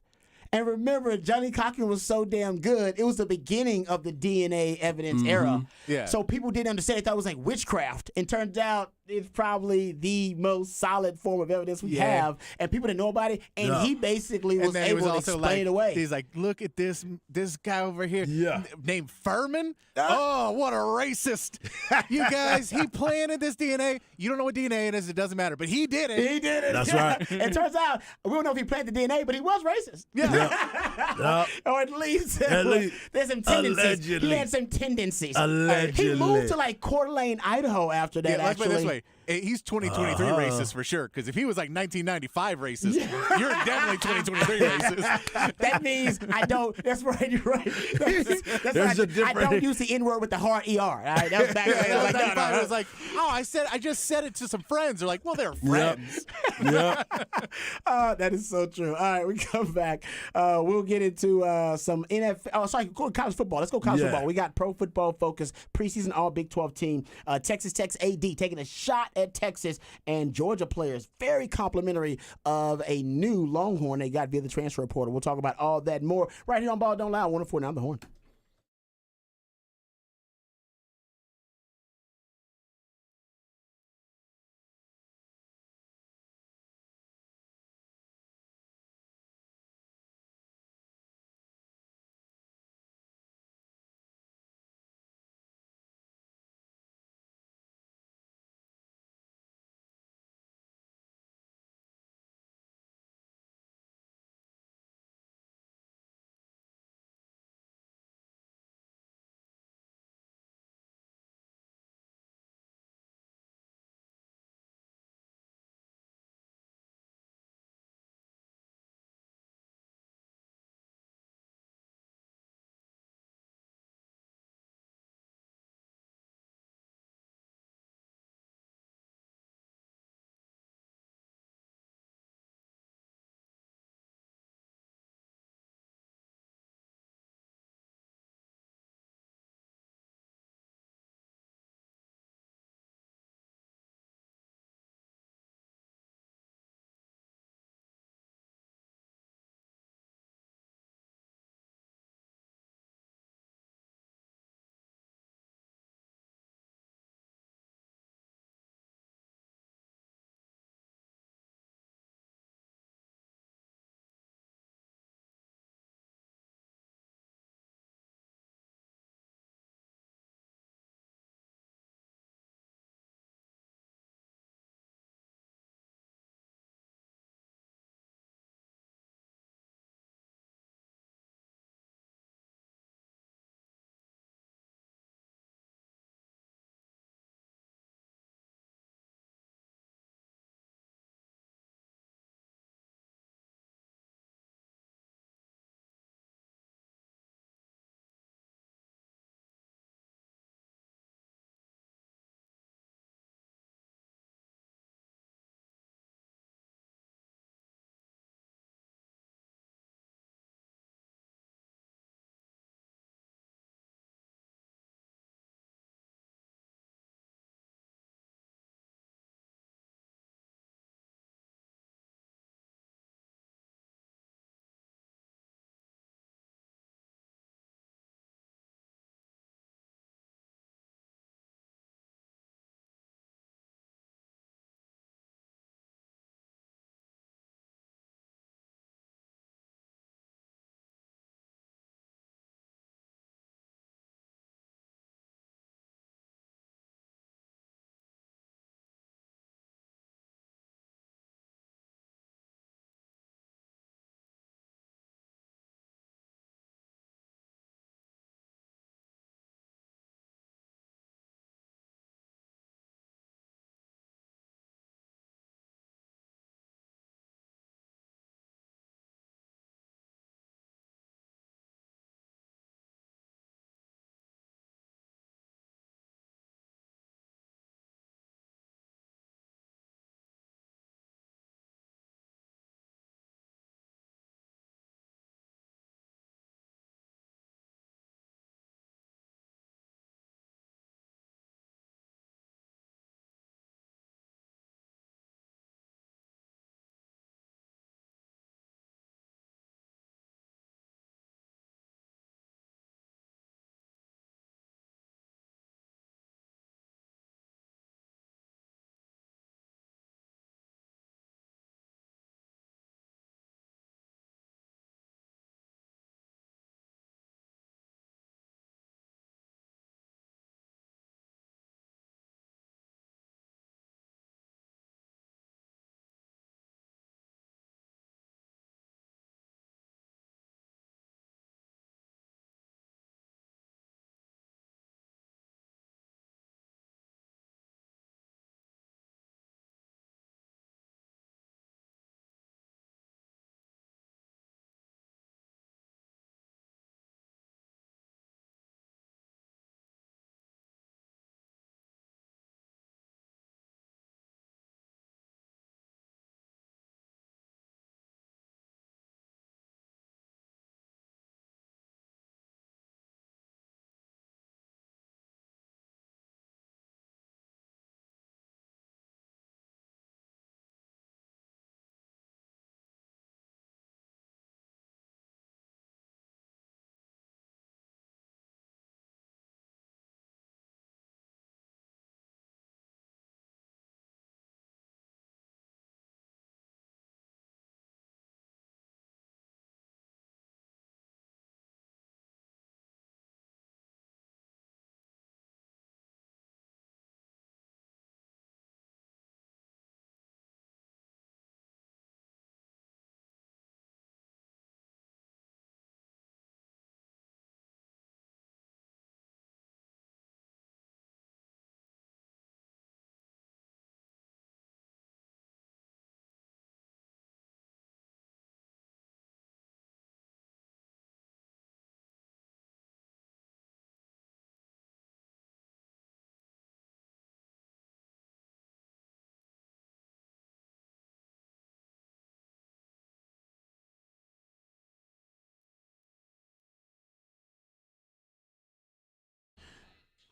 And remember, Johnny Cochran was so damn good. It was the beginning of the DNA evidence era. Yeah. So people didn't understand. They thought it was like witchcraft. And turns out it's probably the most solid form of evidence we have. And people didn't know about it. And he basically was able to explain it away. He's like, look at this guy over here named Furman. Oh, what a racist. You guys, he planted this DNA. You don't know what DNA it is. It doesn't matter. But he did it. He did it. That's right. It turns out, we don't know if he planted the DNA, but he was racist. Or at least there's some tendencies. Allegedly. He had some tendencies. Allegedly. He moved to like Coeur d'Alene, Idaho after that, Let's put it this actually. way. He's 2023 racist for sure. Because if he was like 1995 racist, you're definitely 2023 racist. That means I don't. That's right. You're right. That's right. I don't use the N word with the hard ER. All right, that was back then. Yeah, Like, I was like, oh, I just said it to some friends. They're like, well, they're friends. Yep. That is so true. All right, we come back. We'll get into some NFL. Oh, sorry, go college football. Let's go college football. We got Pro Football Focus preseason All Big 12 team. Texas Tech's AD taking a shot at Texas, and Georgia players very complimentary of a new Longhorn they got via the transfer portal. We'll talk about all that and more right here on Ball Don't Lie. 104.9 The Horn.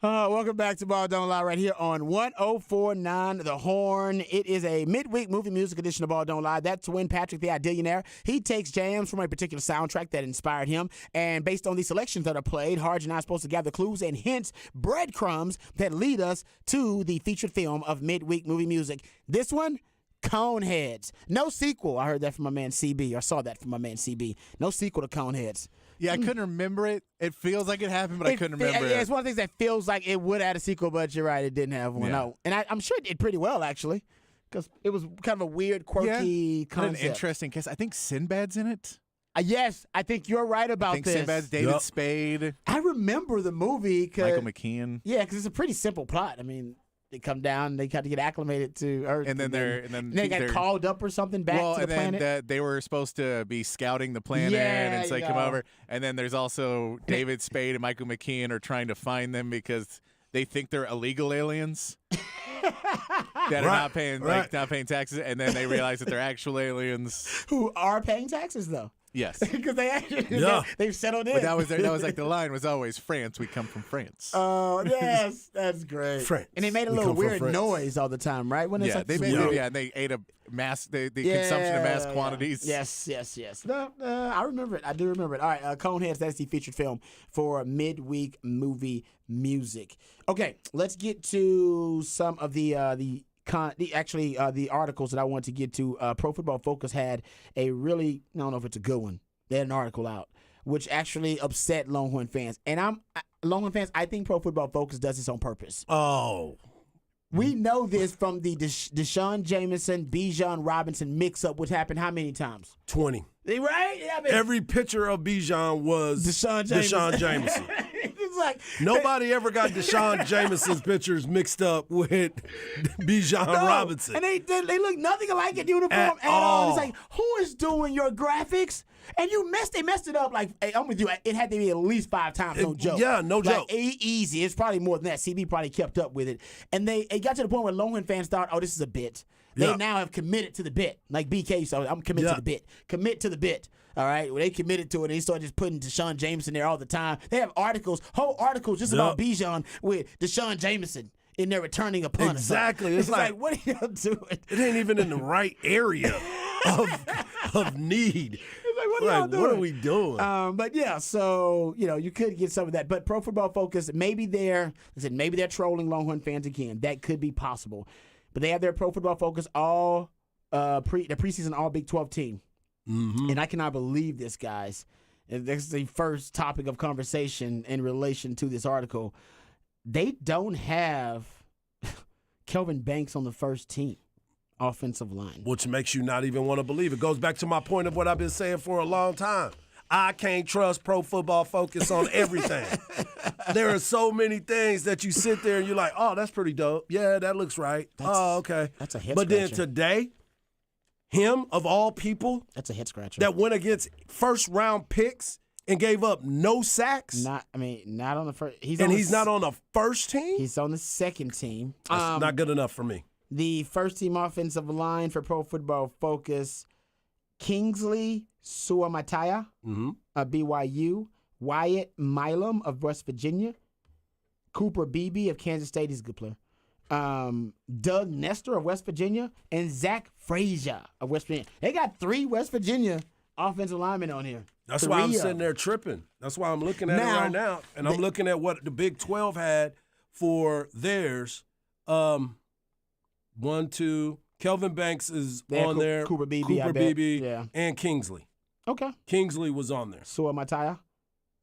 Welcome back to Ball Don't Lie right here on 104.9 The Horn. It is a midweek movie music edition of Ball Don't Lie. That's when Patrick the Idillionaire, he takes jams from a particular soundtrack that inspired him, and based on the selections that are played, Harge and I are supposed to gather clues and hints, breadcrumbs that lead us to the featured film of midweek movie music. This one, Coneheads. No sequel. I heard that from my man CB, or saw that from my man CB. No sequel to Coneheads. Yeah, I couldn't remember it. It feels like it happened, but I couldn't remember Yeah, it. it's one of the things that feels like it would add a sequel, but you're right, it didn't have one. Yeah. No. And I'm sure it did pretty well, actually, because it was kind of a weird, quirky What an concept. interesting case. I think Sinbad's in it. Yes, I think you're right about I think this. Sinbad's David Yup. Spade, I remember the movie. Michael McKean. Yeah, because it's a pretty simple plot. I mean, they come down, they got to get acclimated to Earth. And then they got called up or something back to the and planet. then they were supposed to be scouting the planet Yeah, and so they you come know. over. And then there's also David Spade and Michael McKean are trying to find them because they think they're illegal aliens that are not paying not paying taxes, and then they realize that they're actual aliens. Who are paying taxes, though. Yes. Because they actually, Yeah. they've settled in. But that was like the line was always France. We come from France. Oh, yes, that's great. France. And they made a We little come from weird France. noise all the time, right? When it's yeah, like they this made weird- and they ate a mass the consumption of mass quantities. Yes. No, I remember it. I do remember it. All right, Coneheads, that's the featured film for midweek movie music. Okay, let's get to some of the articles that I want to get to. Pro Football Focus had a really, I don't know if it's a good one. They had an article out which actually upset Longhorn fans. And Longhorn fans, I think Pro Football Focus does this on purpose. Oh. We know this from the Deshaun Jameson, Bijan Robinson mix-up, which happened how many times? 20. Right? Yeah, I mean, Every picture of Bijan was Deshaun Jameson. It's like Nobody ever got Deshaun Jameson's pictures mixed up with Bijan no. Robinson. And they look nothing alike in uniform at all. all. It's like, who is doing your graphics? And they messed it up. Like, hey, I'm with you. It had to be at least 5 times. No joke. Yeah, no joke. Easy. It's probably more than that. CB probably kept up with it. And it got to the point where Longhorn fans thought, oh, this is a bit. They Yeah. now have committed to the bit. Like BK, so I'm committed to the bit. Commit to the bit. All right? Well, they committed to it, and they started just putting Deshaun Jameson there all the time. They have whole articles just about Bijan with Deshaun Jameson in there returning a punt. Exactly. It's like, what are y'all doing? It ain't even in the right area of need. It's like, what are y'all doing? What are we doing? But yeah, so you could get some of that. But Pro Football Focus, maybe they're trolling Longhorn fans again. That could be possible. But they have their Pro Football Focus all their preseason All Big 12 team, and I cannot believe this, guys. And this is the first topic of conversation in relation to this article. They don't have Kelvin Banks on the first team offensive line. Which makes you not even want to believe. It goes back to my point of what I've been saying for a long time. I can't trust Pro Football Focus on everything. There are so many things that you sit there and you're like, oh, that's pretty dope. Yeah, that looks right. Okay. That's a head But then scratcher. today, him of all people That's a head scratcher. that went against first round picks and gave up no sacks, Not on the first. He's not on the first team, He's on the second team. that's not good enough for me. The first team offensive line for Pro Football Focus: Kingsley Suamataya, of BYU, Wyatt Milam of West Virginia, Cooper Beebe of Kansas State, he's a good player, Doug Nestor of West Virginia, and Zach Frazier of West Virginia. They got 3 West Virginia offensive linemen on here. That's why I'm 3 of sitting them. there tripping. That's why I'm looking at Now, it right now, and I'm looking at what the Big 12 had for theirs. 1, 2. Kelvin Banks is They had on there. Cooper Beebe, I Cooper bet. Beebe, Yeah. and Kingsley. Okay. Kingsley was on there. Suamataya.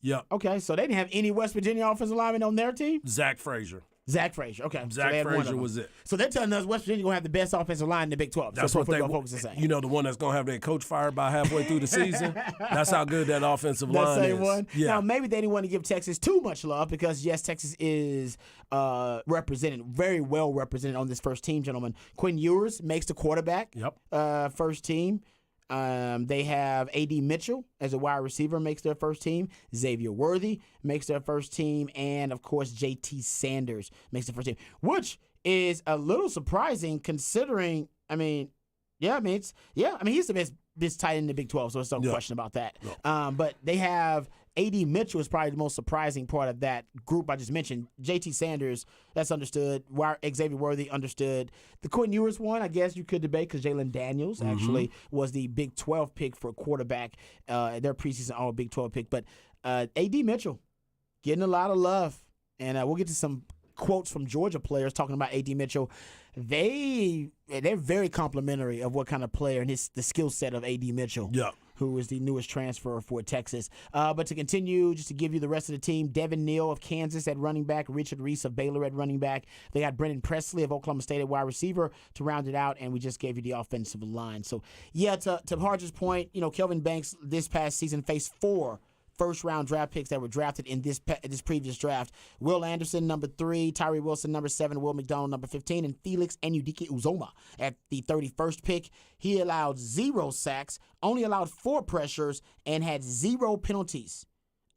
Yep. Okay, so they didn't have any West Virginia offensive linemen on their team? Zach Frazier. Zach Frazier. Okay. so Zach they had one of Frazier them. was it. So they're telling us West Virginia going to have the best offensive line in the Big 12. That's so what Pro they Football Focus is saying. You know, the one that's going to have their coach fired by halfway through the season. That's how good that offensive That line same is. one. Yeah. Now, maybe they didn't want to give Texas too much love because, yes, Texas is represented, very well represented on this first team, gentlemen. Quinn Ewers makes the quarterback. Yep. First team. They have A.D. Mitchell as a wide receiver, makes their first team. Xavier Worthy makes their first team. And, of course, J.T. Sanders makes the first team, which is a little surprising considering, he's the best tight end in the Big 12, so there's no question about that. No. But they have A.D. Mitchell is probably the most surprising part of that group I just mentioned. J.T. Sanders, that's understood. Xavier Worthy, understood. The Quinn Ewers one, I guess you could debate because Jalen Daniels actually was the Big 12 pick for quarterback, their preseason all Big 12 pick. But A.D. Mitchell getting a lot of love. And we'll get to some quotes from Georgia players talking about A.D. Mitchell. They're very complimentary of what kind of player and the skill set of A.D. Mitchell. Yeah. Who is the newest transfer for Texas. But to continue, just to give you the rest of the team, Devin Neal of Kansas at running back, Richard Reese of Baylor at running back. They got Brendan Presley of Oklahoma State at wide receiver to round it out, and we just gave you the offensive line. So, yeah, to Harge's point, Kelvin Banks this past season faced 4 first-round draft picks that were drafted in this previous draft. Will Anderson, number 3, Tyree Wilson, number 7, Will McDonald, number 15, and Felix Enudike Uzoma at the 31st pick. He allowed 0 sacks, only allowed 4 pressures, and had 0 penalties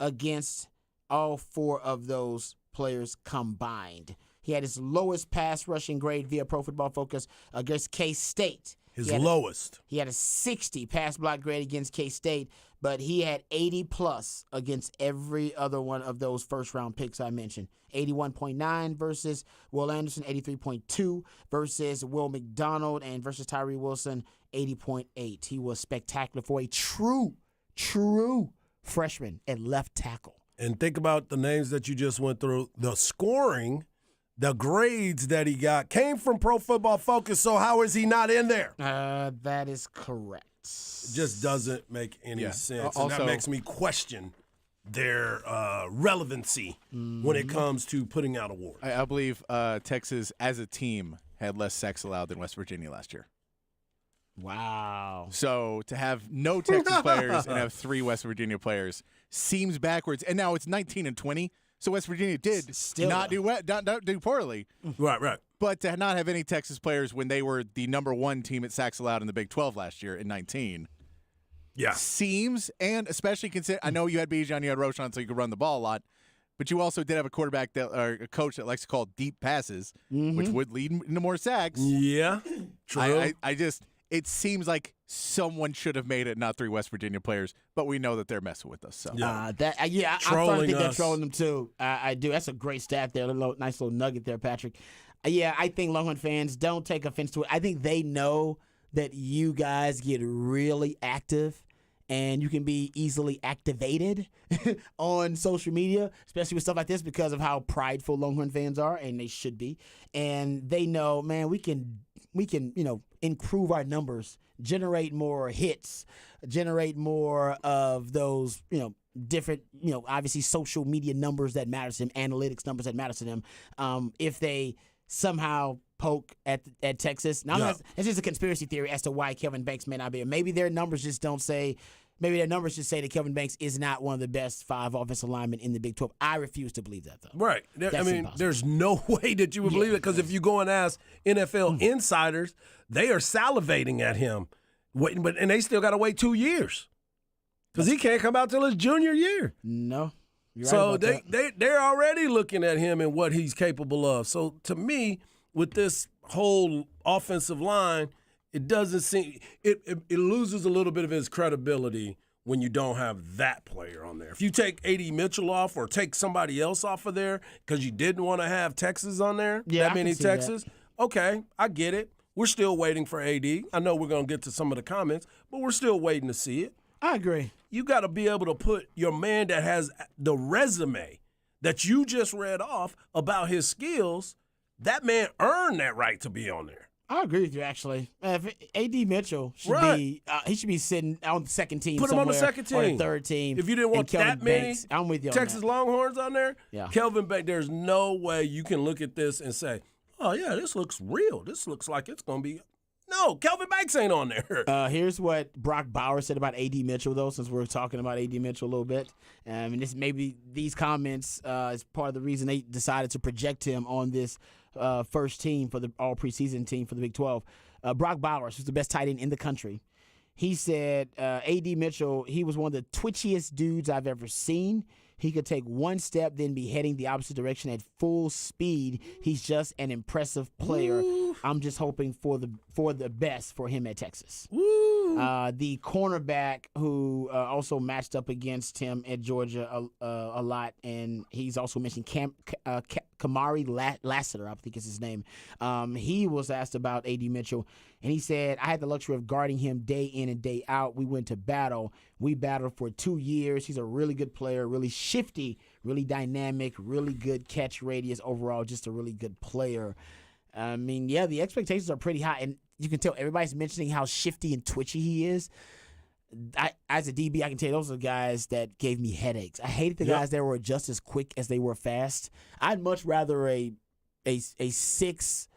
against all 4 of those players combined. He had his lowest pass rushing grade via Pro Football Focus against K-State. His lowest. He had a 60 pass block grade against K-State, but he had 80-plus against every other one of those first-round picks I mentioned. 81.9 versus Will Anderson, 83.2 versus Will McDonald, and versus Tyree Wilson, 80.8. He was spectacular for a true freshman at left tackle. And think about the names that you just went through. The scoring, the grades that he got came from Pro Football Focus, so how is he not in there? That is correct. It just doesn't make any sense. Also, and that makes me question their relevancy when it comes to putting out awards. I believe Texas, as a team, had less sacks allowed than West Virginia last year. Wow. So to have no Texas players and have 3 West Virginia players seems backwards. And now it's 19-20. So West Virginia did Still not do poorly. Right. But to not have any Texas players when they were the number 1 team at sacks allowed in the Big 12 last year in 19 seems, and especially consider, I know you had Bijan, you had Roschon, so you could run the ball a lot, but you also did have a quarterback or a coach that likes to call deep passes, which would lead into more sacks. Yeah, true. I just, it seems like someone should have made it, not 3 West Virginia players, but we know that they're messing with us. So I'm starting to think they're trolling them too. I do. That's a great stat there. Nice little nugget there, Patrick. I think Longhorn fans don't take offense to it. I think they know that you guys get really active and you can be easily activated on social media, especially with stuff like this because of how prideful Longhorn fans are, and they should be. And they know, man, we can improve our numbers, generate more hits, generate more of those, different, obviously social media numbers that matter to them, analytics numbers that matter to them. If they somehow poke at Texas. Now, it's just a conspiracy theory as to why Kelvin Banks may not be. Maybe their numbers just don't say. Maybe their numbers just say that Kelvin Banks is not one of the best 5 offensive linemen in the Big 12. I refuse to believe that, though. Right. There's no way that you would believe it because if you go and ask NFL insiders, they are salivating at him, and they still got to wait 2 years because he can't come out till his junior year. No. So they're already looking at him and what he's capable of. So to me, with this whole offensive line, it doesn't seem it loses a little bit of its credibility when you don't have that player on there. If you take A.D. Mitchell off or take somebody else off of there because you didn't want to have Texas on there, that many Texas, okay, I get it. We're still waiting for A.D. I know we're going to get to some of the comments, but we're still waiting to see it. I agree. You got to be able to put your man that has the resume that you just read off about his skills, that man earned that right to be on there. I agree with you, actually. A.D. Mitchell should be he should be sitting on the second team. Put him on the second team. Or the third team. If you didn't want that many I'm with you on Texas that. Longhorns on there, yeah. Kelvin Banks, there's no way you can look at this and say, oh, yeah, this looks real. This looks like it's going to be. No, Kelvin Banks ain't on there. Here's what Brock Bowers said about A.D. Mitchell, though, since we're talking about A.D. Mitchell a little bit. And these comments is part of the reason they decided to project him on this first team for the all preseason team for the Big 12. Brock Bowers, who's the best tight end in the country, he said A.D. Mitchell, he was one of the twitchiest dudes I've ever seen. He could take one step, then be heading the opposite direction at full speed. He's just an impressive player. Ooh. I'm just hoping for the best for him at Texas. Woo. The cornerback who also matched up against him at Georgia a lot, and he's also mentioned Kamari Lassiter, I think is his name. He was asked about A.D. Mitchell, and he said, I had the luxury of guarding him day in and day out. We went to battle. We battled for 2 years. He's a really good player, really shifty, really dynamic, really good catch radius overall, just a really good player. I mean, yeah, the expectations are pretty high, and you can tell everybody's mentioning how shifty and twitchy he is. As a DB, I can tell you those are the guys that gave me headaches. I hated the guys that were just as quick as they were fast. I'd much rather a 6'4",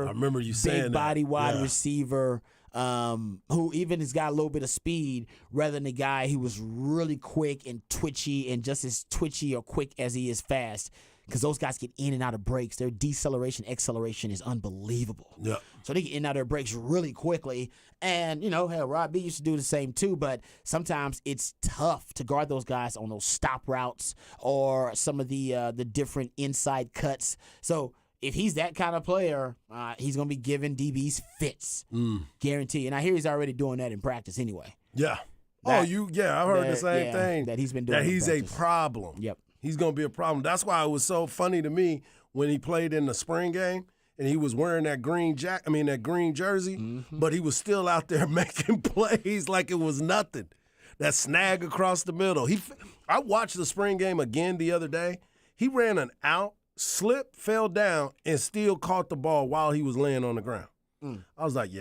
I remember you saying big body wide receiver who even has got a little bit of speed rather than a guy who was really quick and twitchy and just as twitchy or quick as he is fast. Because those guys get in and out of breaks. Their deceleration, acceleration is unbelievable. Yeah. So they get in and out of their breaks really quickly. And, hell, Rob B used to do the same too, but sometimes it's tough to guard those guys on those stop routes or some of the different inside cuts. So if he's that kind of player, he's going to be giving DBs fits. Guarantee. And I hear he's already doing that in practice anyway. Yeah. I've heard the same thing. That he's been doing. That he's a practice. problem. Yep. He's going to be a problem. That's why it was so funny to me when he played in the spring game and he was wearing that green jersey, but he was still out there making plays like it was nothing. That snag across the middle. I watched the spring game again the other day. He ran an out, slipped, fell down, and still caught the ball while he was laying on the ground. I was like,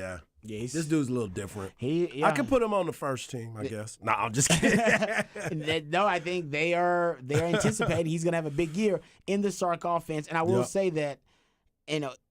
this dude's a little different. I can put him on the first team, I guess. No, I'm just kidding. No, I think they're anticipating he's going to have a big year in the Sark offense. And I will say that,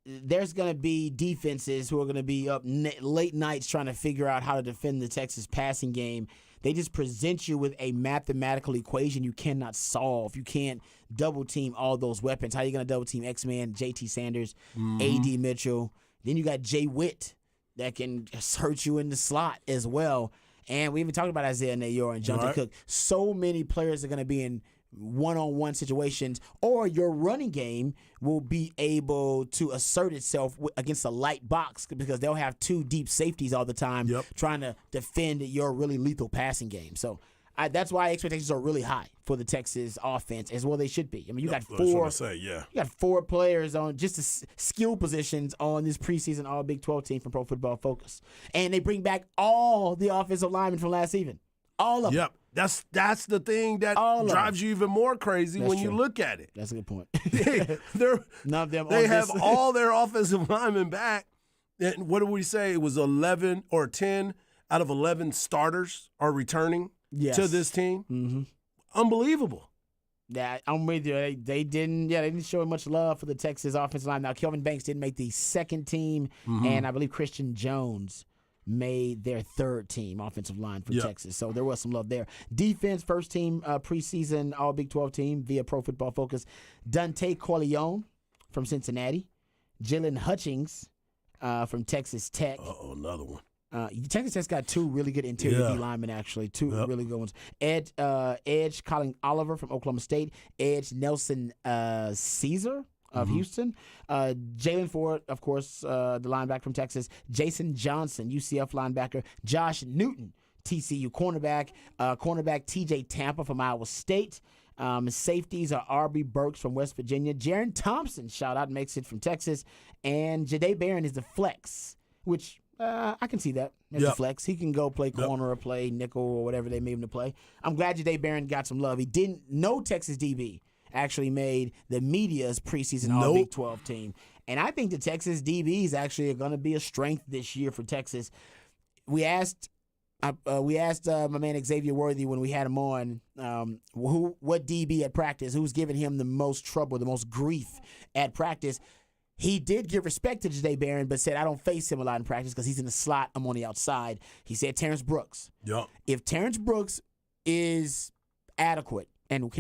there's going to be defenses who are going to be up late nights trying to figure out how to defend the Texas passing game. They just present you with a mathematical equation you cannot solve. You can't double team all those weapons. How are you going to double team X-Man, JT Sanders, A.D. Mitchell? Then you got Jay Witt that can hurt you in the slot as well. And we even talked about Isaiah Nayor and Jonathan Cook. So many players are going to be in one-on-one situations, or your running game will be able to assert itself against a light box because they'll have two deep safeties all the time trying to defend your really lethal passing game. So that's why expectations are really high for the Texas offense, as well they should be. I mean, you got you got 4 players on just the skill positions on this preseason All Big 12 team from Pro Football Focus, and they bring back all the offensive linemen from last season, all of them. Yep, that's the thing that drives you even more crazy when you look at it. That's a good point. None of them. They have all their offensive linemen back. And what did we say? It was 11 or 10 out of 11 starters are returning. To this team. Unbelievable. Yeah, I'm with you. They didn't show much love for the Texas offensive line. Now, Kelvin Banks didn't make the second team, and I believe Christian Jones made their third team offensive line for Texas. So there was some love there. Defense, first team preseason All Big 12 team via Pro Football Focus. Dante Corleone from Cincinnati. Jalen Hutchings from Texas Tech. Another one. Texas Tech's got 2 really good interior D linemen, actually. 2 really good ones. Edge Colin Oliver from Oklahoma State. Edge Nelson Caesar of Houston. Jalen Ford, of course, the linebacker from Texas. Jason Johnson, UCF linebacker. Josh Newton, TCU cornerback. Cornerback TJ Tampa from Iowa State. Safeties are R.B. Burks from West Virginia. Jaron Thompson, shout out, makes it from Texas. And Jahdae Barron is the flex, which... I can see that as a flex. He can go play corner or play nickel or whatever they made him to play. I'm glad Jahdae Barron got some love. He didn't know Texas DB actually made the media's preseason All Big 12 team. And I think the Texas DBs actually are going to be a strength this year for Texas. We asked my man Xavier Worthy when we had him on what DB at practice, who's giving him the most trouble, the most grief at practice. He did give respect to Jahdae Barron, but said, I don't face him a lot in practice because he's in the slot. I'm on the outside. He said Terrence Brooks. Yep. If Terrence Brooks is adequate and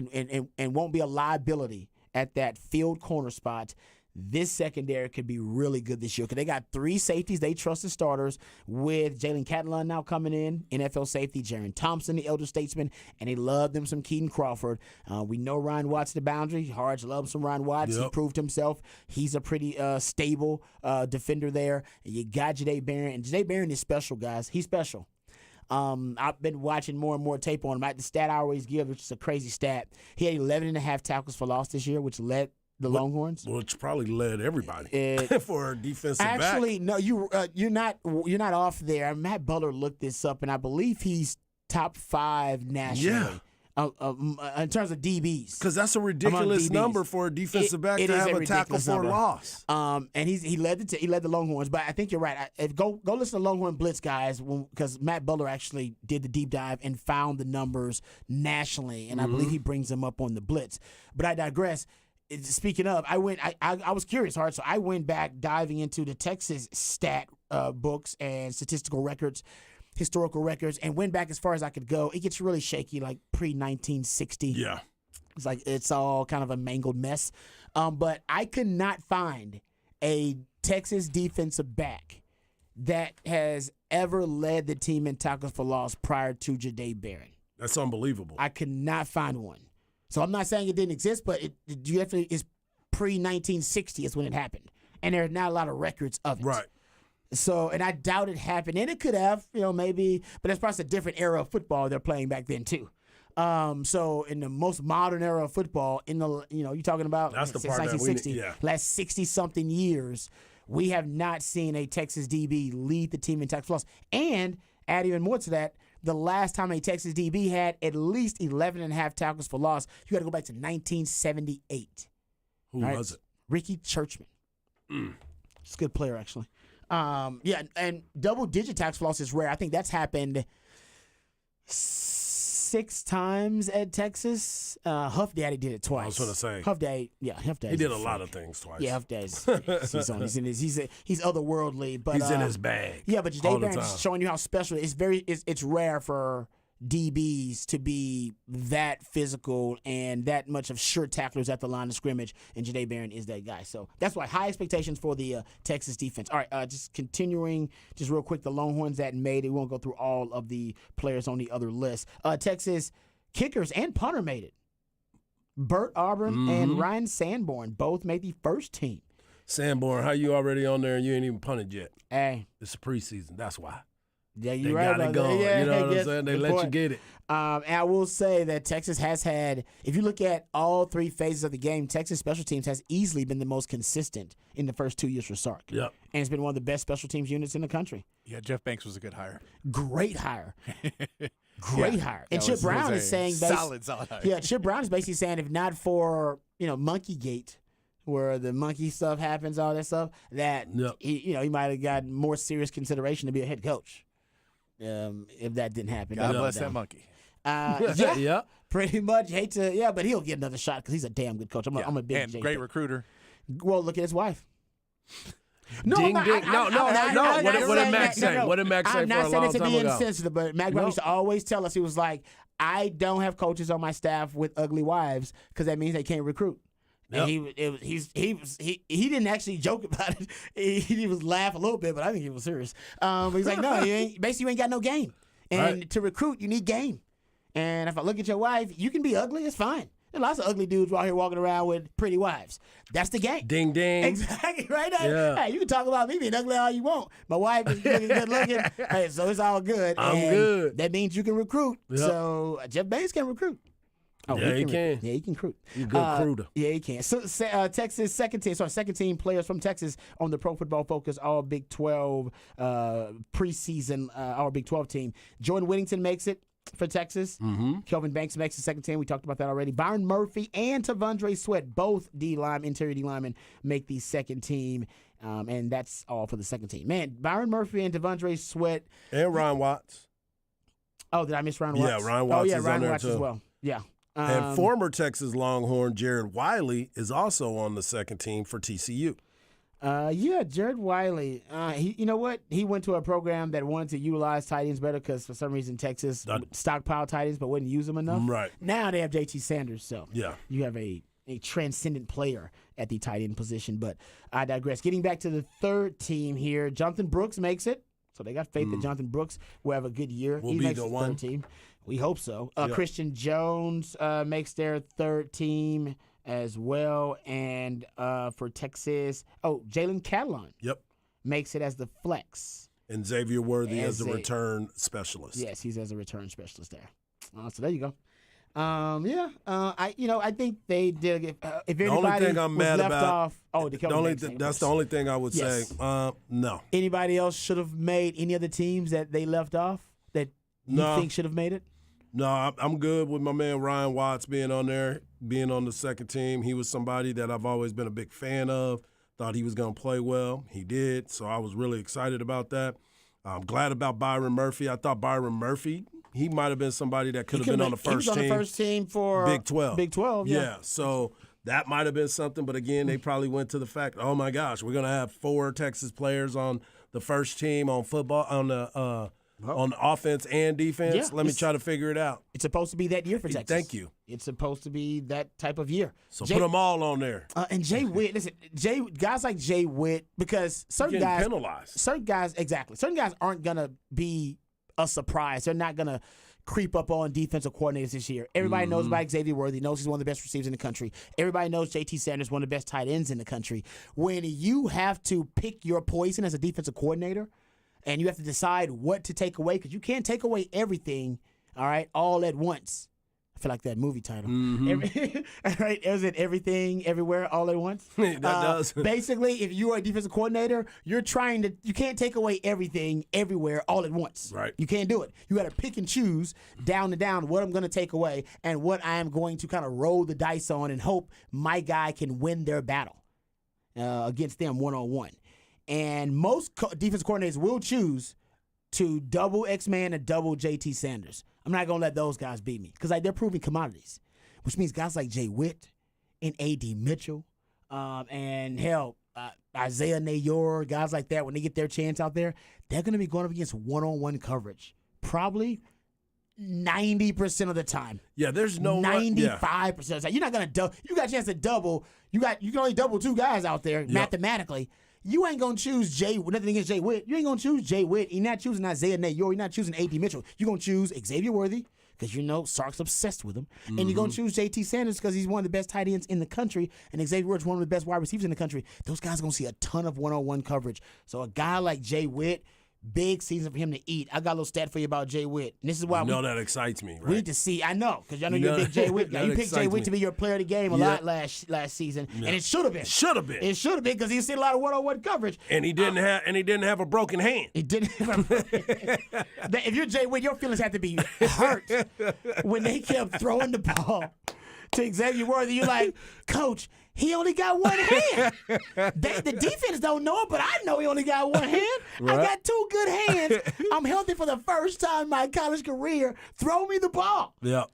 won't be a liability at that field corner spot, this secondary could be really good this year because they got 3 safeties they trust as starters with Jalen Catalon now coming in, NFL safety, Jaron Thompson, the elder statesman, and they love them some Keaton Crawford. We know Ryan Watts the boundary. Harge loves some Ryan Watts. Yep. He proved himself. He's a pretty stable defender there. And you got Jahdae Barron, and Jahdae Barron is special, guys. He's special. I've been watching more and more tape on him. The stat I always give, which is a crazy stat, he had 11.5 tackles for loss this year, which led the Longhorns. Which probably led everybody for a defensive back. Actually, no, you're not off there. Matt Butler looked this up, and I believe he's top 5 nationally. In terms of DBs. Because that's a ridiculous number for a defensive back to have a tackle for a loss. And he led the Longhorns, but I think you're right. Go listen to Longhorn Blitz, guys, because Matt Butler actually did the deep dive and found the numbers nationally, and I believe he brings them up on the Blitz. But I digress. Speaking of, I was curious, Hart, so I went back diving into the Texas stat books and statistical records, historical records, and went back as far as I could go. It gets really shaky, like pre-1960. Yeah. It's all kind of a mangled mess. But I could not find a Texas defensive back that has ever led the team in tackles for loss prior to Jahdae Barron. That's unbelievable. I could not find one. So I'm not saying it didn't exist, but it definitely is pre-1960 is when it happened. And there are not a lot of records of it. Right. So, and I doubt it happened. And it could have, maybe, but that's probably a different era of football they're playing back then, too. So in the most modern era of football, you're talking about that's the since part 1960, that last 60-something years, we have not seen a Texas DB lead the team in tackles for loss. And add even more to that, the last time a Texas DB had at least 11.5 tackles for loss, you got to go back to 1978. Who was it? Ricky Churchman. He's a good player, actually. And double-digit tackles for loss is rare. I think that's happened 6 times at Texas. Huff Daddy did it twice. I was going to say. Huff Daddy. He did a lot of things twice. Yeah, Huff Daddy's he's otherworldly, but he's in his bag. Yeah, but Jahdae Barron's showing you how special it's rare for DBs to be that physical and that much of sure tacklers at the line of scrimmage, and Jahdae Barron is that guy. So that's why high expectations for the Texas defense. All right, just continuing, just real quick, the Longhorns that made it. We won't go through all of the players on the other list. Texas kickers and punter made it. Bert Auburn and Ryan Sanborn both made the first team. Sanborn, how you already on there and you ain't even punted yet? Hey. It's a preseason, that's why. Yeah, you're they right. Got it going. Yeah, you know what I'm saying? They let you get it. And I will say that Texas has had, if you look at all 3 phases of the game, Texas special teams has easily been the most consistent in the first 2 years for Sark. Yep. And it's been one of the best special teams units in the country. Yeah, Jeff Banks was a good hire. Great hire. Great hire. And Chip Brown is saying solid hire. Yeah, Chip Brown is basically saying if not for, Monkeygate, where the monkey stuff happens, all that stuff, that he might have got more serious consideration to be a head coach. If that didn't happen. God bless that monkey. Yeah, pretty much. But he'll get another shot because he's a damn good coach. I'm a big and great recruiter. Well, look at his wife. No, ding, ding. No. What did Mac say? What did Mac say I'm not for a saying long it to time be ago? insensitive, but Mac Brown used to always tell us, he was like, I don't have coaches on my staff with ugly wives because that means they can't recruit. Yep. And he didn't actually joke about it. He was laugh a little bit, but I think he was serious. But he's like, no, you ain't got no game. And to recruit, you need game. And if I look at your wife, you can be ugly, it's fine. There's lots of ugly dudes out here walking around with pretty wives. That's the game. Ding, ding. Exactly, right? Yeah. Hey, you can talk about me being ugly all you want. My wife is good looking. Hey, so it's all good. I'm good. That means you can recruit. Yep. So Jeff Banks can recruit. Oh, yeah, he can. Yeah, he can recruit. He's a good recruiter. Yeah, he can. So Texas second team players from Texas on the Pro Football Focus All Big 12 preseason All Big 12 team. Jordan Whittington makes it for Texas. Kelvin Banks makes the second team. We talked about that already. Byron Murphy and Tavondre Sweat, both interior D linemen, make the second team. And that's all for the second team. Man, Byron Murphy and Tavondre Sweat. And Ryan Watts. Oh, did I miss Ryan Watts? Yeah, Ryan Watts is Ryan on there Watts too. as well. Yeah. And former Texas Longhorn Jared Wiley is also on the second team for TCU. Jared Wiley. You know what? He went to a program that wanted to utilize tight ends better because for some reason Texas stockpiled tight ends but wouldn't use them enough. Right. Now they have JT Sanders, so yeah, you have a a transcendent player at the tight end position. But I digress. Getting back to the third team here, Jonathan Brooks makes it. So they got faith that Jonathan Brooks will have a good year. Will he be makes the the one. third team. We hope so. Yeah. Christian Jones makes their third team as well. And for Texas, Jalen Catalon Yep. makes it as the flex. And Xavier Worthy as As a a- return specialist. Yes, he's as a return specialist there. So there you go. I think they did. If The only anybody thing I'm was mad left about- off, The only that's the only thing I would Yes. say. No. Anybody else should have made any of the teams that they left off that you No. think should have made it? No, I'm good with my man Ryan Watts being on there, being on the second team. He was somebody that I've always been a big fan of. Thought he was going to play well. He did, so I was really excited about that. I'm glad about Byron Murphy. I thought Byron Murphy, he might have been somebody that could have been on the He was first on team. the first team for Big 12. Big 12, yeah. So that might have been something, but again, they probably went to the fact, oh my gosh, we're gonna have 4 Texas players on the first team on football on the offense and defense. Yeah, Let me it's- try to figure it out. It's supposed to be that year for Texas. Thank you. It's supposed to be that type of year. So put them all on there. And Jay Witt, listen, guys like Jay Witt, because certain Getting guys, penalized. certain guys aren't gonna be a surprise. They're not gonna creep up on defensive coordinators this year. Everybody knows about Xavier Worthy, knows he's one of the best receivers in the country. Everybody knows JT Sanders, one of the best tight ends in the country. When you have to pick your poison as a defensive coordinator, and you have to decide what to take away, because you can't take away everything, all right, all at once. I feel like that movie title. Right? Is it Everything, Everywhere, All at Once? That does. Basically, if you are a defensive coordinator, you can't take away everything, everywhere, all at once. Right. You can't do it. You got to pick and choose down to down what I'm going to take away and what I am going to kind of roll the dice on and hope my guy can win their battle against them one-on-one. And most defensive coordinators will choose to double X-Man and double JT Sanders. I'm not going to let those guys beat me because they're proving commodities, which means guys like Jay Witt and A.D. Mitchell and, hell, Isaiah Nayor, guys like that, when they get their chance out there, they're going to be going up against one-on-one coverage probably 90% of the time. Yeah, there's no 95% of the time. You're not going to you got a chance to double. You can only double 2 guys out there mathematically. You ain't going to choose nothing against Jay Witt. You ain't going to choose Jay Witt. You're not choosing Isaiah Nayor. You're not choosing A.D. Mitchell. You're going to choose Xavier Worthy because Sark's obsessed with him. And you're going to choose JT Sanders because he's one of the best tight ends in the country. And Xavier Worthy's one of the best wide receivers in the country. Those guys are going to see a ton of one-on-one coverage. So a guy like Jay Witt, big season for him to eat. I got a little stat for you about Jay Witt. And this is why that excites me, right? we need to see. I know, because I know you're a big Jay Witt guy. You picked Jay Witt to be your player of the game a lot last season, and it should have been. Should have been. It should have been because he's seen a lot of one-on-one coverage. And he didn't have a broken hand. It didn't. If you're Jay Witt, your feelings have to be hurt when they kept throwing the ball to Xavier Worthy. You're like, Coach, he only got one hand. The defense don't know it, but I know he only got one hand. Right. I got 2 good hands. I'm healthy for the first time in my college career. Throw me the ball. Yeah.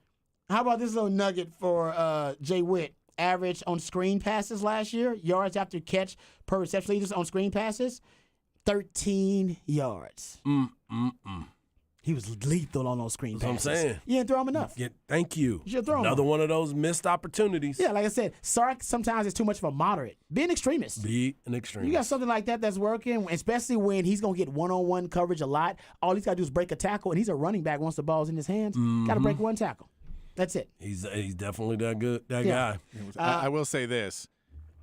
How about this little nugget for Jay Witt? Average on screen passes last year, yards after catch per reception leaders on screen passes, 13 yards. He was lethal on those screen That's passes. what I'm saying. You didn't throw him enough. Thank you. You should throw him. Another one of those missed opportunities. Yeah, like I said, Sark sometimes is too much of a moderate. Be an extremist. Be an extreme. You got something like that that's working, especially when he's going to get one-on-one coverage a lot. All he's got to do is break a tackle, and he's a running back once the ball's in his hands. Got to break one tackle. That's it. He's definitely that good. That Yeah. guy. I will say this.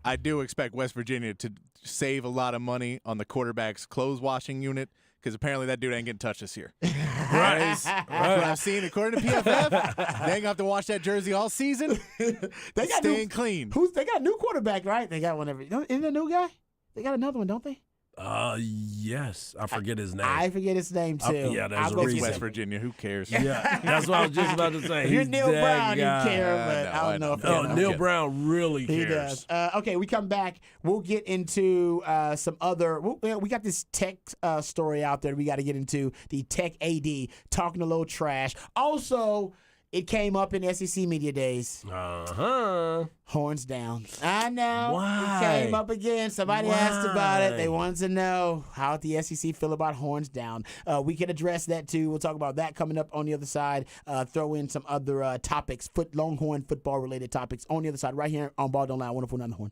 I do expect West Virginia to save a lot of money on the quarterback's clothes washing unit because apparently that dude ain't getting touched this year. Right. That's what I've seen. According to PFF, they ain't going to have to wash that jersey all season. They got Staying clean. They got a new quarterback, right? They got one every. Isn't it a new guy? They got another one, don't they? Yes. I forget his name. I forget his name too. yeah, there's I'll a go reason. see West some- Virginia, who cares? Yeah, that's what I was just about to say. If you're He's Neil that Brown, guy. you care, but No, I I don't know know. if Oh, you're Neil Okay. Brown really He cares. does. Okay, we come back. We'll get into some other. We got this tech story out there. We got to get into the tech AD talking a little trash. Also, It came up in SEC Media Days. Horns down. I know. Why? It came up again. Somebody asked about it. They wanted to know how the SEC feel about horns down. We can address that too. We'll talk about that coming up on the other side. Throw in some other topics, Longhorn football related topics on the other side, right here on Ball Don't Lie, 104.9 The Horn.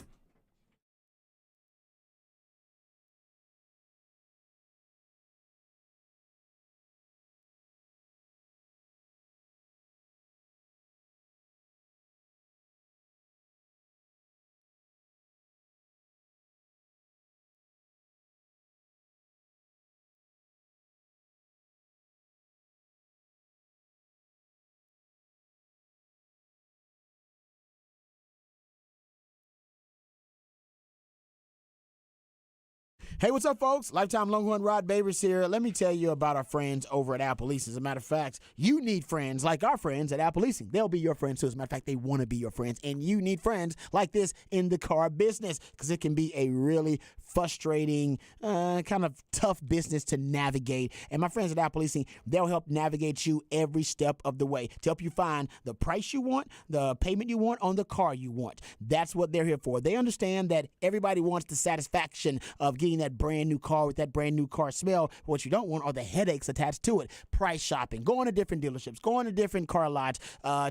Hey, what's up, folks? Lifetime Longhorn Rod Babers here. Let me tell you about our friends over at Apple Leasing. As a matter of fact, you need friends like our friends at Apple Leasing. They'll be your friends, too. As a matter of fact, they want to be your friends. And you need friends like this in the car business because it can be a really frustrating, kind of tough business to navigate. And my friends at Apple Leasing, they'll help navigate you every step of the way to help you find the price you want, the payment you want on the car you want. That's what they're here for. They understand that everybody wants the satisfaction of getting that brand new car with that brand new car smell. What you don't want are the headaches attached to it. Price shopping, going to different dealerships, going to different car lots,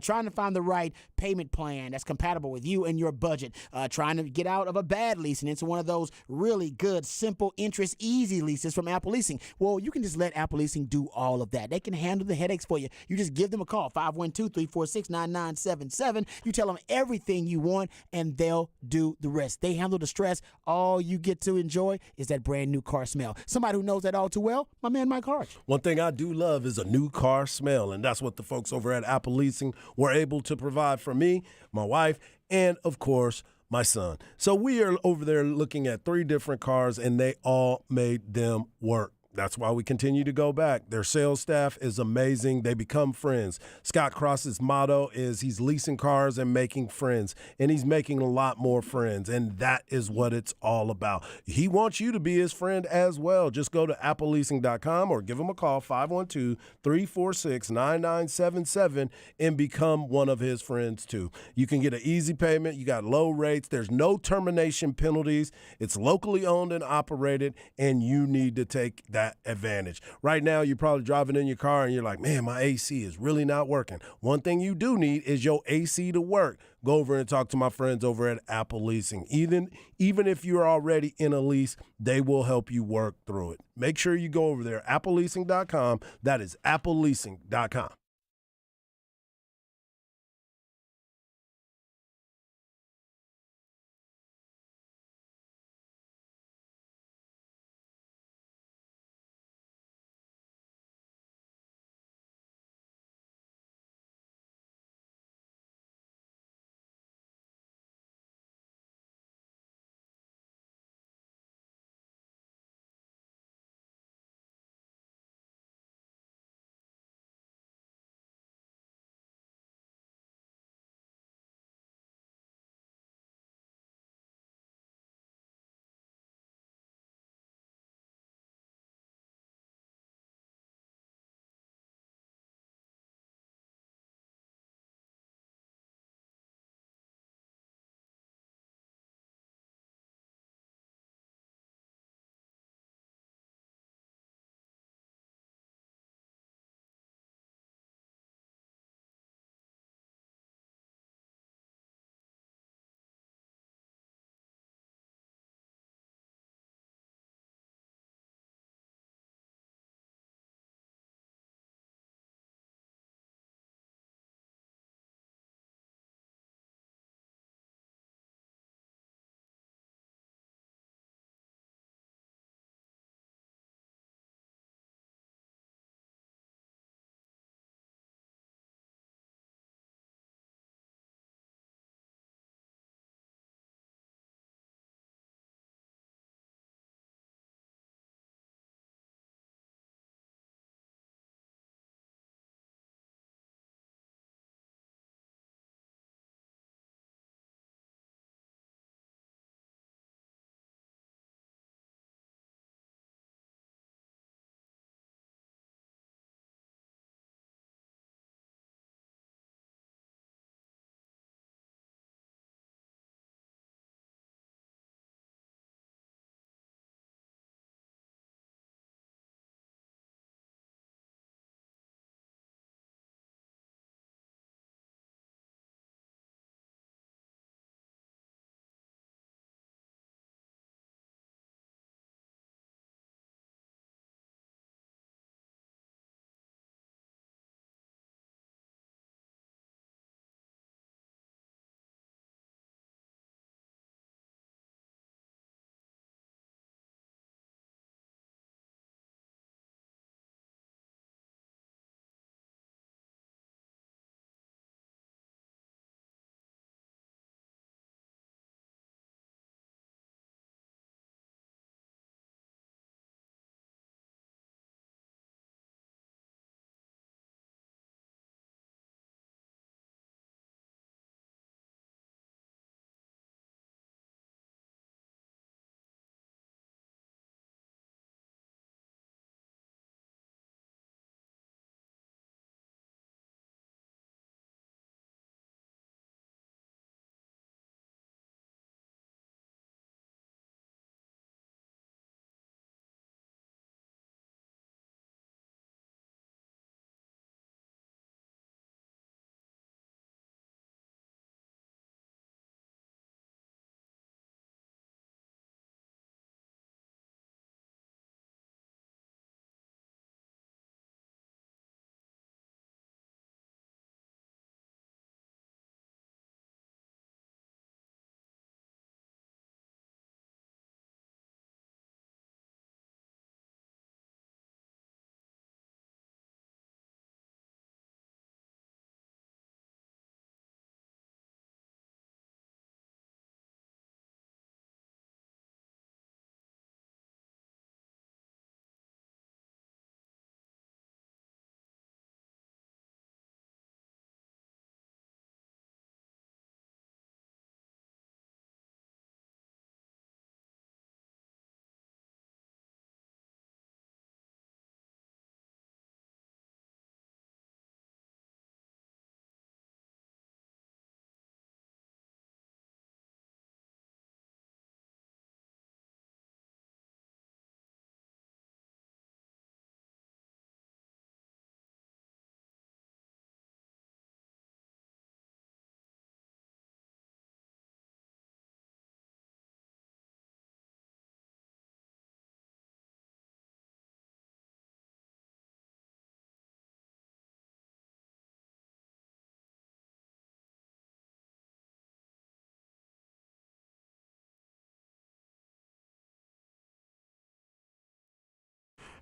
trying to find the right payment plan that's compatible with you and your budget, trying to get out of a bad lease and into one of those really good, simple, interest, easy leases from Apple Leasing. Well, you can just let Apple Leasing do all of that. They can handle the headaches for you. You just give them a call, 512-346-9977. You tell them everything you want, and they'll do the rest. They handle the stress. All you get to enjoy is that brand new car smell. Somebody who knows that all too well, my man Mike Harge. One thing I do love is a new car smell, and that's what the folks over at Apple Leasing were able to provide for me, my wife, and, of course, my son. So we are over there looking at 3 different cars, and they all made them work. That's why we continue to go back. Their sales staff is amazing. They become friends. Scott Cross's motto is he's leasing cars and making friends, and he's making a lot more friends, and that is what it's all about. He wants you to be his friend as well. Just go to appleleasing.com or give him a call, 512-346-9977, and become one of his friends too. You can get an easy payment. You got low rates. There's no termination penalties. It's locally owned and operated, and you need to take that advantage. Right now, you're probably driving in your car and you're like, man, my AC is really not working. One thing you do need is your AC to work. Go over and talk to my friends over at Apple Leasing. Even if you're already in a lease, they will help you work through it. Make sure you go over there, appleleasing.com. That is appleleasing.com.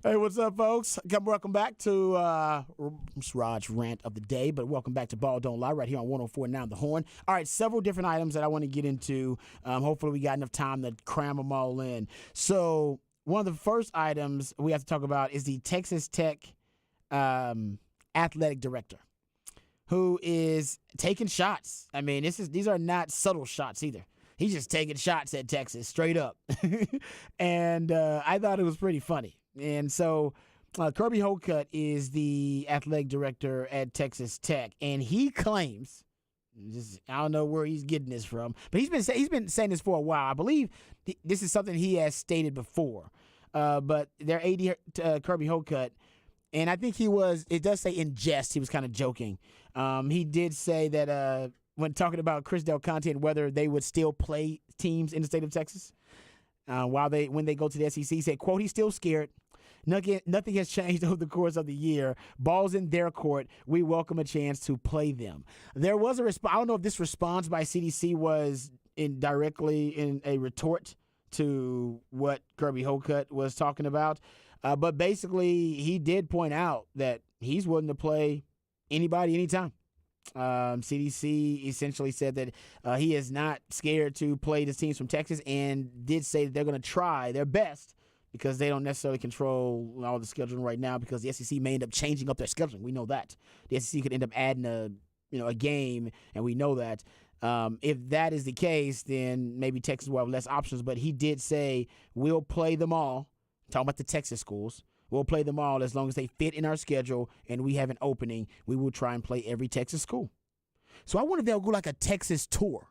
Hey, what's up, folks? Welcome back to Raj Rant of the Day, but welcome back to Ball Don't Lie right here on 104.9 The Horn. All right, several different items that I want to get into. Hopefully we got enough time to cram them all in. So one of the first items we have to talk about is the Texas Tech athletic director, who is taking shots. I mean, these are not subtle shots either. He's just taking shots at Texas straight up. And I thought it was pretty funny. And so Kirby Hocutt is the athletic director at Texas Tech, and he claims, I don't know where he's getting this from, but he's been saying this for a while. I believe this is something he has stated before. But their AD, Kirby Hocutt, and I think it does say in jest, he was kind of joking. He did say that when talking about Chris Del Conte and whether they would still play teams in the state of Texas when they go to the SEC, he said, quote, he's still scared. Nothing has changed over the course of the year. Ball's in their court. We welcome a chance to play them. There was a response. I don't know if this response by CDC was directly in a retort to what Kirby Hocutt was talking about. But basically, he did point out that he's willing to play anybody, anytime. CDC essentially said that he is not scared to play the teams from Texas, and did say that they're going to try their best, because they don't necessarily control all the scheduling right now, because the SEC may end up changing up their scheduling. We know that. The SEC could end up adding a game, and we know that. If that is the case, then maybe Texas will have less options. But he did say, we'll play them all, talking about the Texas schools. We'll play them all as long as they fit in our schedule and we have an opening. We will try and play every Texas school. So I wonder if they'll go like a Texas tour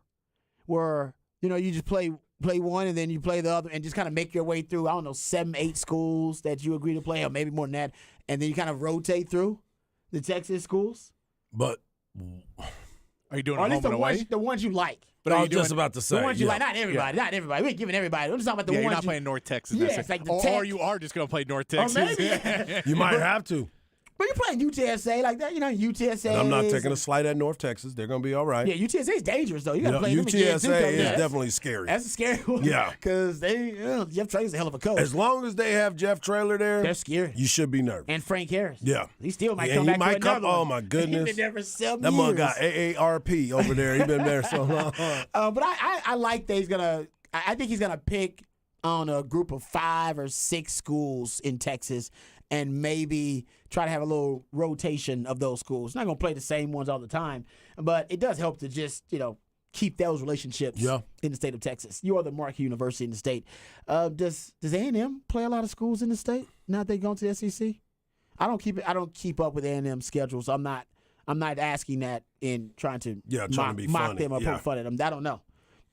where, you just play one and then you play the other and just kind of make your way through, 7, 8 schools that you agree to play, or maybe more than that. And then you kind of rotate through the Texas schools. But are you doing or a home and away? The ones you like. But I was just about to say. The ones you like. Not everybody. Not everybody. We ain't giving everybody. I'm just talking about the ones you're not playing North Texas. Yeah, it's like the or you are just going to play North Texas. Or maybe. You might have to. But you're playing UTSA like that, UTSA. And I'm not taking a slight at North Texas. They're going to be all right. Yeah, UTSA is dangerous, though. You got to play them again, too. UTSA is definitely scary. That's a scary one. Yeah. Because Jeff Traylor's a hell of a coach. As long as they have Jeff Traylor there, they're scary. You should be nervous. And Frank Harris. Yeah. He still might come back to another one. Oh, my goodness. He's been there for 7 that years. mug got AARP over there. He's been there so long. But I like that he's going to – I think he's going to pick on a group of 5 or 6 schools in Texas and maybe try to have a little rotation of those schools. Not going to play the same ones all the time, but it does help to just, keep those relationships in the state of Texas. You are the marquee university in the state. Does A&M play a lot of schools in the state now that they've gone to the SEC? I don't keep up with A&M schedules. I'm not asking that in trying to mock them or poke fun at them. I don't know.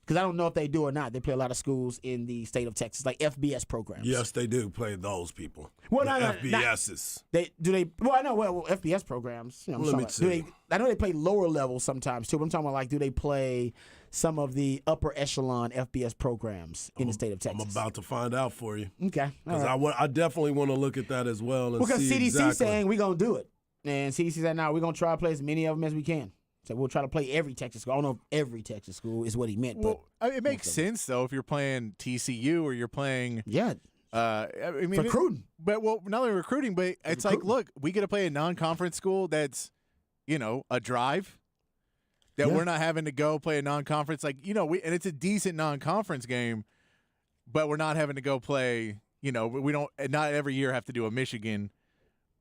Because I don't know if they do or not. They play a lot of schools in the state of Texas, like FBS programs. Yes, they do play those people. Well, FBSs. Well, I know. Well, FBS programs. Let me see. I know they play lower levels sometimes too. But I'm talking about do they play some of the upper echelon FBS programs in the state of Texas? I'm about to find out for you. Okay. Because I definitely want to look at that as well. Because CDC exactly. saying we're gonna do it, and CDC said we're gonna try to play as many of them as we can. So we'll try to play every Texas school. I don't know if every Texas school is what he meant, but it makes sense though if you're playing TCU or you're playing recruiting. But not only recruiting, but it's like, look, we get to play a non-conference school that's a drive that we're not having to go play a non-conference and it's a decent non-conference game, but we're not having to go play. We don't not every year have to do a Michigan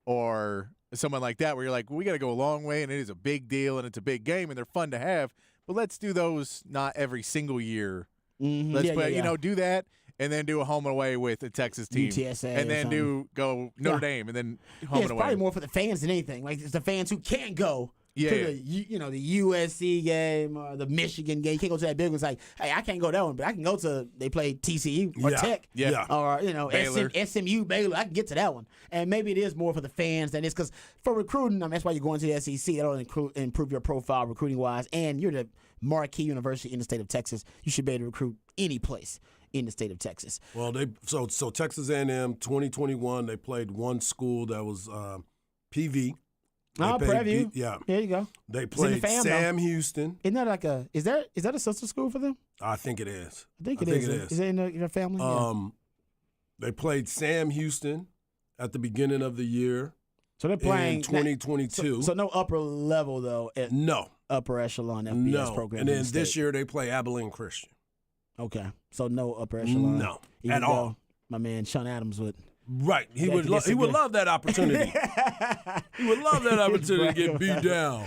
or someone like that where you're like, we got to go a long way and it is a big deal and it's a big game and they're fun to have, but let's do those not every single year. Mm-hmm. Let's play, do that and then do a home and away with a Texas team. UTSA and then go Notre Dame and then home and away. It's probably more for the fans than anything. Like it's the fans who can't go to the USC game or the Michigan game. You can't go to that big one. It's like, hey, I can't go to that one, but I can go to they play TCU or Tech or Baylor. SMU, Baylor. I can get to that one. And maybe it is more for the fans than it's because for recruiting, that's why you're going to the SEC. That'll improve your profile recruiting wise. And you're the marquee university in the state of Texas. You should be able to recruit any place in the state of Texas. Well, so Texas A&M 2021, they played one school that was PV. Prairie View. Yeah. There you go. They played Sam Houston. Isn't that is that a sister school for them? I think it is. I think it is. Is it in your family? They played Sam Houston at the beginning of the year. So they're playing in 2022. So no upper level though. No. Upper echelon FBS program. And then this year they play Abilene Christian. Okay. So no upper echelon. No. Even At all. My man Sean Adams would. Right. He would love that opportunity. He would love that opportunity to get beat down.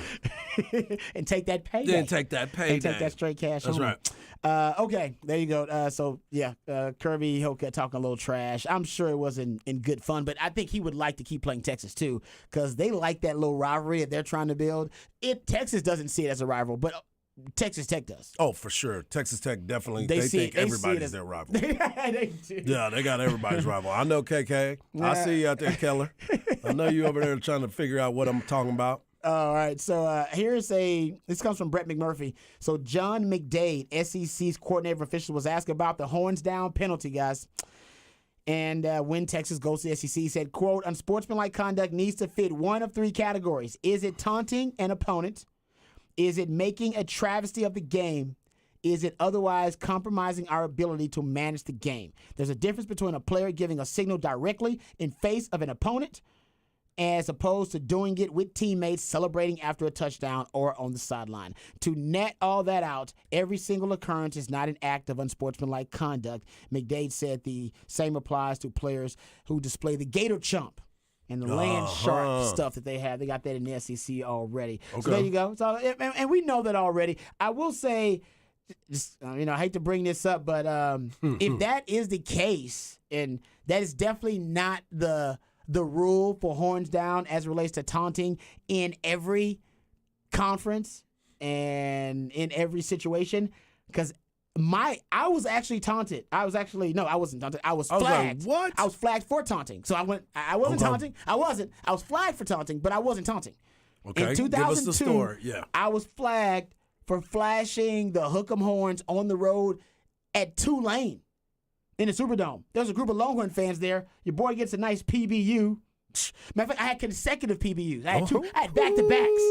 And take that payday. Then take that payday. And take that straight cash. That's home. right. Okay, there you go. So yeah, Kirby Hoke talking a little trash. I'm sure it wasn't in good fun, but I think he would like to keep playing Texas too, because they like that little rivalry that they're trying to build. Texas doesn't see it as a rival, but Texas Tech does. Oh, for sure. Texas Tech definitely. They think everybody's their rival. They do. Yeah, they got everybody's rival. I know KK. I see you out there, Keller. I know you over there trying to figure out what I'm talking about. All right, so this comes from Brett McMurphy. So John McDade, SEC's coordinator official, was asked about the horns down penalty, guys. And when Texas goes to the SEC, he said, quote, unsportsmanlike conduct needs to fit one of three categories. Is it taunting an opponent? Is it making a travesty of the game? Is it otherwise compromising our ability to manage the game? There's a difference between a player giving a signal directly in face of an opponent as opposed to doing it with teammates celebrating after a touchdown or on the sideline. To net all that out, every single occurrence is not an act of unsportsmanlike conduct. McDade said the same applies to players who display the gator chump and the land shark stuff that they have. They got that in the SEC already. Okay. So there you go. So, and we know that already. I will say, just, I hate to bring this up, but if that is the case, and that is definitely not the rule for horns down as it relates to taunting in every conference and in every situation, because I was actually taunted. I wasn't taunted. I was flagged. Like, what? I was flagged for taunting. So I wasn't taunting. I was flagged for taunting, but I wasn't taunting. Okay. In 2002, give us the story. Yeah. I was flagged for flashing the hook'em horns on the road at Tulane in the Superdome. There's a group of Longhorn fans there. Your boy gets a nice PBU. Matter of fact, I had consecutive PBUs. I had back-to-backs.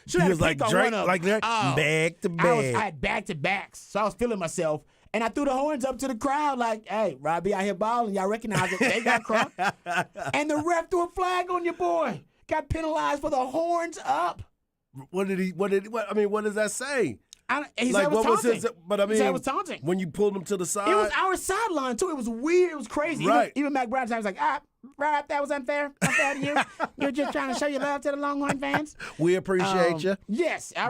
He was like Drake, like that, back-to-back. I had back-to-backs, so I was feeling myself. And I threw the horns up to the crowd like, hey, Robbie out here balling. Y'all recognize it. They got crunk. And the ref threw a flag on your boy. Got penalized for the horns up. What does that say? He said it was taunting. He said it was taunting. When you pulled him to the side? It was our sideline, too. It was weird. It was crazy. Right. Even Mac Brown was like, Rob, that was unfair. Unfair to you. You're just trying to show your love to the Longhorn fans. We appreciate you. Yes. I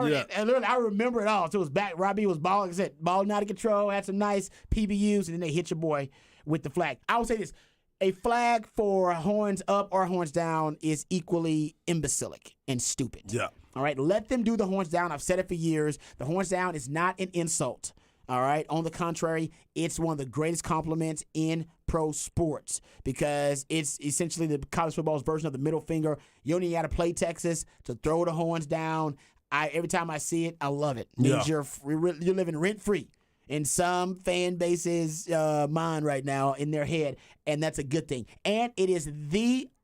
remember it all. So it was back. Robbie was balling, like I said, balling out of control, had some nice PBUs, and then they hit your boy with the flag. I would say this. A flag for horns up or horns down is equally imbecilic and stupid. Yeah. All right, let them do the horns down. I've said it for years. The horns down is not an insult. All right, on the contrary, it's one of the greatest compliments in pro sports because it's essentially the college football's version of the middle finger. You only got to play Texas to throw the horns down. Every time I see it, I love it. It means you're living rent free in some fan base's mind right now, in their head, and that's a good thing. And it is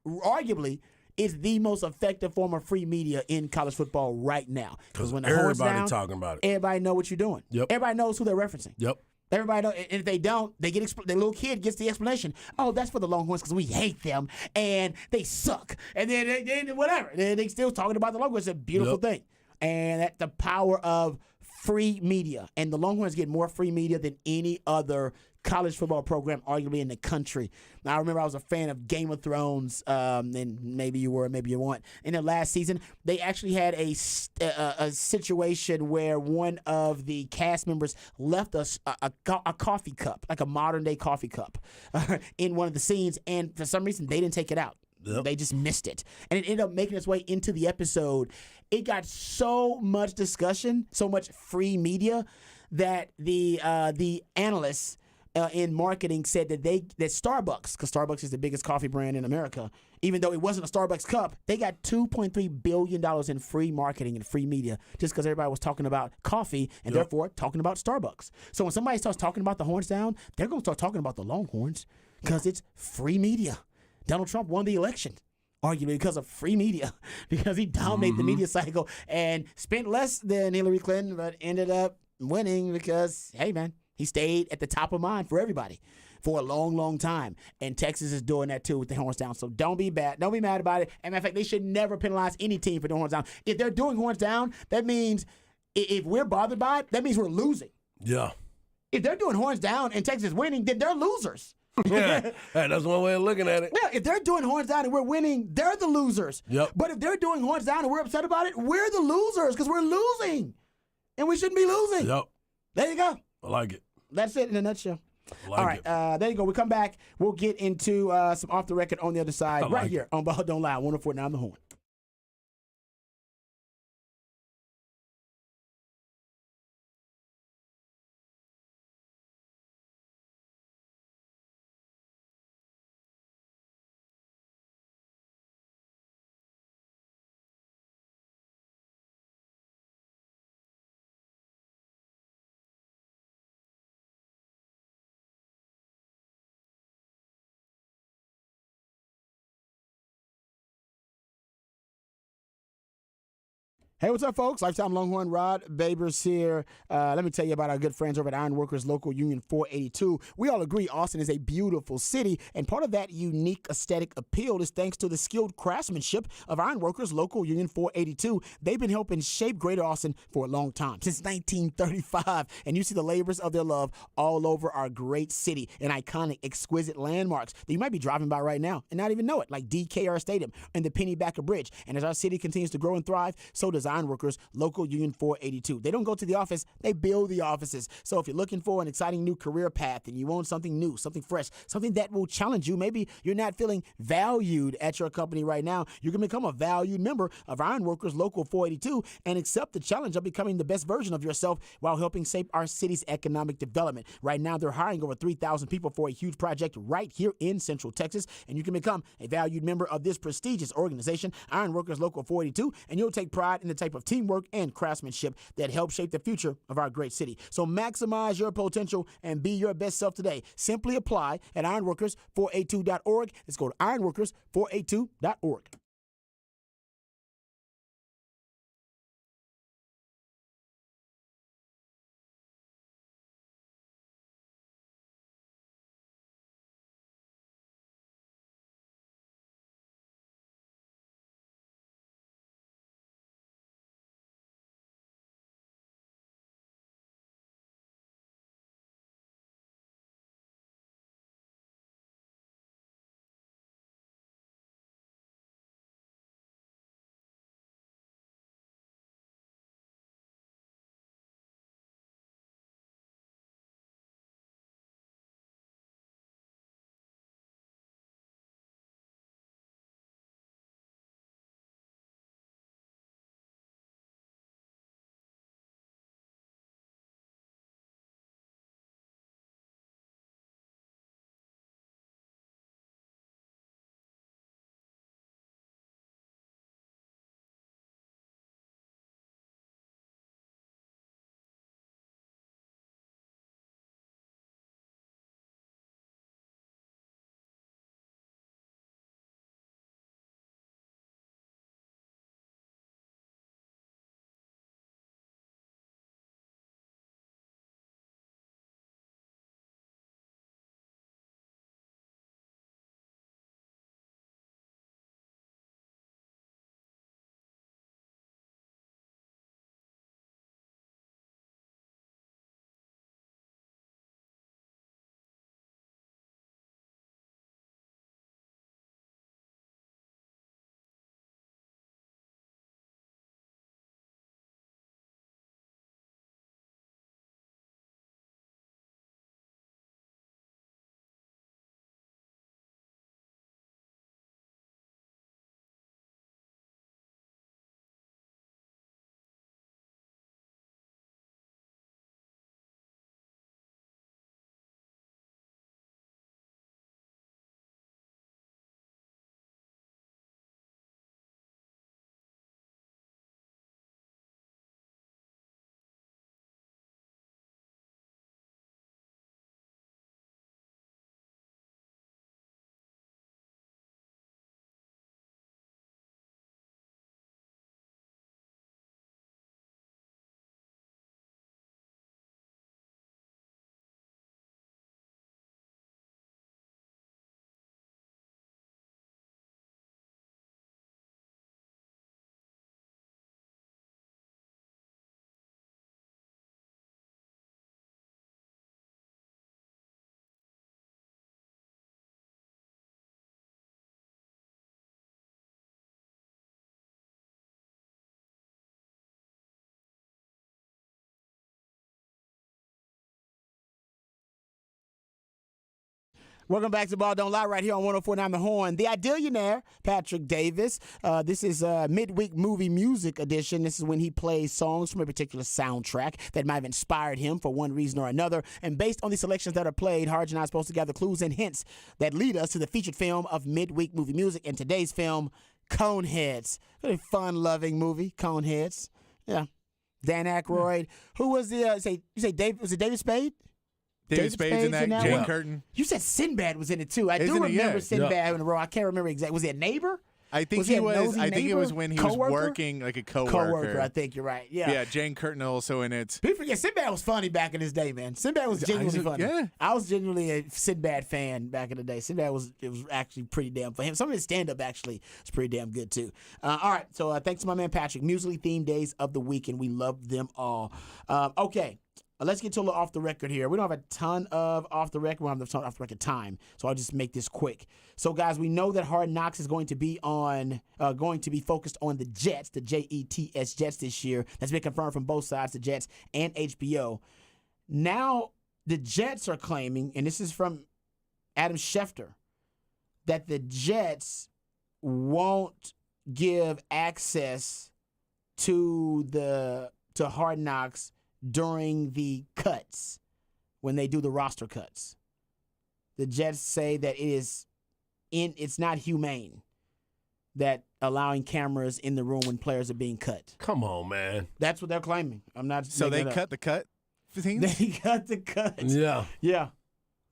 arguably the most effective form of free media in college football right now. Because when everybody talking about it. Everybody know what you're doing. Yep. Everybody knows who they're referencing. Yep. Everybody know, and if they don't, they get the little kid gets the explanation. Oh, that's for the Longhorns because we hate them and they suck. And then whatever. They still talking about the Longhorns. It's a beautiful thing. And that's the power of free media. And the Longhorns get more free media than any other college football program, arguably, in the country. Now, I remember I was a fan of Game of Thrones, and maybe you were, maybe you weren't. In the last season, they actually had a situation where one of the cast members left us a coffee cup, like a modern-day coffee cup, in one of the scenes, and for some reason, they didn't take it out. Yep. They just missed it. And it ended up making its way into the episode. It got so much discussion, so much free media, that the analysts in marketing said that Starbucks, because Starbucks is the biggest coffee brand in America, even though it wasn't a Starbucks cup, they got $2.3 billion in free marketing and free media just because everybody was talking about coffee and therefore talking about Starbucks. So when somebody starts talking about the horns down, they're going to start talking about the Longhorns because it's free media. Donald Trump won the election, arguably because of free media, because he dominated the media cycle and spent less than Hillary Clinton, but ended up winning because, hey, man, he stayed at the top of mind for everybody. for a long, long time. And Texas is doing that too with the horns down. So don't be bad. Don't be mad about it. And matter of fact, they should never penalize any team for doing horns down. If they're doing horns down, that means if we're bothered by it, that means we're losing. Yeah. If they're doing horns down and Texas is winning, then they're losers. Yeah, hey, that's one way of looking at it. Yeah, if they're doing horns down and we're winning, they're the losers. Yep. But if they're doing horns down and we're upset about it, we're the losers because we're losing. And we shouldn't be losing. Yep. There you go. I like it. That's it in a nutshell. Like All right, it. there you go. We come back. We'll get into some off the record on the other side right here on Ball Don't Lie, 104.9 The Horn. Hey, what's up, folks? Lifetime Longhorn Rod Babers here. Let me tell you about our good friends over at Ironworkers Local Union 482. We all agree Austin is a beautiful city, and part of that unique aesthetic appeal is thanks to the skilled craftsmanship of Ironworkers Local Union 482. They've been helping shape Greater Austin for a long time, since 1935, and you see the labors of their love all over our great city and iconic, exquisite landmarks that you might be driving by right now and not even know it, like DKR Stadium and the Pennybacker Bridge. And as our city continues to grow and thrive, so does Ironworkers Local Union 482. They don't go to the office, they build the offices. So if you're looking for an exciting new career path and you want something new, something fresh, something that will challenge you, maybe you're not feeling valued at your company right now, you can become a valued member of Ironworkers Local 482 and accept the challenge of becoming the best version of yourself while helping shape our city's economic development. Right now, they're hiring over 3,000 people for a huge project right here in Central Texas, and you can become a valued member of this prestigious organization, Ironworkers Local 482, and you'll take pride in the type of teamwork and craftsmanship that helps shape the future of our great city. So maximize your potential and be your best self today. Simply apply at ironworkers482.org. Let's go to ironworkers482.org. Welcome back to Ball Don't Lie right here on 104.9 The Horn. The Idillionaire, Patrick Davis. This is a midweek movie music edition. This is when he plays songs from a particular soundtrack that might have inspired him for one reason or another. And based on the selections that are played, Harge and I are supposed to gather clues and hints that lead us to the featured film of midweek movie music. And today's film, Coneheads. Very fun-loving movie, Coneheads. Yeah. Dan Aykroyd. Who was the, you say Dave, was it David Spade? David Spade's in that. Jane one? Curtin. You said Sinbad was in it too. I do Isn't he? remember Yeah. Sinbad in a row. I can't remember exactly. Was he a neighbor? I think Was he he a was. nosy I think it neighbor? was when he Coworker? was working like a Co-worker, I think you're right. Yeah. Yeah, Jane Curtin also in it. People forget Sinbad was funny back in his day, man. Sinbad was genuinely funny. Yeah. I was genuinely a Sinbad fan back in the day. Sinbad was actually pretty damn for him. Some of his stand-up actually was pretty damn good too. All right, so thanks to my man Patrick. Musically themed days of the week, and we love them all. Okay. Let's get to a little off the record here. We don't have a ton of off the record. We don't have a ton of off the record time, so I'll just make this quick. So, guys, we know that Hard Knocks is going to be focused on the Jets, the Jets Jets this year. That's been confirmed from both sides, the Jets and HBO. Now, the Jets are claiming, and this is from Adam Schefter, that the Jets won't give access to Hard Knocks during the cuts, when they do the roster cuts. The Jets say that it's not humane that allowing cameras in the room when players are being cut. Come on, man. That's what they're claiming. I'm not. So they cut the cut scenes? They cut the cuts. Yeah. Yeah.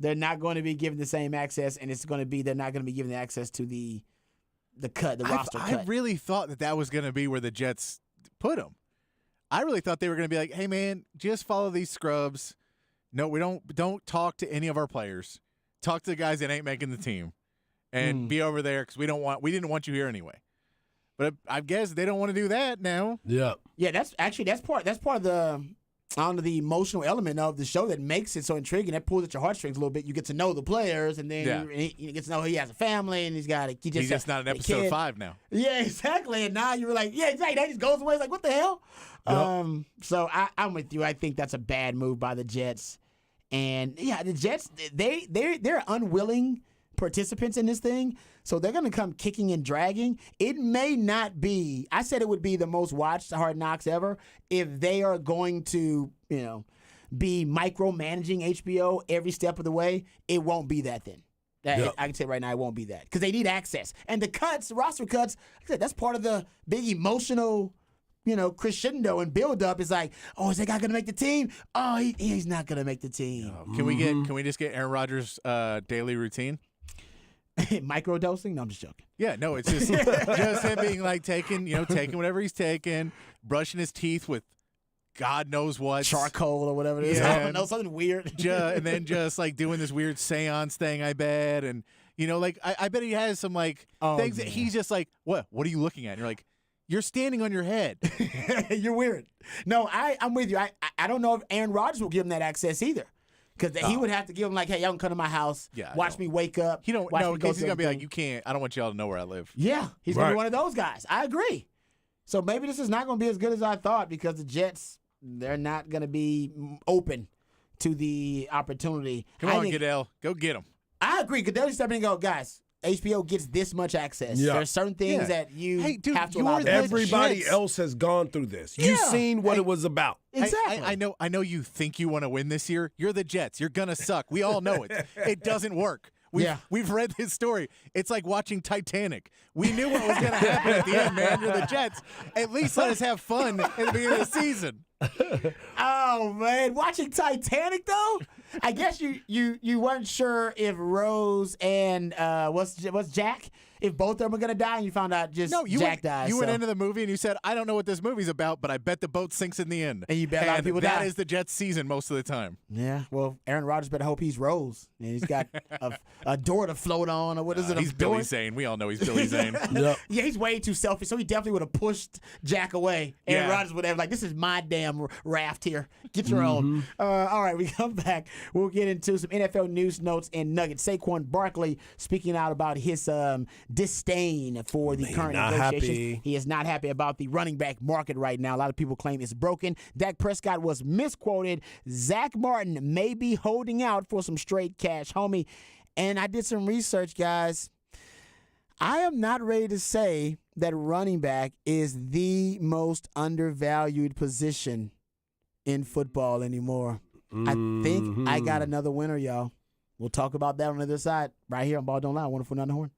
They're not going to be given the same access, and they're not going to be given the access to the roster cut. I really thought that was going to be where the Jets put him. I really thought they were going to be like, "Hey, man, just follow these scrubs. No, we don't talk to any of our players. Talk to the guys that ain't making the team, and be over there because we didn't want you here anyway." But I guess they don't want to do that now. Yeah. Yeah, that's part of the emotional element of the show that makes it so intriguing. That pulls at your heartstrings a little bit. You get to know the players, and then you get to know he has a family, and he's just not an episode 5 now. Yeah, exactly. And now you're like, yeah, exactly. That just goes away. It's like, what the hell? Yep. So I'm with you. I think that's a bad move by the Jets. And yeah, the Jets, they're unwilling participants in this thing, so they're going to come kicking and dragging. It may not be, I said it would be the most watched Hard Knocks ever if they are going to, be micromanaging HBO every step of the way. It won't be that then. Yep. I can say right now it won't be that because they need access. And the roster cuts, like I said, that's part of the big emotional crescendo and build up. Is like, oh, is that guy gonna make the team? Oh, he's not gonna make the team. Can we just get Aaron Rodgers' daily routine? Microdosing? No, I'm just joking. Yeah, no, it's just him being like taking whatever he's taking, brushing his teeth with God knows what, charcoal or whatever it is. Yeah. I don't know, something weird. And then just like doing this weird seance thing, I bet. And I bet he has some things that he's just like, what are you looking at? And you're like, you're standing on your head. You're weird. No, I'm with you. I don't know if Aaron Rodgers will give him that access either. Because he would have to give him like, hey, y'all can come to my house, watch me wake up. He don't know, because he's going to be like, you can't, I don't want y'all to know where I live. Yeah, he's going to be one of those guys. I agree. So maybe this is not going to be as good as I thought because the Jets, they're not going to be open to the opportunity. Come on, Goodell. Go get him. I agree. Goodell stepping and go, guys, HBO gets this much access. Yeah. There are certain things that you have to you're allow. the them. Everybody Jets. else has gone through this. You've seen what it was about. Exactly. I know you think you want to win this year. You're the Jets. You're going to suck. We all know it. It doesn't work. We've read this story. It's like watching Titanic. We knew what was going to happen at the end, man. You're the Jets. At least let us have fun at the beginning of the season. Oh man, watching Titanic though. I guess you weren't sure if Rose and what's Jack, if both of them are gonna die, and you found out Jack dies. You went into the movie and you said, I don't know what this movie's about, but I bet the boat sinks in the end. And you bet a lot of people that die. is the Jets season most of the time. Yeah, well, Aaron Rodgers better hope he's Rose and he's got a door to float on, or what is it? He's Billy Zane. We all know he's Billy Zane. Yep. Yeah, he's way too selfish, so he definitely would have pushed Jack away. Aaron Rodgers would have like, this is my damn raft here. Get your own. All right, we come back. We'll get into some NFL news, notes, and nuggets. Saquon Barkley speaking out about his disdain for the current negotiations. Happy. He is not happy about the running back market right now. A lot of people claim it's broken. Dak Prescott was misquoted. Zach Martin may be holding out for some straight cash, homie. And I did some research, guys. I am not ready to say that running back is the most undervalued position in football anymore. I think I got another winner, y'all. We'll talk about that on the other side, right here on Ball Don't Lie, 104.9 The Horn.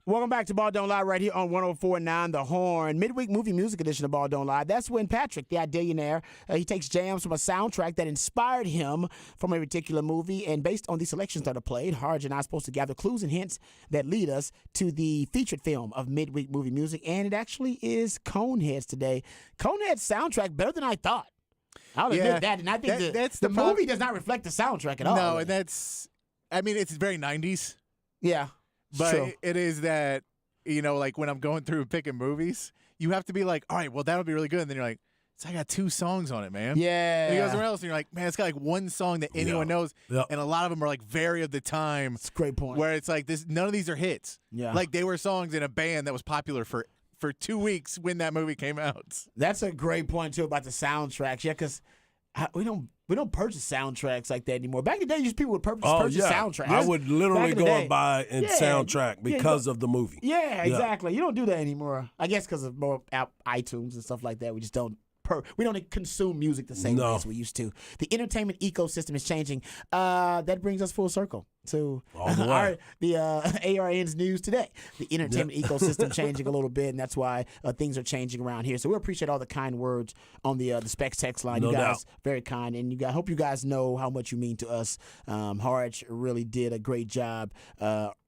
Welcome back to Ball Don't Lie right here on 104.9 The Horn. Midweek movie music edition of Ball Don't Lie. That's when Patrick, the Idillionaire, he takes jams from a soundtrack that inspired him from a particular movie. And based on the selections that are played, Harj and I are supposed to gather clues and hints that lead us to the featured film of midweek movie music. And it actually is Coneheads today. Coneheads soundtrack better than I thought. I'll admit that. And I think the movie does not reflect the soundtrack at all. No, and it's very 90s. Yeah. But True. it is that, like when I'm going through picking movies, you have to be like, all right, well, that'll be really good. And then you're like, I got 2 songs on it, man. Yeah. And you go somewhere else, and you're like, man, it's got like one song that anyone knows. Yeah. And a lot of them are like very of the time. That's a great point. Where it's like, none of these are hits. Yeah. Like they were songs in a band that was popular for 2 weeks when that movie came out. That's a great point, too, about the soundtracks. Yeah, because we don't purchase soundtracks like that anymore. Back in the day, people would purchase soundtracks. I would literally go and buy a Yeah. soundtrack because of the movie. Yeah, exactly. You don't do that anymore. I guess because of more iTunes and stuff like that. We just don't. We don't consume music the same way as we used to. The entertainment ecosystem is changing. That brings us full circle to ARN's news today. The entertainment ecosystem changing a little bit, and that's why things are changing around here. So we appreciate all the kind words on the Specs text line. No you guys doubt. very kind, and I hope you guys know how much you mean to us. Harj really did a great job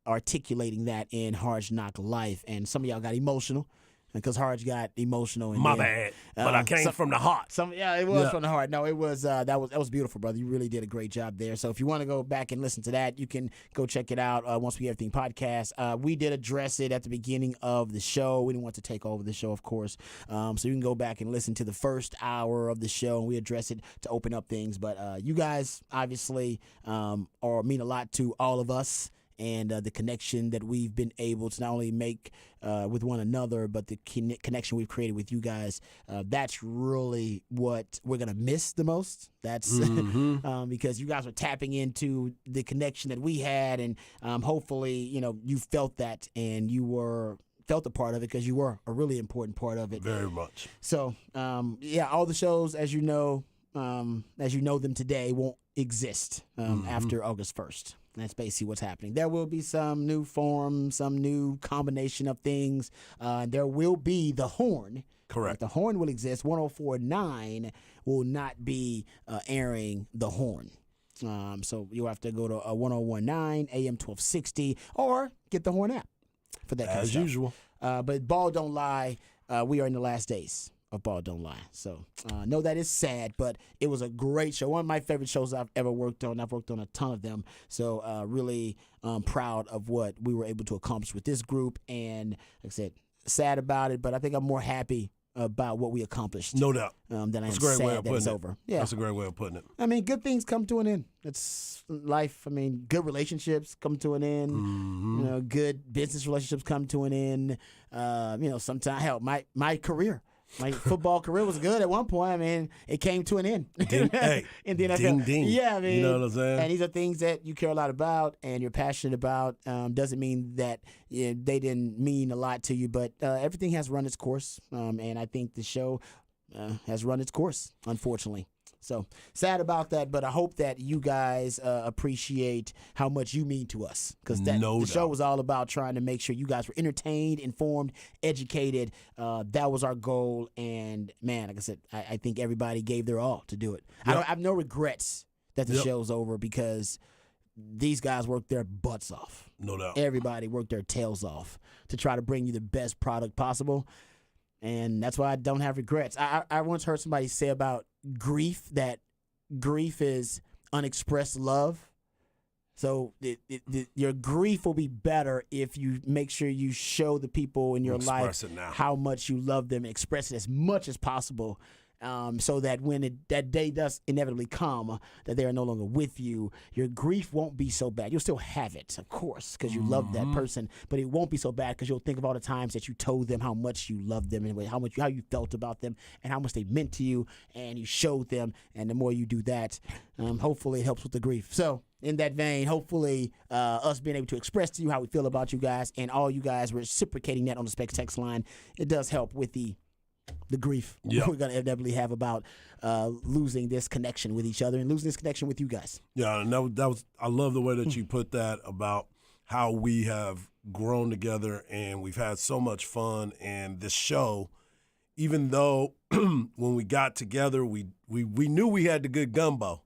articulating that in Harj Knock Life, and some of y'all got emotional. Because Harj got emotional. And My bad, but I came from the heart. It was from the heart. No, it was that was beautiful, brother. You really did a great job there. So if you want to go back and listen to that, you can go check it out once we get everything podcast. We did address it at the beginning of the show. We didn't want to take over the show, of course. So you can go back and listen to the first hour of the show, and we address it to open up things. But you guys obviously mean a lot to all of us. And the connection that we've been able to not only make with one another, but the connection we've created with you guys, that's really what we're going to miss the most. That's because you guys are tapping into the connection that we had, and hopefully, you felt that and you felt a part of it because you were a really important part of it. Very much. So, all the shows, as you know them today, won't exist after August 1st. That's basically what's happening. There will be some new form, some new combination of things. There will be the Horn. Correct. The Horn will exist. 104.9 will not be airing the Horn. So you'll have to go to 101.9, AM 1260, or get the Horn app for that kind of stuff. As usual. But Ball Don't Lie, we are in the last days of Ball Don't Lie. So no, that is sad, but it was a great show. One of my favorite shows I've ever worked on. I've worked on a ton of them. So really proud of what we were able to accomplish with this group. And like I said, sad about it, but I think I'm more happy about what we accomplished. No doubt. Than I am That's a great way sad of that it's putting it. over. Yeah. That's a great way of putting it. I mean, good things come to an end. It's life. I mean, good relationships come to an end. Good business relationships come to an end. Sometimes, hell, my career. My football career was good at one point. I mean, it came to an end. Hey, in the NFL. ding, ding. Yeah, I mean, you know what I'm saying? And these are things that you care a lot about and you're passionate about. Doesn't mean that they didn't mean a lot to you, but everything has run its course. And I think the show has run its course, unfortunately. So sad about that, but I hope that you guys appreciate how much you mean to us, because the show was all about trying to make sure you guys were entertained, informed, educated. That was our goal, and man, like I said, I think everybody gave their all to do it. Yep. I have no regrets that the show's over, because these guys worked their butts off. No doubt. Everybody worked their tails off to try to bring you the best product possible. And that's why I don't have regrets. I once heard somebody say about grief that grief is unexpressed love. So your grief will be better if you make sure you show the people in your life how much you love them and express it as much as possible. So that when that day does inevitably come, that they are no longer with you, your grief won't be so bad. You'll still have it, of course, because you love that person, but it won't be so bad because you'll think of all the times that you told them how much you loved them and how you felt about them and how much they meant to you, and you showed them. And the more you do that, hopefully it helps with the grief. So in that vein, hopefully us being able to express to you how we feel about you guys, and all you guys reciprocating that on the Specs text line, it does help with the grief we're going to inevitably have about losing this connection with each other and losing this connection with you guys. Yeah, and that was I love the way that you put that about how we have grown together and we've had so much fun. And this show, even though when we got together, we knew we had the good gumbo.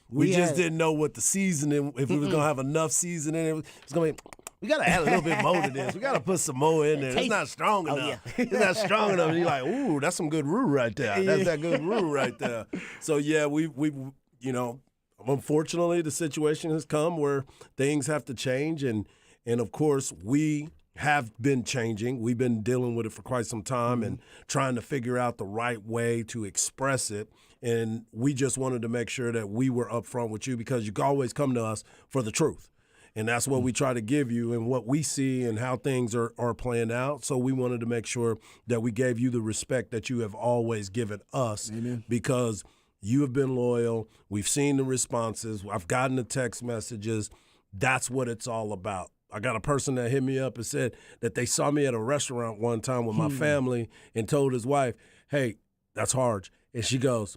We just didn't know what the seasoning, if we was going to have enough seasoning. It was going to be, we got to add a little bit more to this. We got to put some more in there. It's not strong enough. Yeah. It's not strong enough. And you're like, ooh, that's some good roux right there. That's that good roux right there. So, yeah, we you know, unfortunately, the situation has come where things have to change. And of course, we have been changing. We've been dealing with it for quite some time and trying to figure out the right way to express it. And we just wanted to make sure that we were upfront with you because you can always come to us for the truth. And that's what we try to give you and what we see and how things are playing out. So we wanted to make sure that we gave you the respect that you have always given us. Amen. Because you have been loyal. We've seen the responses. I've gotten the text messages. That's what it's all about. I got a person that hit me up and said that they saw me at a restaurant one time with my family and told his wife, hey, that's Harge. And she goes,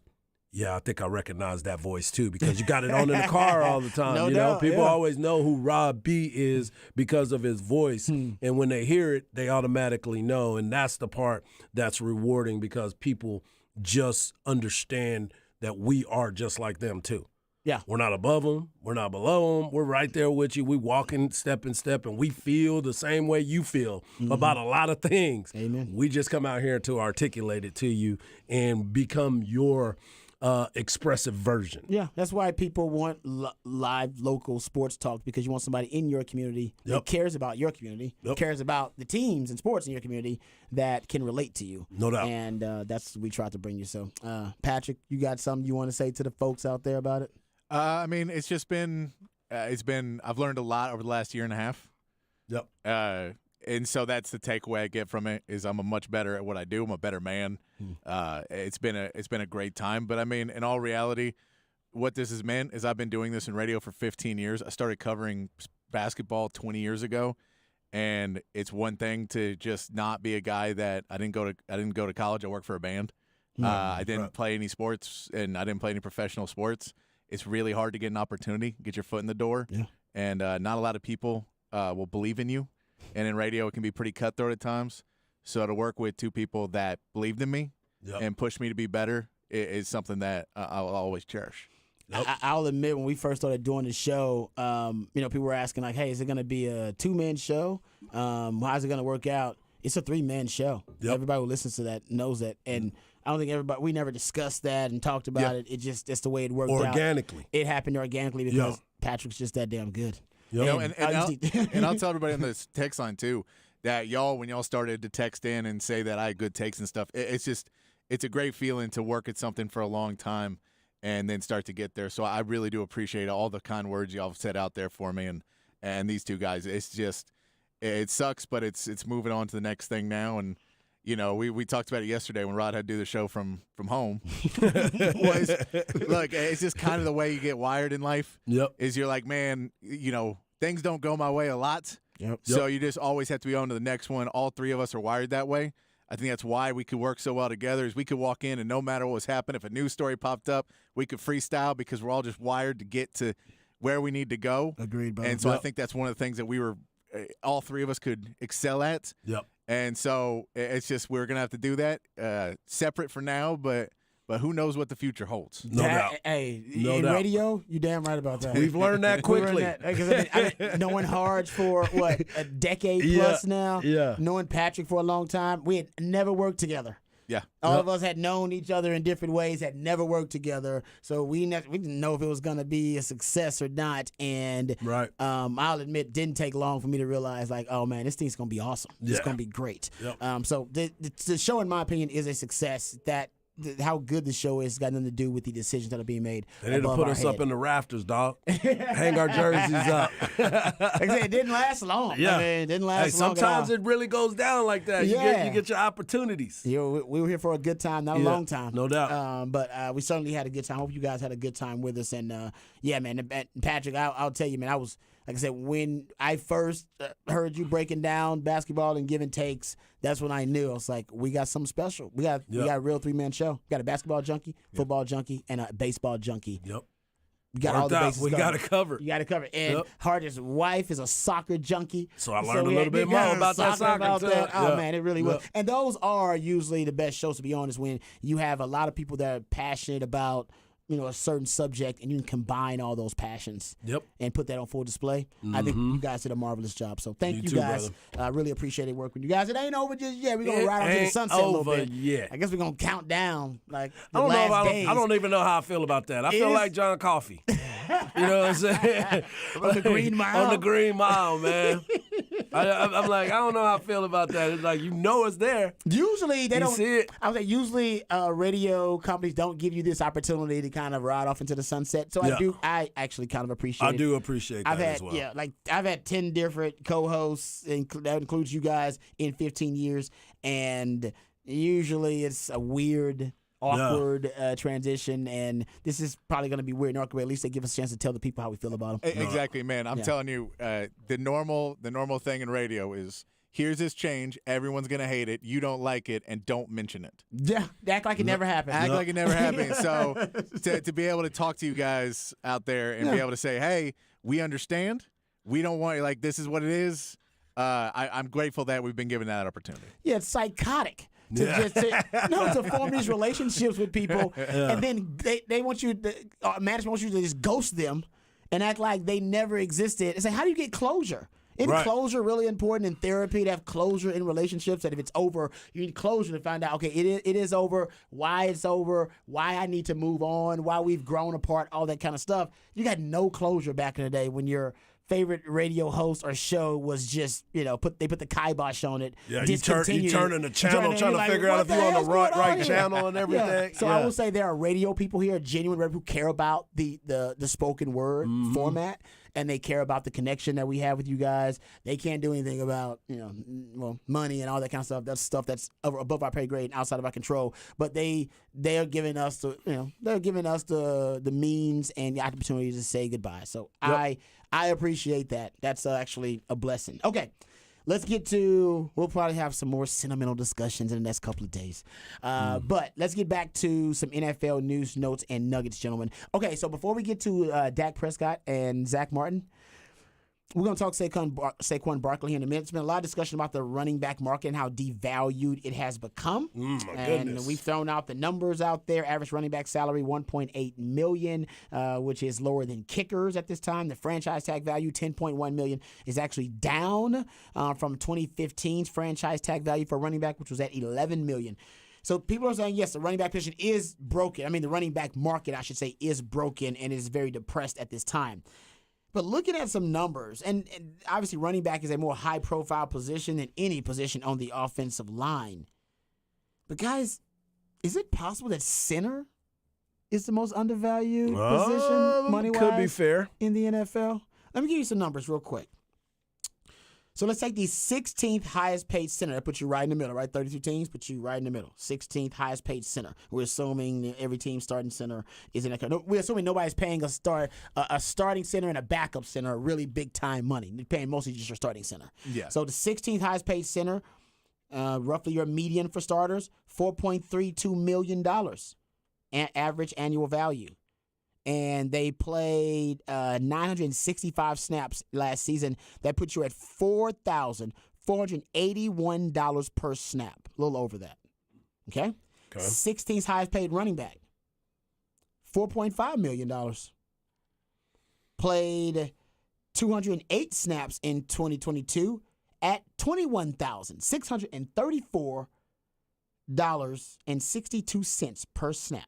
yeah, I think I recognize that voice too because you got it on in the car all the time. No doubt, People always know who Rob B is because of his voice. And when they hear it, they automatically know. And that's the part that's rewarding because people just understand that we are just like them too. Yeah. We're not above them. We're not below them. We're right there with you. We walking step in step, and we feel the same way you feel about a lot of things. Amen. We just come out here to articulate it to you and become your expressive version. Yeah, that's why people want live local sports talk because you want somebody in your community that cares about your community, cares about the teams and sports in your community that can relate to you. No doubt. And that's what we try to bring you. So, Patrick, you got something you want to say to the folks out there about it? I mean, it's just been, I've learned a lot over the last year and a half. Yep. And so that's the takeaway I get from it is I'm a much better at what I do. I'm a better man. It's been a great time. But I mean, in all reality, what this has meant is I've been doing this in radio for 15 years. I started covering basketball 20 years ago, and it's one thing to just not be a guy that I didn't go to college. I worked for a band. I didn't play any sports, and I didn't play any professional sports. It's really hard to get an opportunity, get your foot in the door, and not a lot of people will believe in you. And in radio, it can be pretty cutthroat at times. So to work with two people that believed in me and pushed me to be better is something that I'll always cherish. I'll admit, when we first started doing the show, people were asking, like, hey, is it going to be a two-man show? How's it going to work out? It's a three-man show. Everybody who listens to that knows that. And I don't think we never discussed that and talked about it. That's the way it worked organically. Out. It happened organically because Patrick's just that damn good. You know, and I'll tell everybody on this text line too that when y'all started to text in and say that I had good takes and stuff, it's a great feeling to work at something for a long time and then start to get there. So I really do appreciate all the kind words y'all have said out there for me and these two guys. It's just it sucks, but it's moving on to the next thing now. And you know, we talked about it yesterday when Rod had to do the show from home. Look, it's just kind of the way you get wired in life. Is you're like, man, you know, things don't go my way a lot. So you just always have to be on to the next one. All three of us are wired that way. I think that's why we could work so well together is we could walk in and no matter what was happening, if a news story popped up, we could freestyle because we're all just wired to get to where we need to go. Agreed, brother. And so I think that's one of the things that we were all three of us could excel at. And so it's just we're going to have to do that separate for now, but who knows what the future holds. No doubt. Hey, no in doubt. Radio, you damn right about that. We've learned that quickly. I've been knowing Harge for, a decade plus now. Knowing Patrick for a long time. We had never worked together. All of us had known each other in different ways, had never worked together. So we didn't know if it was going to be a success or not. And I'll admit, didn't take long for me to realize, like, oh, man, this thing's going to be awesome. It's going to be great. So the show, in my opinion, is a success. How good the show is got nothing to do with the decisions that are being made. They need to put us up in the rafters, dog. Hang our jerseys up. Like I said, it didn't last long. I mean, it didn't last long. Sometimes it really goes down like that. You get your opportunities. We were here for a good time, not a long time. No doubt. But we certainly had a good time. Hope you guys had a good time with us. And, man, Patrick, I'll tell you, man, I was, like I said, when I first heard you breaking down basketball and giving takes, that's when I knew. I was like, we got something special. We got a real three-man show. We got a basketball junkie, football junkie, and a baseball junkie. You got all the bases We covered. got it covered. You got it covered. And Hardy's wife is a soccer junkie. So I learned a little bit we more got about that soccer, about too. that. Oh, Yeah. man, it really was. And those are usually the best shows, to be honest, when you have a lot of people that are passionate about a certain subject, and you can combine all those passions and put that on full display. I think you guys did a marvelous job. So thank you too, guys. I really appreciate it working with you guys. It ain't over just yet. We're going to ride on to the sunset a little bit. Yet. I guess we're going to count down like the I don't last know. days. I don't even know how I feel about that. I feel like John Coffey. You know what I'm saying? On the Green Mile. On the Green Mile, man. I'm like, I don't know how I feel about that. It's like, it's there. Usually they don't see it. I would say usually radio companies don't give you this opportunity to kind of ride off into the sunset. So I actually kind of appreciate it. I do appreciate that as well. I've had 10 different co-hosts, and that includes you guys, in 15 years, and usually it's a weird, awkward transition, and this is probably going to be weird and awkward, but at least they give us a chance to tell the people how we feel about them. Exactly, man. I'm telling you, the normal thing in radio is, here's this change. Everyone's going to hate it. You don't like it, and don't mention it. Yeah, act like it never happened. Act like it never happened. So to be able to talk to you guys out there and be able to say, hey, we understand. We don't want, like, this is what it is. I'm grateful that we've been given that opportunity. Yeah, it's psychotic. To form these relationships with people, and then they want you, management wants you to just ghost them and act like they never existed. And say, how do you get closure? Isn't closure really important in therapy, to have closure in relationships? That if it's over, you need closure to find out, okay, it is over, why it's over, why I need to move on, why we've grown apart, all that kind of stuff. You got no closure back in the day when your favorite radio host or show was just, they put the kibosh on it. Yeah, you turning the channel, trying to figure out if you're on the right channel and everything. Yeah. So I will say there are radio people here, genuine radio people, who care about the spoken word format, and they care about the connection that we have with you guys. They can't do anything about money and all that kind of stuff. That's stuff that's above our pay grade and outside of our control. But they are giving us the means and the opportunity to say goodbye. So I appreciate that. That's actually a blessing. Okay. Let's get to, we'll probably have some more sentimental discussions in the next couple of days. But let's get back to some NFL news, notes, and nuggets, gentlemen. Okay, so before we get to Dak Prescott and Zach Martin, we're going to talk Saquon Barkley here in a minute. There's been a lot of discussion about the running back market and how devalued it has become. Goodness. We've thrown out the numbers out there. Average running back salary, $1.8 million, which is lower than kickers at this time. The franchise tag value, $10.1 million, is actually down from 2015's franchise tag value for running back, which was at $11 million. So people are saying, yes, the running back position is broken. I mean, the running back market, I should say, is broken and is very depressed at this time. But looking at some numbers, and obviously running back is a more high-profile position than any position on the offensive line. But, guys, is it possible that center is the most undervalued position money-wise? Could be fair. In the NFL? Let me give you some numbers real quick. So let's take the 16th highest paid center. That puts you right in the middle, right? 32 teams, put you right in the middle. 16th highest paid center. We're assuming that every team starting center is in that. We're assuming nobody's paying a starting center and a backup center really big time money. They're paying mostly just your starting center. Yeah. So the 16th highest paid center, roughly your median for starters, $4.32 million average annual value. And they played 965 snaps last season. That puts you at $4,481 per snap, a little over that. Okay? 16th highest paid running back, $4.5 million. Played 208 snaps in 2022 at $21,634.62 per snap.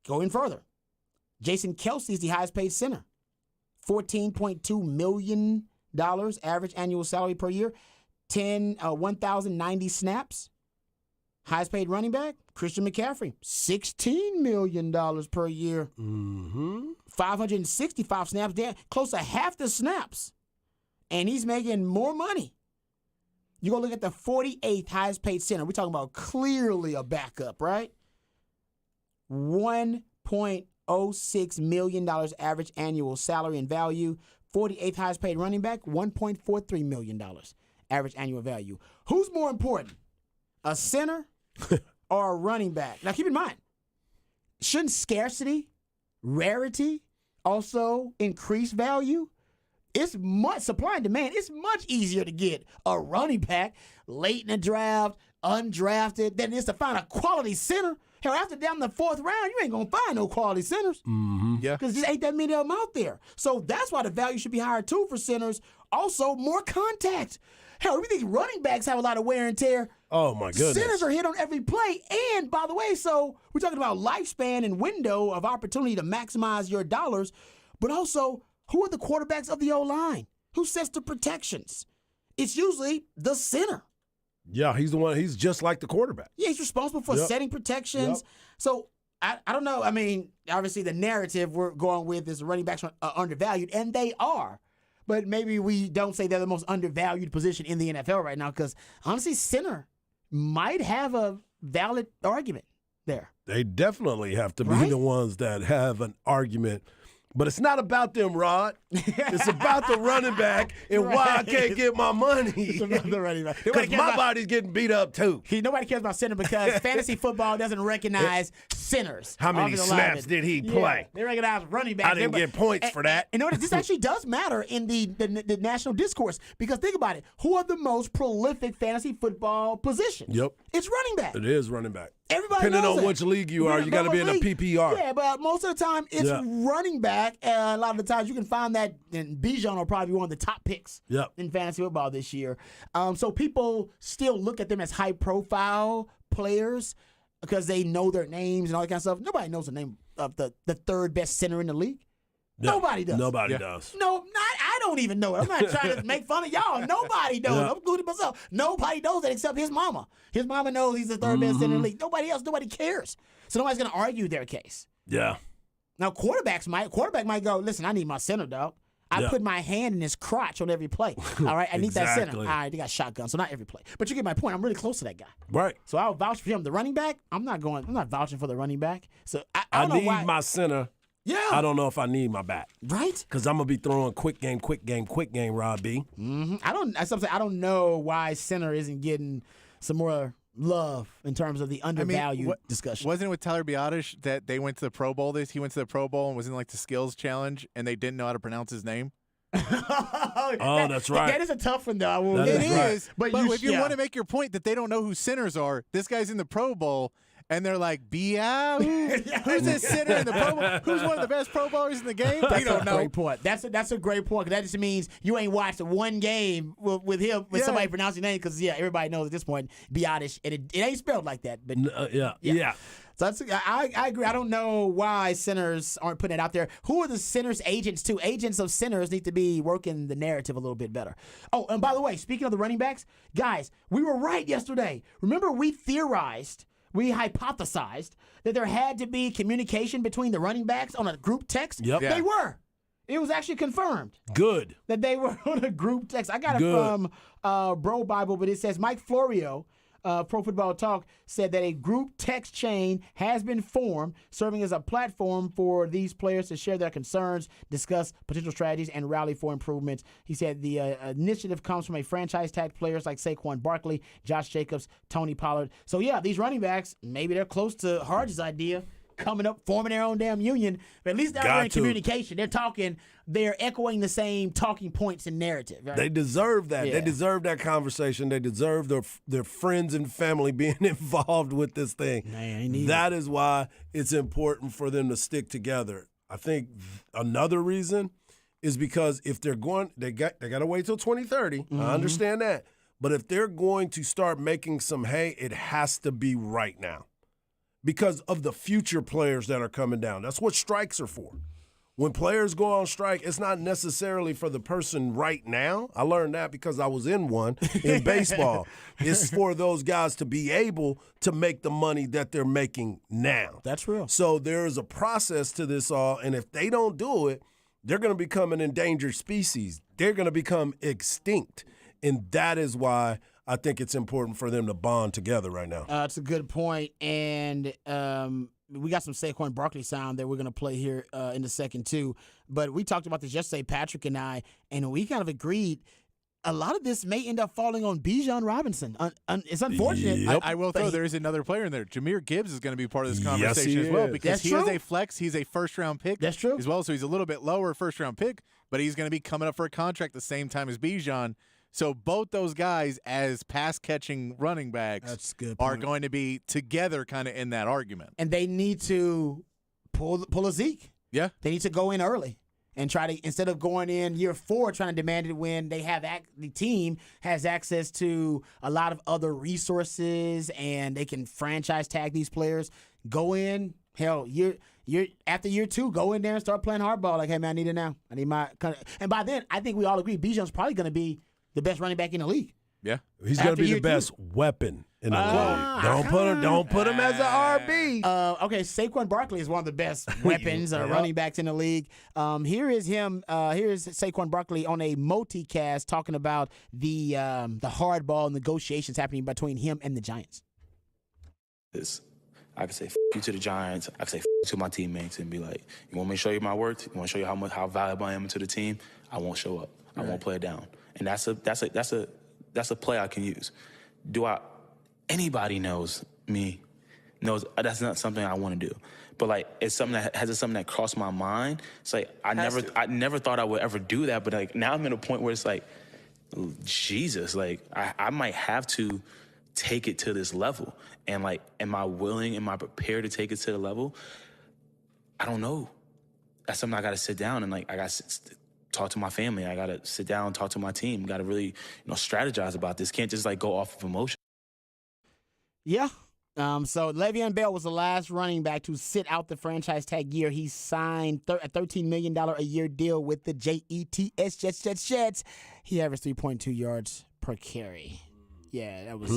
Going further, Jason Kelce is the highest paid center. $14.2 million average annual salary per year. 1,090 snaps. Highest paid running back, Christian McCaffrey. $16 million per year. 565 snaps, close to half the snaps. And he's making more money. You go look at the 48th highest paid center. We're talking about clearly a backup, right? $1.06 million average annual salary and value. 48th highest paid running back, $1.43 million average annual value. Who's more important, a center or a running back? Now, keep in mind, shouldn't scarcity rarity also increased value. It's much supply and demand. It's much easier to get a running back late in the draft, undrafted, than it is to find a quality center. Hell, after down the 4th round, you ain't gonna find no quality centers. Yeah. Because just ain't that many of them out there. So that's why the value should be higher too for centers. Also, more contact. Hell, we think running backs have a lot of wear and tear. Oh my goodness. Centers are hit on every play. And by the way, so we're talking about lifespan and window of opportunity to maximize your dollars, but also who are the quarterbacks of the O-line? Who sets the protections? It's usually the center. Yeah, he's the one. He's just like the quarterback. Yeah, he's responsible for setting protections. So I don't know. I mean, obviously the narrative we're going with is the running backs are undervalued, and they are. But maybe we don't say they're the most undervalued position in the NFL right now because, honestly, center might have a valid argument there. They definitely have to be the ones that have an argument. But it's not about them, Rod. It's about the running back and why I can't get my money. It's about the running back. Because my body's getting beat up, too. Nobody cares about center because fantasy football doesn't recognize centers. How many snaps did he play? They recognize running backs. I didn't get points for that. And notice, this actually does matter in the national discourse because think about it. Who are the most prolific fantasy football positions? Yep. It's running back. It is running back. Everybody Depending knows on it. which league you are, you got to be in a PPR. Yeah, but most of the time it's running back. A lot of the times you can find that, and Bijan will probably be one of the top picks in fantasy football this year. So people still look at them as high-profile players because they know their names and all that kind of stuff. Nobody knows the name of the third best center in the league. No, Nobody does. Nobody does. No, I don't even know it. I'm not trying to make fun of y'all. Nobody knows. I'm including myself. Nobody knows that except his mama. His mama knows he's the third best center in the league. Nobody else. Nobody cares. So nobody's going to argue their case. Yeah. Now, quarterback might go, listen, I need my center, dog. I put my hand in his crotch on every play. All right, I need that center. All right, they got shotgun, so not every play. But you get my point. I'm really close to that guy. Right. So I'll vouch for him. The running back, I'm not vouching for the running back. So I don't know need why. my center. Yeah. I don't know if I need my back. Right? Because I'm going to be throwing quick game, Rob B. Mm-hmm. I don't know why center isn't getting some more love in terms of the undervalued discussion. Wasn't it with Tyler Biotish that they went to the Pro Bowl? He went to the Pro Bowl and was in like the skills challenge, and they didn't know how to pronounce his name. That's right. That is a tough one, though. That is right. But if you want to make your point that they don't know who centers are, this guy's in the Pro Bowl. And they're like, who's this center in the Pro Bowl? Who's one of the best Pro Bowlers in the game? They don't know. Great point. That's a great point. That just means you ain't watched one game with him with somebody pronouncing your name because everybody knows at this point Biotish, and it ain't spelled like that. But yeah. So I agree. I don't know why centers aren't putting it out there. Who are the centers' agents too? Agents of centers need to be working the narrative a little bit better. Oh, and by the way, speaking of the running backs, guys, we were right yesterday. Remember, we hypothesized that there had to be communication between the running backs on a group text. Yep. They were. It was actually confirmed. Good. That they were on a group text. I got it from Bro Bible, but it says Mike Florio, Pro Football Talk, said that a group text chain has been formed, serving as a platform for these players to share their concerns, discuss potential strategies, and rally for improvements. He said the initiative comes from a franchise-tag players like Saquon Barkley, Josh Jacobs, Tony Pollard. So, these running backs, maybe they're close to Harge's idea, coming up, forming their own damn union. But at least they're in communication. They're talking. They're echoing the same talking points and narrative. Right? They deserve that. Yeah. They deserve that conversation. They deserve their friends and family being involved with this thing. Man, that is why it's important for them to stick together. I think another reason is because if they're going, they got to wait till 2030. Mm-hmm. I understand that. But if they're going to start making some hay, it has to be right now because of the future players that are coming down. That's what strikes are for. When players go on strike, it's not necessarily for the person right now. I learned that because I was in one in baseball. It's for those guys to be able to make the money that they're making now. That's real. So there is a process to this all, and if they don't do it, they're going to become an endangered species. They're going to become extinct, and that is why I think it's important for them to bond together right now. That's a good point, and we got some Saquon Barkley sound that we're going to play here in the second, too. But we talked about this yesterday, Patrick and I, and we kind of agreed a lot of this may end up falling on Bijan Robinson. It's unfortunate. Yep. I will throw there is another player in there. Jameer Gibbs is going to be part of this conversation he as well is. because That's he true. is a flex. He's a first-round pick. That's true. As well, so he's a little bit lower first-round pick, but he's going to be coming up for a contract the same time as Bijan. So both those guys as pass-catching running backs That's a good are point. going to be together kind of in that argument. And they need to pull a Zeke. Yeah. They need to go in early and try to, instead of going in year 4 trying to demand it when they have the team has access to a lot of other resources and they can franchise tag these players. Go in, hell, you're after year 2, go in there and start playing hardball. Like, hey man, I need it now. I need my. And by then, I think we all agree Bijan's probably going to be the best running back in the league. Yeah. He's going After to be year the best weapon in the league. Don't put him as an RB. Okay, Saquon Barkley is one of the best weapons running backs in the league. Here is him. Here's Saquon Barkley on a multicast talking about the hardball negotiations happening between him and the Giants. I could say F you to the Giants. I could say F you to my teammates and be like, you want me to show you my worth? You want to show you how valuable I am to the team? I won't show up. I won't play it down. And that's a play I can use. Anybody knows me, knows that's not something I want to do. But like it's something that crossed my mind. It's like I never thought I would ever do that. But like now I'm at a point where it's like, Jesus, like I might have to take it to this level. And like, am I willing? Am I prepared to take it to the level? I don't know. That's something I got to sit down and like I got to talk to my family. I got to sit down, talk to my team. Got to really, strategize about this. Can't just like go off of emotion. Yeah. So Le'Veon Bell was the last running back to sit out the franchise tag year. He signed a $13 million a year deal with the Jets. Jets. He averaged 3.2 yards per carry. Yeah, that was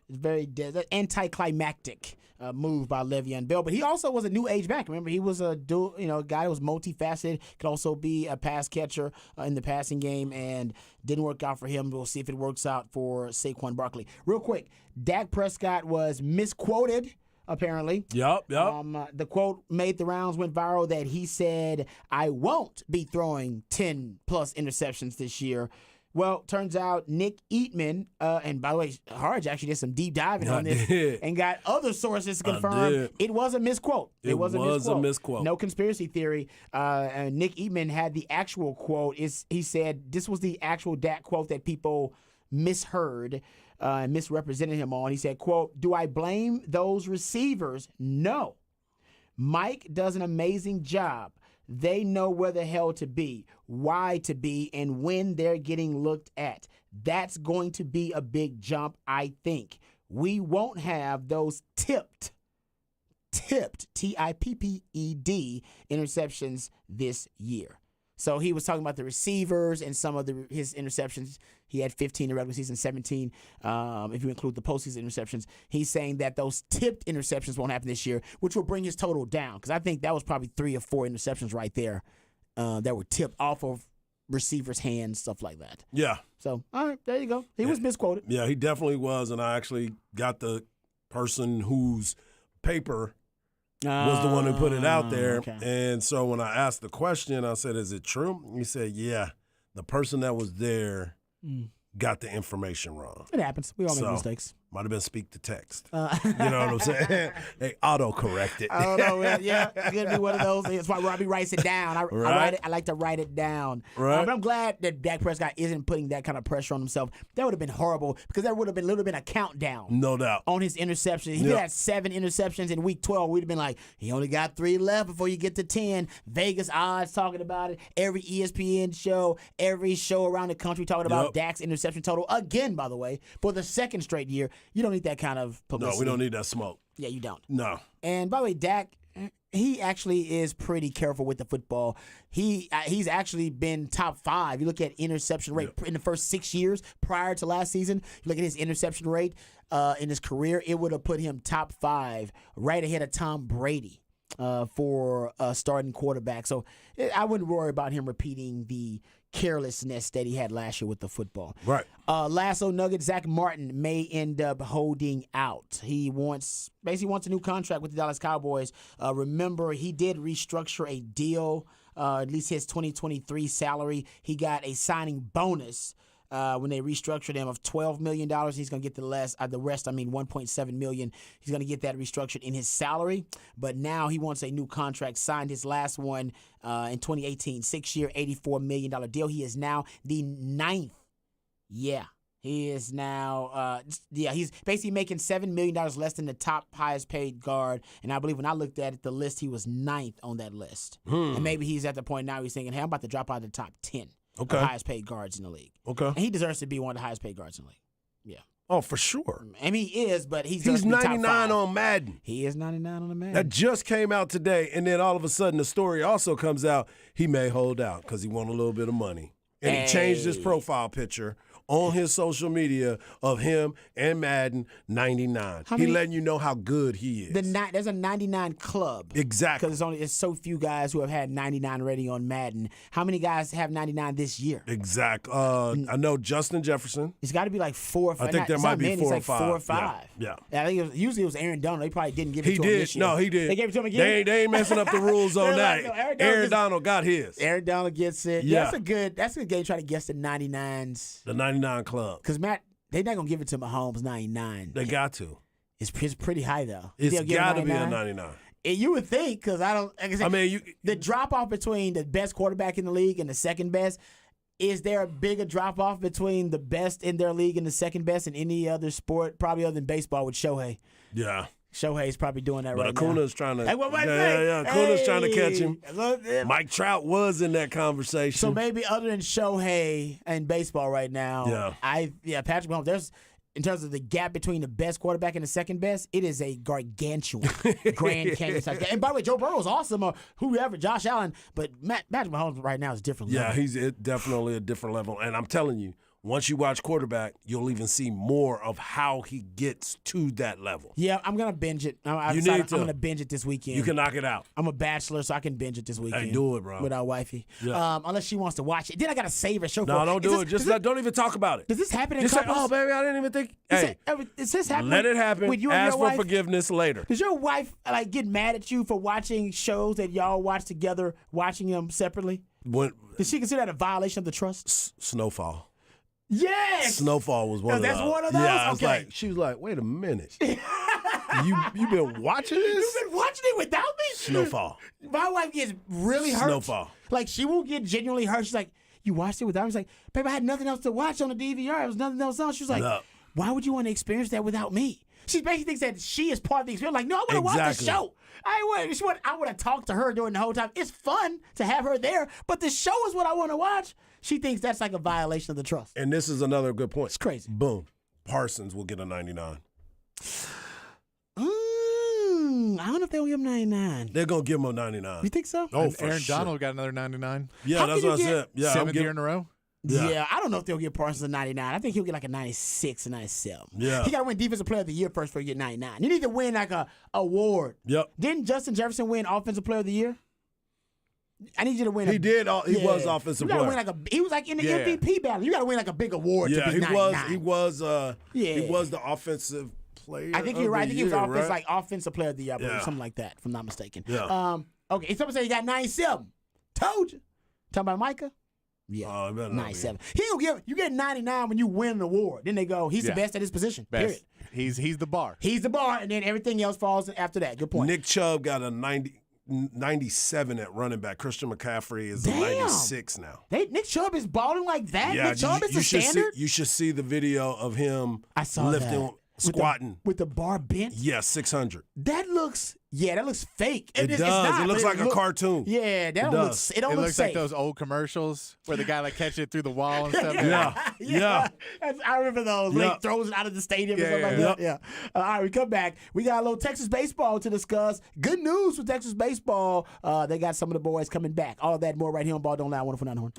very anticlimactic move by Le'Veon Bell. But he also was a new age back. Remember, he was a guy that was multifaceted, could also be a pass catcher in the passing game, and didn't work out for him. We'll see if it works out for Saquon Barkley. Real quick, Dak Prescott was misquoted, apparently. Yep. The quote made the rounds, went viral, that he said, I won't be throwing 10-plus interceptions this year. Well, turns out Nick Eatman, and by the way, Harge actually did some deep diving on this and got other sources to confirm it was a misquote. It was a misquote. No conspiracy theory. And Nick Eatman had the actual quote. He said this was the actual Dak quote that people misheard and misrepresented him on. He said, quote, do I blame those receivers? No. Mike does an amazing job. They know where the hell to be, why to be, and when they're getting looked at. That's going to be a big jump, I think. We won't have those tipped, T-I-P-P-E-D, interceptions this year. So he was talking about the receivers and some of his interceptions. He had 15 in regular season, 17 if you include the postseason interceptions. He's saying that those tipped interceptions won't happen this year, which will bring his total down, because I think that was probably 3 or 4 interceptions right there that were tipped off of receivers' hands, stuff like that. Yeah. So, all right, there you go. He was misquoted. Yeah, he definitely was, and I actually got the person whose paper was the one who put it out there. Okay. And so when I asked the question, I said, is it true? He said, yeah, the person that was there got the information wrong. It happens. We all make mistakes. Might have been speak to text. You know what I'm saying? They auto-correct it. I don't know. Yeah, it's going to be one of those. That's why Robbie writes it down. I like to write it down. Right. But I'm glad that Dak Prescott isn't putting that kind of pressure on himself. That would have been horrible, because there would have been a countdown. No doubt. On his interceptions. If he had 7 interceptions in week 12, we'd have been like, he only got 3 left before you get to 10. Vegas odds talking about it. Every ESPN show, every show around the country talking about Dak's interception total. Again, by the way, for the 2nd straight year. You don't need that kind of publicity. No, we don't need that smoke. Yeah, you don't. No. And by the way, Dak, he actually is pretty careful with the football. He's actually been top 5. You look at interception rate in the first 6 years prior to last season. You look at his interception rate in his career, it would have put him top 5, right ahead of Tom Brady for a starting quarterback. So I wouldn't worry about him repeating the carelessness that he had last year with the football. Right. Lasso Nugget, Zach Martin may end up holding out. He basically wants a new contract with the Dallas Cowboys. Remember, he did restructure a deal, at least his 2023 salary. He got a signing bonus when they restructured him of $12 million. He's going to get the rest, $1.7 million. He's going to get that restructured in his salary. But now he wants a new contract, signed his last one in 2018, 6-year, $84 million deal. He is now the 9th. Yeah. He is now, he's basically making $7 million less than the top highest paid guard. And I believe when I looked at it, the list, he was 9th on that list. And maybe he's at the point now he's thinking, hey, I'm about to drop out of the top 10 of highest paid guards in the league. Okay. And he deserves to be one of the highest paid guards in the league. Yeah. Oh, for sure. I mean, he is, but he's 99 on Madden. He is 99 on the Madden. That just came out today, and then all of a sudden the story also comes out. He may hold out because he won a little bit of money. And he changed his profile picture on his social media of him and Madden 99. He letting you know how good he is. There's a 99 club. Exactly. Because it's so few guys who have had 99 already on Madden. How many guys have 99 this year? Exactly. I know Justin Jefferson. It's got to be like 4 or 5. I think there might be 4 or 5. 4 or 5. Yeah. I think usually it was Aaron Donald. They probably didn't give it He to him did. this year. No, he did. They gave it to him again? They ain't messing up the rules on They're that. like, no, Aaron Donald got his. Aaron Donald gets it. Yeah. That's a good game trying to guess the 99s. The 99 club. Because Matt, they're not going to give it to Mahomes 99. They got to. It's pretty high, though. It's got to be a 99. And you would think, because the drop-off between the best quarterback in the league and the second best, is there a bigger drop-off between the best in their league and the second best in any other sport, probably other than baseball with Shohei? Yeah. Shohei's probably doing that right Acuna's trying to. Hey, what am I saying? Acuna's trying to catch him. Hey. Mike Trout was in that conversation. So maybe other than Shohei and baseball right now, Patrick Mahomes, in terms of the gap between the best quarterback and the second best, it is a gargantuan, Grand Canyon size gap. And by the way, Joe Burrow is awesome, or whoever, Josh Allen, but Patrick Mahomes right now is different level. Yeah, he's definitely a different level. And I'm telling you, once you watch quarterback, you'll even see more of how he gets to that level. Yeah, I'm going to binge it. I'm going to binge it this weekend. You can knock it out. I'm a bachelor, so I can binge it this weekend. Hey, do it, bro. With our wifey. Yeah. Unless she wants to watch it. Then I got to save a show for No, her. don't do it. Don't even talk about it. Does this happen in Just say, couples? oh, baby, I didn't even think. Hey, does this happen? Let it happen. With you and Ask your for wife? forgiveness later. Does your wife get mad at you for watching shows that y'all watch together, watching them separately? Does she consider that a violation of the trust? Snowfall. Yes. Snowfall was one of those. That's one of those? Yeah, Okay. she was like, wait a minute. you been watching this? You've been watching it without me? Snowfall. My wife gets really hurt. Snowfall. Like, she will get genuinely hurt. She's like, you watched it without me? I was like, babe, I had nothing else to watch on the DVR. There was nothing else on. She was like, No. why would you want to experience that without me? She basically thinks that she is part of the experience. Like, no, I want to watch the show. I want to talk to her during the whole time. It's fun to have her there, but the show is what I want to watch. She thinks that's like a violation of the trust. And this is another good point. It's crazy. Boom. Parsons will get a 99. I don't know if they'll give him 99. They're going to give him a 99. You think so? Oh, and for Aaron sure. Donald got another 99. Yeah, How that's can what I you said. Yeah, Seventh year in a row. Yeah, I don't know if they'll give Parsons a 99. I think he'll get like a 96 or 97. Yeah. He got to win Defensive Player of the Year first before you get 99. You need to win like a award. Yep. Didn't Justin Jefferson win Offensive Player of the Year? I need you to win. He did. He was offensive you gotta player. win he was like in the MVP battle. You got to win like a big award to Yeah, be he 99. He was the offensive player. I think you're right. I think he was right? Offensive Player of the Year, I believe, Yeah. something like that, if I'm not mistaken. Yeah. Okay, someone say he got 97. Told you. Talking about Micah? Yeah. Oh, it better not be. 97. You get 99 when you win an award. Then they go, he's the best at his position. Best. Period. He's the bar. He's the bar, and then everything else falls after that. Good point. Nick Chubb got a 97 at running back. Christian McCaffrey is a Damn. 96 now. Nick Chubb is balling like that? Yeah, Nick Chubb is the standard? You should see the video of him I saw lifting, that. squatting. With the bar bent? Yeah, 600. That looks fake. It does. It's not, it looks but like a cartoon. Yeah, that does. It don't It look looks safe. like those old commercials where the guy catch it through the wall and stuff. Yeah. I remember those. When Yeah. he throws it out of the stadium and Yeah, stuff like yeah. that. Yeah. All right, we come back. We got a little Texas baseball to discuss. Good news for Texas baseball. They got some of the boys coming back. All that and more right here on Ball Don't Lie. 104.9 Horn.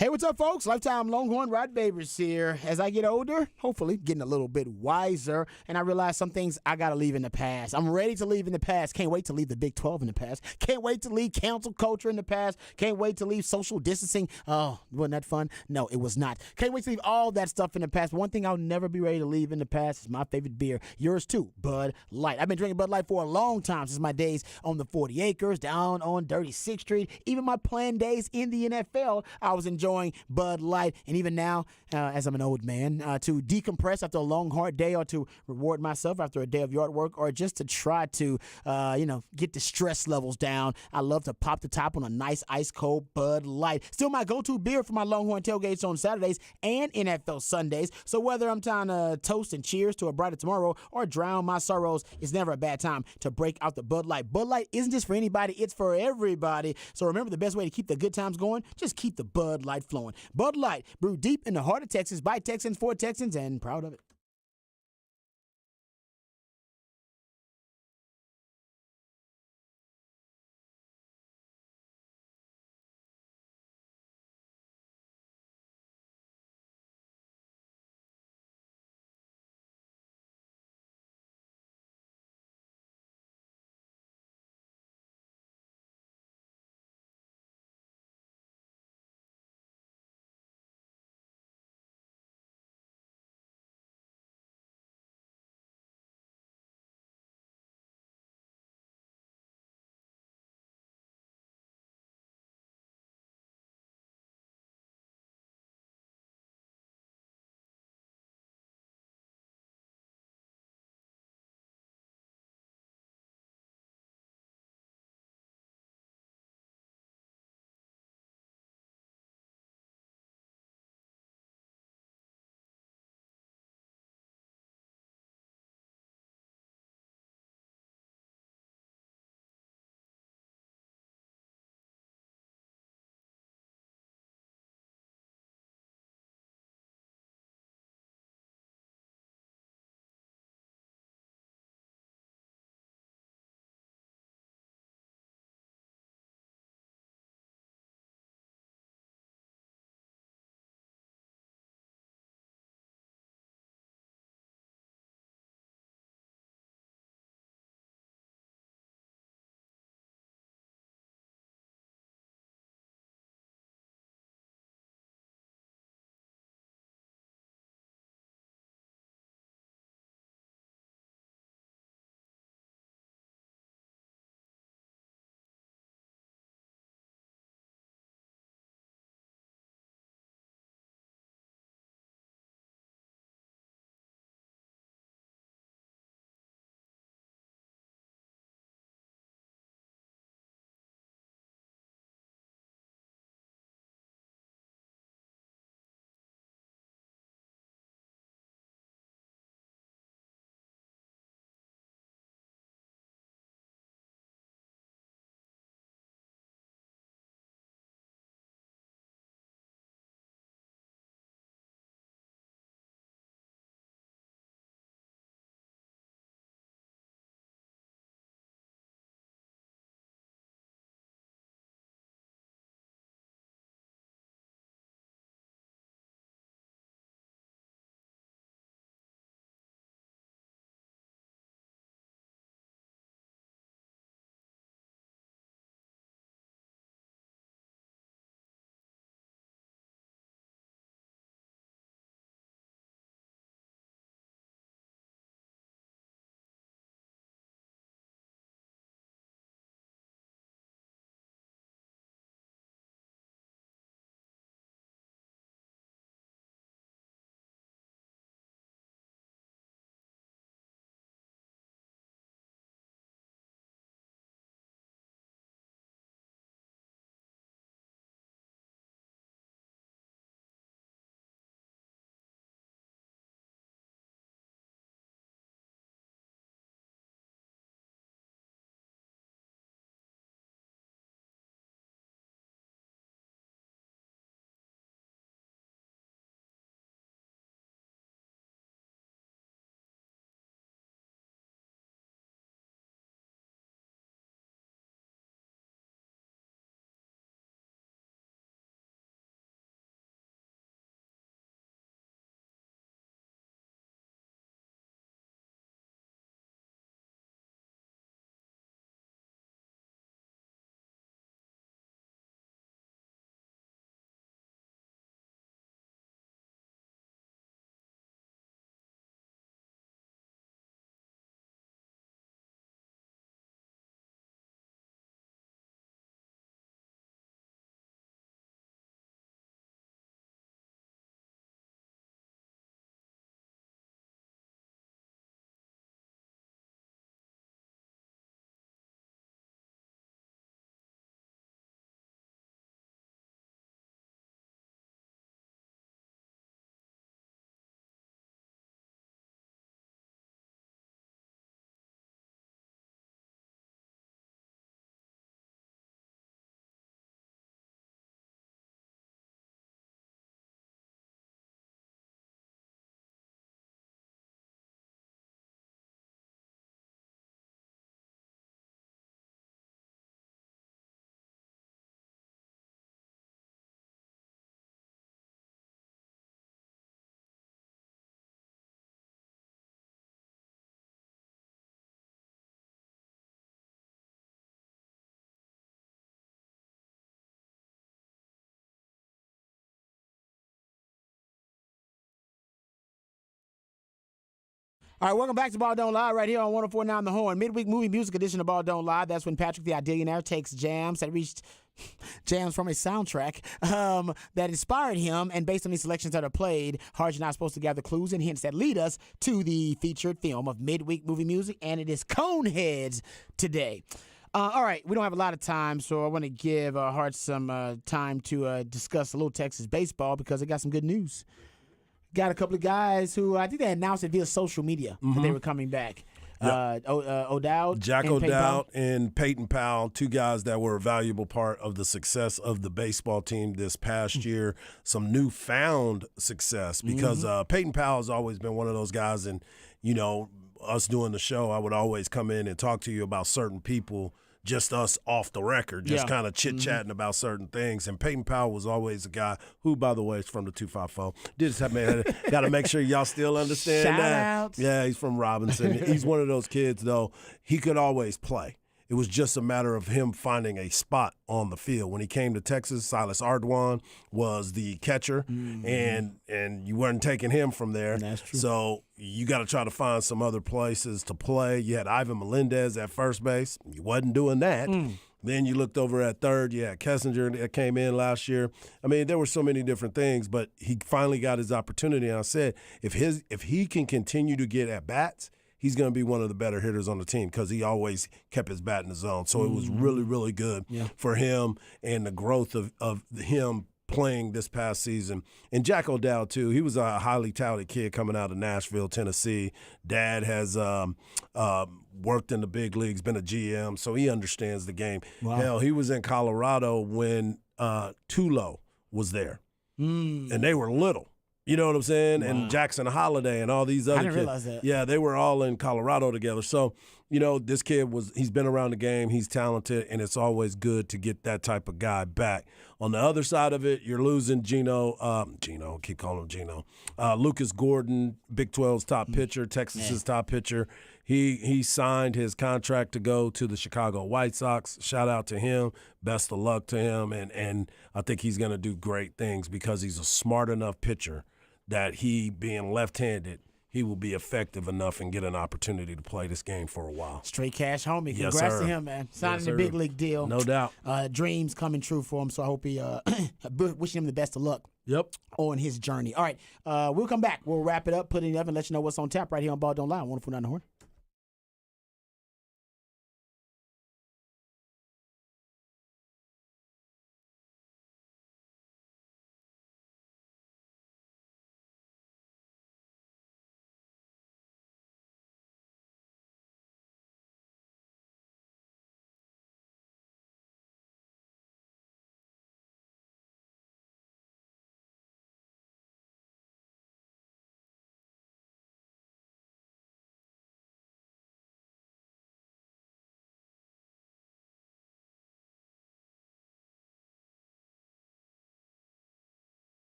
Hey, what's up, folks? Lifetime Longhorn Rod Babers here. As I get older, hopefully getting a little bit wiser, and I realize some things I got to leave in the past. I'm ready to leave in the past. Can't wait to leave the Big 12 in the past. Can't wait to leave cancel culture in the past. Can't wait to leave social distancing. Oh, wasn't that fun? No, it was not. Can't wait to leave all that stuff in the past. But one thing I'll never be ready to leave in the past is my favorite beer. Yours too, Bud Light. I've been drinking Bud Light for a long time, since my days on the 40 acres, down on Dirty 6th Street, even my playing days in the NFL. I was enjoying Bud Light, and even now, as I'm an old man, to decompress after a long, hard day, or to reward myself after a day of yard work, or just to try to, get the stress levels down, I love to pop the top on a nice ice cold Bud Light. Still my go-to beer for my Longhorn tailgates on Saturdays and NFL Sundays. So whether I'm trying to toast and cheers to a brighter tomorrow or drown my sorrows, it's never a bad time to break out the Bud Light. Bud Light isn't just for anybody, it's for everybody. So remember, the best way to keep the good times going, just keep the Bud Light flowing. Bud Light, brewed deep in the heart of Texas by Texans for Texans, and proud of it. All right, welcome back to Ball Don't Lie right here on 104.9 The Horn. Midweek movie music edition of Ball Don't Lie. That's when Patrick the Idillionaire takes jams that reached jams from a soundtrack that inspired him, and based on these selections that are played, Harge and I are supposed to gather clues and hints that lead us to the featured film of midweek movie music, and it is Coneheads today. All right, we don't have a lot of time, so I want to give Hart some time to discuss a little Texas baseball because they got some good news. Got a couple of guys who I think they announced it via social media that they were coming back. Yep. O'Dowd, Jack and Peyton O'Dowd Powell. and Peyton Powell, two guys that were a valuable part of the success of the baseball team this past year. Some newfound success because Peyton Powell has always been one of those guys, and you know, us doing the show, I would always come in and talk to you about certain people. Just us off the record, just kind of chit-chatting about certain things. And Peyton Powell was always a guy who, by the way, is from the 254. Got to make sure y'all still understand Shout that. out. Yeah, he's from Robinson. He's one of those kids, though. He could always play. It was just a matter of him finding a spot on the field. When he came to Texas, Silas Ardwan was the catcher, and you weren't taking him from there. That's true. So you got to try to find some other places to play. You had Ivan Melendez at first base. You wasn't doing that. Then you looked over at third. You had Kessinger that came in last year. I mean, there were so many different things, but he finally got his opportunity. And I said, if he can continue to get at bats, he's going to be one of the better hitters on the team because he always kept his bat in the zone. So it was really, really good for him and the growth of him playing this past season. And Jack O'Dowd, too, he was a highly touted kid coming out of Nashville, Tennessee. Dad has worked in the big leagues, been a GM, so he understands the game. Wow. Hell, he was in Colorado when Tulo was there, and they were little. You know what I'm saying? Wow. And Jackson Holiday and all these other kids. I didn't realize that. Yeah, they were all in Colorado together. So, you know, this kid he's been around the game. He's talented, and it's always good to get that type of guy back. On the other side of it, you're losing keep calling him Gino. Lucas Gordon, Big 12's top pitcher, Texas's top pitcher. He signed his contract to go to the Chicago White Sox. Shout out to him. Best of luck to him. And I think he's going to do great things because he's a smart enough pitcher that he, being left-handed, he will be effective enough and get an opportunity to play this game for a while. Straight cash homie. Yes, Congrats sir. to him, man. Signing Yes, the sir. big league deal. No doubt. Dreams coming true for him, so I hope he wishing him the best of luck Yep. on his journey. All right, we'll come back. We'll wrap it up, put it up, and let you know what's on tap right here on Ball Don't Lie. 104.9 The Horn.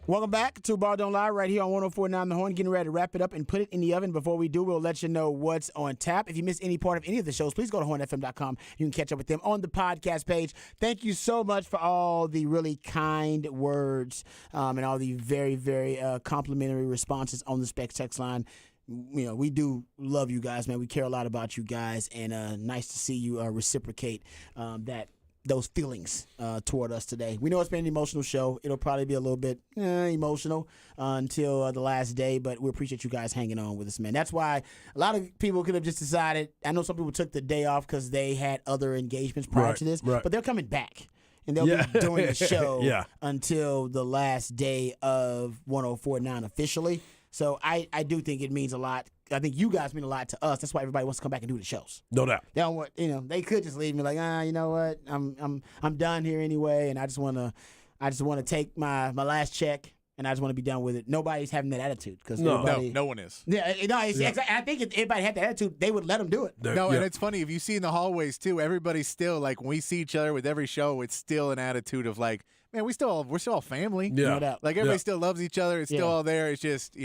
Welcome back to Ball Don't Lie right here on 104.9 The Horn. Getting ready to wrap it up and put it in the oven. Before we do, we'll let you know what's on tap. If you missed any part of any of the shows, please go to hornfm.com. You can catch up with them on the podcast page. Thank you so much for all the really kind words and all the very, very complimentary responses on the Specs text line. You know, we do love you guys, man. We care a lot about you guys, and nice to see you reciprocate those feelings toward us today. We know it's been an emotional show. It'll probably be a little bit emotional until the last day, but we appreciate you guys hanging on with us, man. That's why a lot of people could have just decided. I know some people took the day off because they had other engagements prior to this, but they're coming back. And they'll be doing the show until the last day of 104.9 officially. So I do think it means a lot. I think you guys mean a lot to us. That's why everybody wants to come back and do the shows. No doubt. They don't want, they could just leave me like, you know what? I'm done here anyway, and I just want to take my last check, and I just want to be done with it. Nobody's having that attitude because no one is. Yeah, no. I think if everybody had that attitude, they would let them do it. And it's funny if you see in the hallways too. Everybody's still like when we see each other with every show, it's still an attitude of like, man, we're still all family. Yeah, no doubt. Like everybody still loves each other. It's still all there. It's just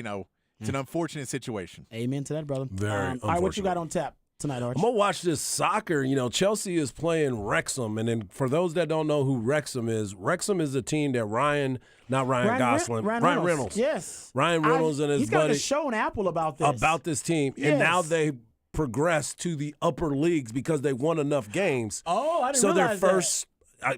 it's an unfortunate situation. Amen to that, brother. Very unfortunate. All right, what you got on tap tonight, Arch? I'm going to watch this soccer. Chelsea is playing Wrexham. And then for those that don't know who Wrexham is a team that Ryan Reynolds. Yes. Ryan Reynolds and his he's buddy. got a show on Apple about this. Team. Yes. And now they progressed to the upper leagues because they won enough games. Oh, I didn't so realize their first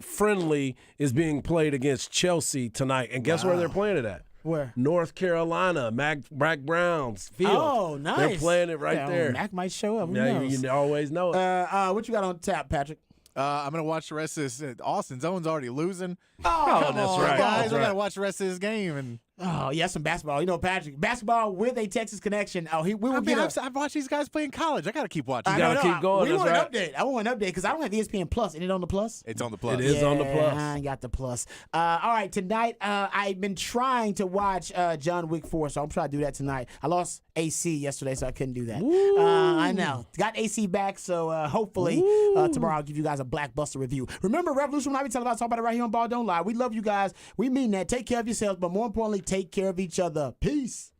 friendly is being played against Chelsea tonight. And guess where they're playing it at? Where? North Carolina, Mac Brown's field. Oh, nice. They're playing it right there. Mac might show up. Who Yeah, knows? you always know it. What you got on tap, Patrick? I'm going to watch the rest of this. Austin Zone's already losing. Oh, that's on, right. Guys, That's I got to watch the rest of this game. And some basketball. Patrick, basketball with a Texas connection. I've watched these guys play in college. I got to keep watching. You gotta keep going. We That's want right. an update. I want an update because I don't have ESPN Plus. Is it on the Plus? It's on the Plus. It is on the Plus. I ain't got the Plus. All right, tonight I've been trying to watch John Wick 4, so I'm trying to do that tonight. I lost AC yesterday, so I couldn't do that. I know. Got AC back, so hopefully tomorrow I'll give you guys a Blackbuster review. Remember, Revolution, when I be telling about, talk about it right here on Ball Don't Lie. We love you guys. We mean that. Take care of yourselves, but more importantly, take care of each other. Peace.